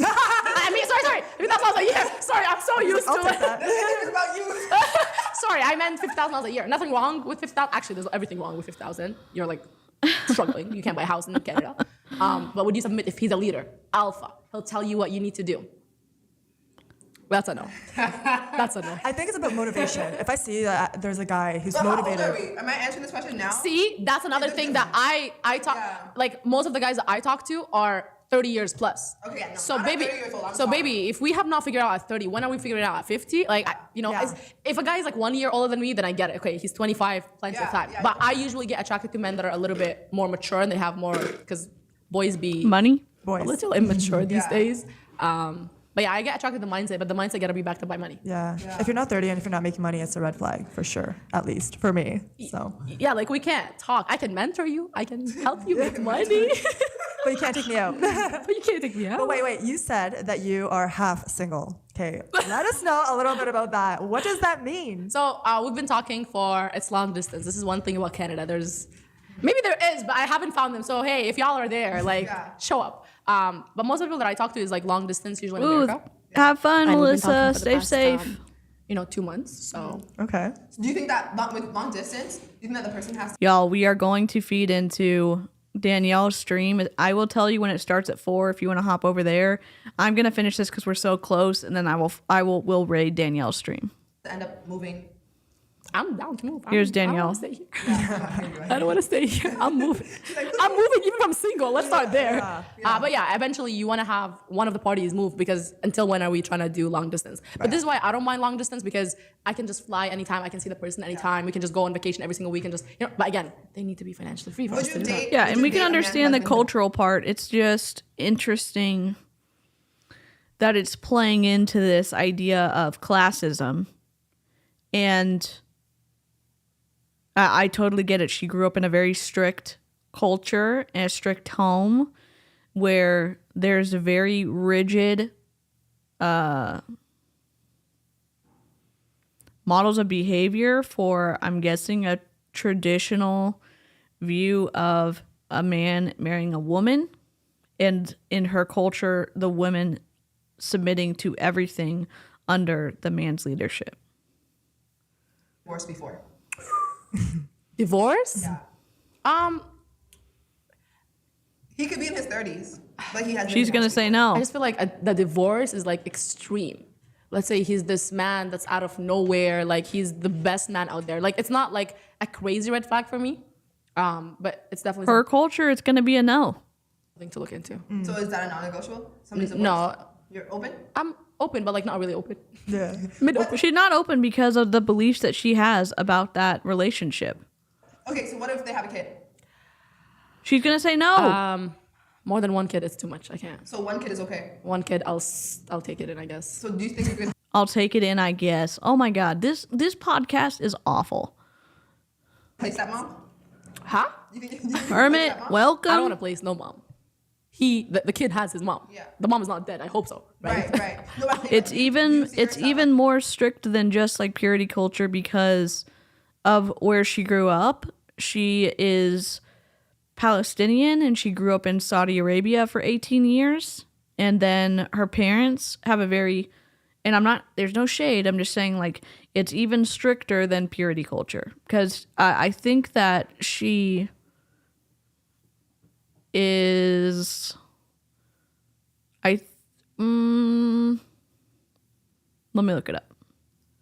I mean, sorry, $50,000 a year. Sorry, I'm so used to it. It's about you. Sorry, I meant $50,000 a year. Nothing wrong with $50,000. Actually, there's everything wrong with $50,000. You're like struggling. You can't buy a house in Canada. But would you submit if he's a leader? Alpha. He'll tell you what you need to do. That's a no. That's a no. I think it's about motivation. If I see that there's a guy who's So how old motivated. are we? Am I answering this question now? See, that's another thing that I talk. Yeah. Like most of the guys that I talk to are 30 years plus. Okay, yeah, no, so not at baby, 30 years old, I'm so sorry. baby, if we have not figured out at 30, when are we figuring it out at 50? Like, Yeah. if a guy is like 1 year older than me, then I get it. Okay, he's 25, plenty of Yeah, time. yeah, But yeah. I usually get attracted to men that are a little bit more mature and they have more, because boys be Money? a Boys. little immature these Yeah. days. But yeah, I get attracted to the mindset, but the mindset gotta be backed up by money. Yeah. If you're not 30 and if you're not making money, it's a red flag for sure. At least for me. So, Yeah, like we can't talk. I can mentor you. I can help you make money. but you can't take me out. But you can't take me out. But wait. You said that you are half single. Okay. Let us know a little bit about that. What does that mean? So we've been talking for, it's long distance. This is one thing about Canada. Maybe there is, but I haven't found them. So hey, if y'all are there, like show up. But most of the people that I talk to is like long distance, usually in Ooh, America. have fun, And we've been Melissa. talking for the Stay past, safe. 2 months. So Okay. Do you think that with long distance, do you think that the person has to Y'all, we are going to feed into Danielle's stream. I will tell you when it starts at 4 if you want to hop over there. I'm going to finish this because we're so close, and then we'll raid Danielle's stream. end up moving? I'm down to move. Here's I don't Danielle. wanna stay here. I don't want to stay here. I'm moving. I'm moving even if I'm single. Let's start there. But yeah, eventually you want to have one of the parties move because until when are we trying to do long distance? But this is why I don't mind long distance because I can just fly anytime. I can see the person anytime. We can just go on vacation every single week and just, but again, they need to be financially free for Would us to you do that. date? Yeah, would and you we can date a man who understand the has been- cultural part. It's just interesting that it's playing into this idea of classism. And I totally get it. She grew up in a very strict culture and a strict home where there's a very rigid models of behavior for, I'm guessing, a traditional view of a man marrying a woman, and in her culture, the women submitting to everything under the man's leadership. Divorced before? Divorce? Yeah. He could be in his 30s, but he has. been She's gonna divorced say before. no. I just feel like the divorce is like extreme. Let's say he's this man that's out of nowhere, like he's the best man out there. Like it's not like a crazy red flag for me, but it's definitely Her culture, it's gonna be a no. something to look into. So is that a non-negotiable? Somebody's No. divorced? You're open? I'm open, but like not really open. Yeah. Mid open. She's not open because of the beliefs that she has about that relationship. Okay, so what if they have a kid? She's gonna say no. More than one kid is too much. I can't. So one kid is okay. One kid, I'll take it in, I guess. So do you think you could? I'll take it in, I guess. Oh my god, this podcast is awful. Play stepmom? Huh? You think you Hermit, stepmom? welcome. I don't want to place no mom. The kid has his mom. Yeah. The mom is not dead. I hope so. Right. Right. No, I think It's like, you even see it's yourself. even more strict than just like purity culture because of where she grew up. She is Palestinian and she grew up in Saudi Arabia for 18 years. And then her parents have a very, and there's no shade, I'm just saying like it's even stricter than purity culture. Because I think that she is, let me look it up.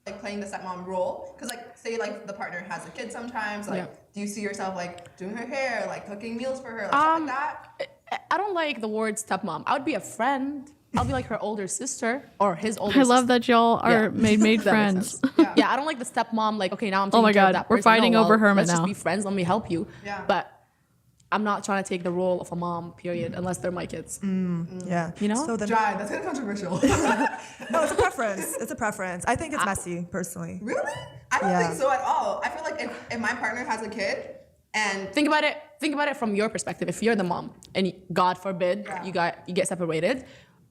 Like playing the stepmom role, because like say like the partner has a kid sometimes, like do you see yourself like doing her hair, like cooking meals for her, like stuff like that? I don't like the word stepmom. I would be a friend. I'll be like her older sister or his older I sister. love that y'all are made That makes friends. sense. Yeah, I don't like the stepmom. Like, okay, now I'm taking Oh my care of God, that we're person. fighting No, over well, Herman let's now. just be friends. Let me help you. Yeah. But I'm not trying to take the role of a mom, period, unless they're my kids. Yeah. You know? So then, Dry, that's kind of controversial. no, it's a preference. It's a preference. I think it's messy, personally. Really? I don't think so at all. I feel like if my partner has a kid and Think about it from your perspective. If you're the mom and God forbid you get separated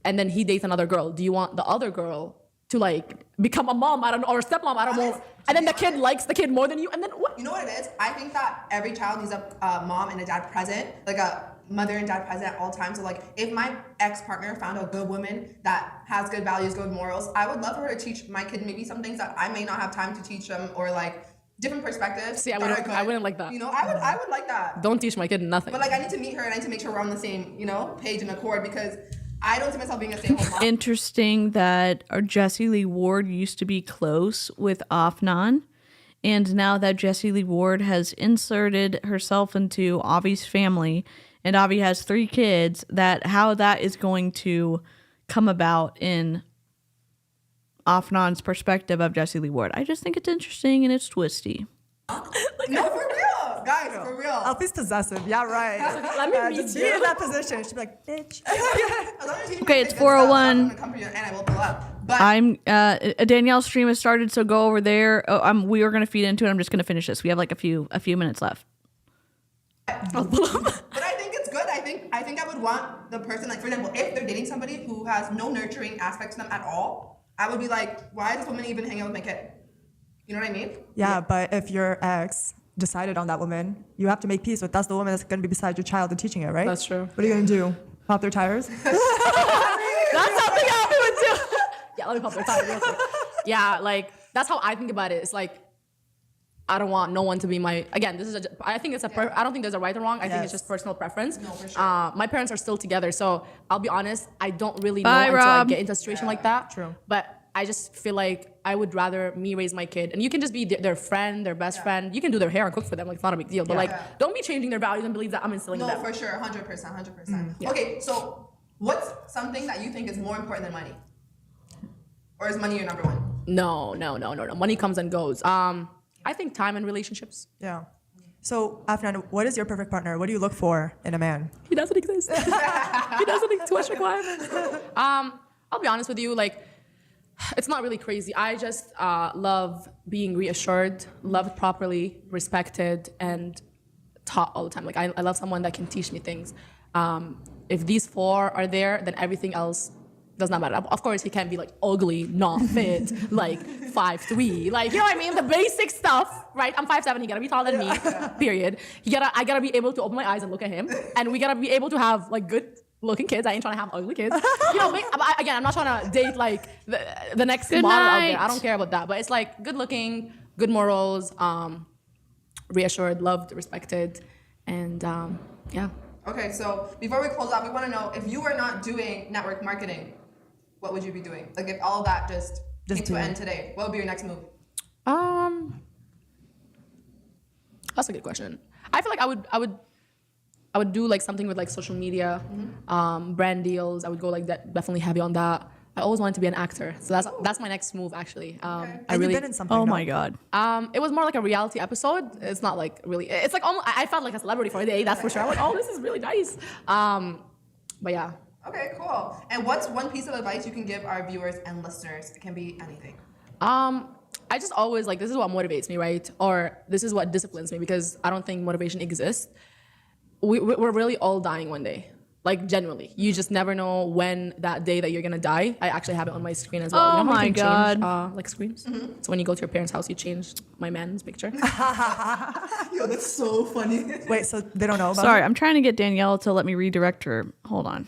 and then he dates another girl, do you want the other girl to like become a mom, I don't know, or a stepmom, I don't know, and then the kid likes the kid more than you, and then what? you know what it is? I think that every child needs a mom and a dad present, like a mother and dad present at all times. So like if my ex-partner found a good woman that has good values, good morals, I would love for her to teach my kid maybe some things that I may not have time to teach them, or like different perspectives. See, I wouldn't like that. You know, I would like that. Don't teach my kid nothing. But like I need to meet her and I need to make sure we're on the same, page and accord, because I don't see myself being a stay-at-home mom. Interesting that Jessie Lee Ward used to be close with AFNAN, and now that Jessie Lee Ward has inserted herself into Avi's family, and Avi has 3 kids, how that is going to come about in AFNAN's perspective of Jessie Lee Ward. I just think it's interesting and it's twisty. No, for real. Guys, for real. Alfie's possessive. Yeah, right. Let me To meet be in you. that position, she'd be like, bitch. Okay, it's 4:01. I'm gonna come for you and I will pull up. But I'm Danielle's stream has started, so go over there. We are going to feed into it. I'm just going to finish this. We have like a few minutes left. But I think it's good. I think I would want the person, like for example, if they're dating somebody who has no nurturing aspect to them at all, I would be like, why is this woman even hanging out with my kid? You know what I mean? Yeah, but if your ex decided on that woman, you have to make peace with that's the woman that's going to be beside your child and teaching it, right? That's true. What are you going to do? Pop their tires? That's something I would do. Yeah, let me pop their tire real quick. Yeah, like that's how I think about it. It's like I don't want no one to be my. Again, this is I think it's I don't think there's a right or wrong. I think it's just personal preference. No, for sure. My parents are still together, so I'll be honest. I don't really know Bye, until Rob. I get into a situation like that. True. But I just feel like I would rather me raise my kid, and you can just be their friend, their best friend. You can do their hair and cook for them, like it's not a big deal. But like, don't be changing their values and beliefs that I'm instilling in No, them. for sure, 100%. Okay, so what's something that you think is more important than money? Or is money your number one? No. Money comes and goes. I think time and relationships. Yeah. So, Afnan, what is your perfect partner? What do you look for in a man? He doesn't exist. He doesn't exist. Too much requirements. I'll be honest with you, like, it's not really crazy. I just love being reassured, loved properly, respected, and taught all the time. Like, I love someone that can teach me things. If these 4 are there, then everything else does not matter. Of course, he can't be like ugly, not fit, like 5'3", like you know what I mean, the basic stuff, right? I'm 5'7", he gotta be taller than me, period. I gotta be able to open my eyes and look at him, and we gotta be able to have like good-looking kids. I ain't trying to have ugly kids. You know, again, I'm not trying to date like the next Good model out night. there. I don't care about that, but it's like good-looking, good morals, reassured, loved, respected, and yeah. Okay, so before we close out, we want to know if you were not doing network marketing, what would you be doing? Like if all that just came to an end today, what would be your next move? That's a good question. I feel like I would do like something with like social media, brand deals. I would go like that, definitely heavy on that. I always wanted to be an actor, so that's my next move actually. And you've been in something, Oh no? my God. It was more like a reality episode. It's not like really. It's like almost, I felt like a celebrity for a day. That's for sure. I'm like, oh, this is really nice. But yeah. Okay, cool. And what's one piece of advice you can give our viewers and listeners? It can be anything. I just always like, this is what motivates me, right? Or this is what disciplines me, because I don't think motivation exists. We're really all dying one day. Like genuinely, you just never know when that day that you're gonna die. I actually have it on my screen as well. Oh you know how my you can God. change, like screens. So when you go to your parents' house, you change my man's picture. Yo, that's so funny. Wait, so they don't know about Sorry, it? I'm trying to get Danielle to let me redirect her. Hold on.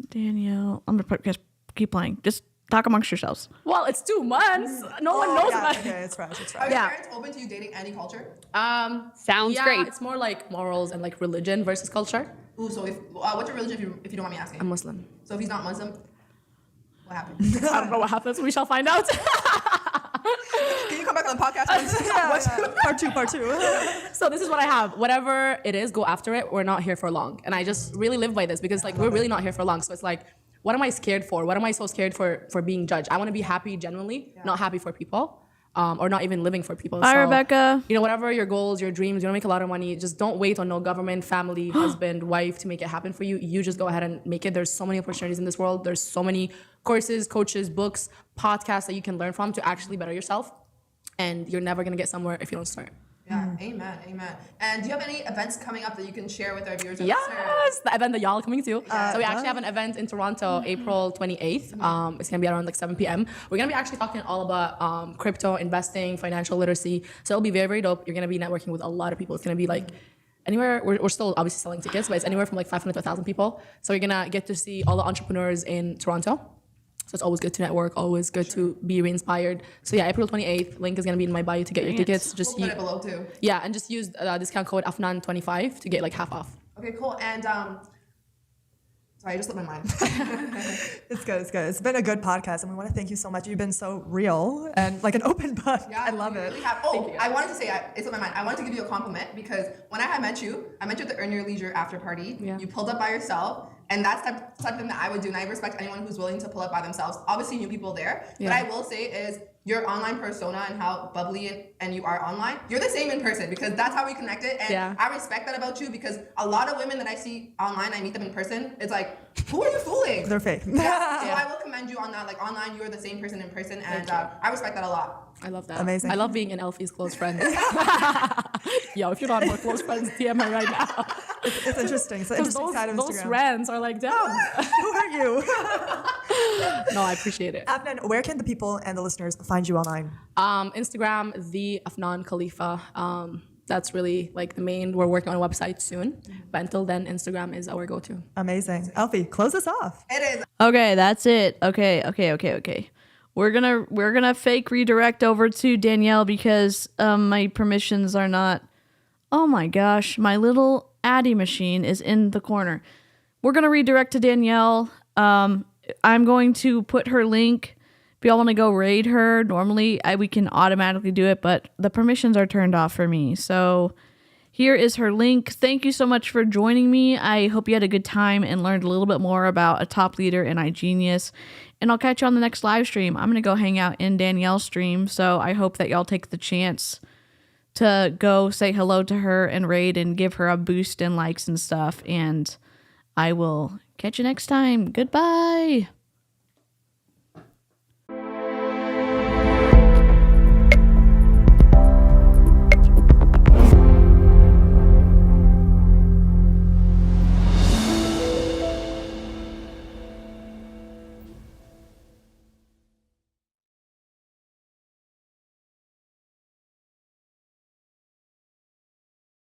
Danielle, I'm gonna just keep playing. Just talk amongst yourselves. Well, it's 2 months. No one knows Yeah, about okay, it. it's fresh, it's Are fresh. your Yeah. parents open to you dating any culture? Sounds Yeah, great. it's more like morals and like religion versus culture. Ooh, so what's your religion if you don't mind me asking? I'm Muslim. So if he's not Muslim, what happened? I don't know what happens. We shall find out. Can you come back on the podcast? Part two. So this is what I have. Whatever it is, go after it. We're not here for long. And I just really live by this because like we're really not here for long. So it's like, what am I scared for? What am I so scared for being judged? I want to be happy genuinely, not happy for people. Or not even living for people. Hi, So, Rebecca. You know, whatever your goals, your dreams, you want to make a lot of money, just don't wait on no government, family, husband, wife to make it happen for you. You just go ahead and make it. There's so many opportunities in this world. There's so many courses, coaches, books, podcasts that you can learn from to actually better yourself. And you're never going to get somewhere if you don't start. Yeah, amen. And do you have any events coming up that you can share with our viewers? and Yes, listeners? the event that y'all are coming to. So we actually have an event in Toronto, April 28th. It's gonna be around like 7 p.m. We're gonna be actually talking all about crypto, investing, financial literacy. So it'll be very, very dope. You're gonna be networking with a lot of people. It's gonna be like anywhere, we're still obviously selling tickets, but it's anywhere from like 500 to 1,000 people. So you're gonna get to see all the entrepreneurs in Toronto. So it's always good to network, always good to be re-inspired. So yeah, April 28th, link is gonna be in my bio to get your tickets. Just We'll put it below too. yeah, and just use discount code AFNAN25 to get like half off. Okay, cool. And sorry, I just slipped my mind. It's good. It's been a good podcast, and we want to thank you so much. You've been so real and like an open book. I love you it. Really have. Oh, I wanted to say, it slipped my mind. I wanted to give you a compliment because when I met you at the Earn Your Leisure after party. Yeah. You pulled up by yourself. And that's something that I would do, and I respect anyone who's willing to pull up by themselves. Obviously, new people there. Yeah. What I will say is your online persona and how bubbly and you are online, you're the same in person because that's how we connected. And Yeah. I respect that about you because a lot of women that I see online, I meet them in person, it's like, who are you fooling? They're fake. Yeah. So I will commend you on that. Like online, you're the same person in person, and I respect that a lot. I love that. Amazing. I love being in Elfie's close friends. Yo, if you're not my close friends, DM her right now. It's interesting. It's an interesting side of Those Instagram. rants are like, damn. Who are you? No, I appreciate it. Afnan, where can the people and the listeners find you online? Instagram, the AFNAN Khalifa. That's really like the main. We're working on a website soon, but until then, Instagram is our go-to. Amazing. Alfie, close us off. It is. Okay, that's it. Okay. We're gonna fake redirect over to Danielle because my permissions are not. Oh my gosh, my little Addy machine is in the corner. We're gonna redirect to Danielle. I'm going to put her link. If y'all want to go raid her, normally we can automatically do it, but the permissions are turned off for me. So here is her link. Thank you so much for joining me. I hope you had a good time and learned a little bit more about a top leader in iGenius. And I'll catch you on the next live stream. I'm going to go hang out in Danielle's stream. So I hope that y'all take the chance to go say hello to her and raid and give her a boost in likes and stuff. And I will catch you next time. Goodbye.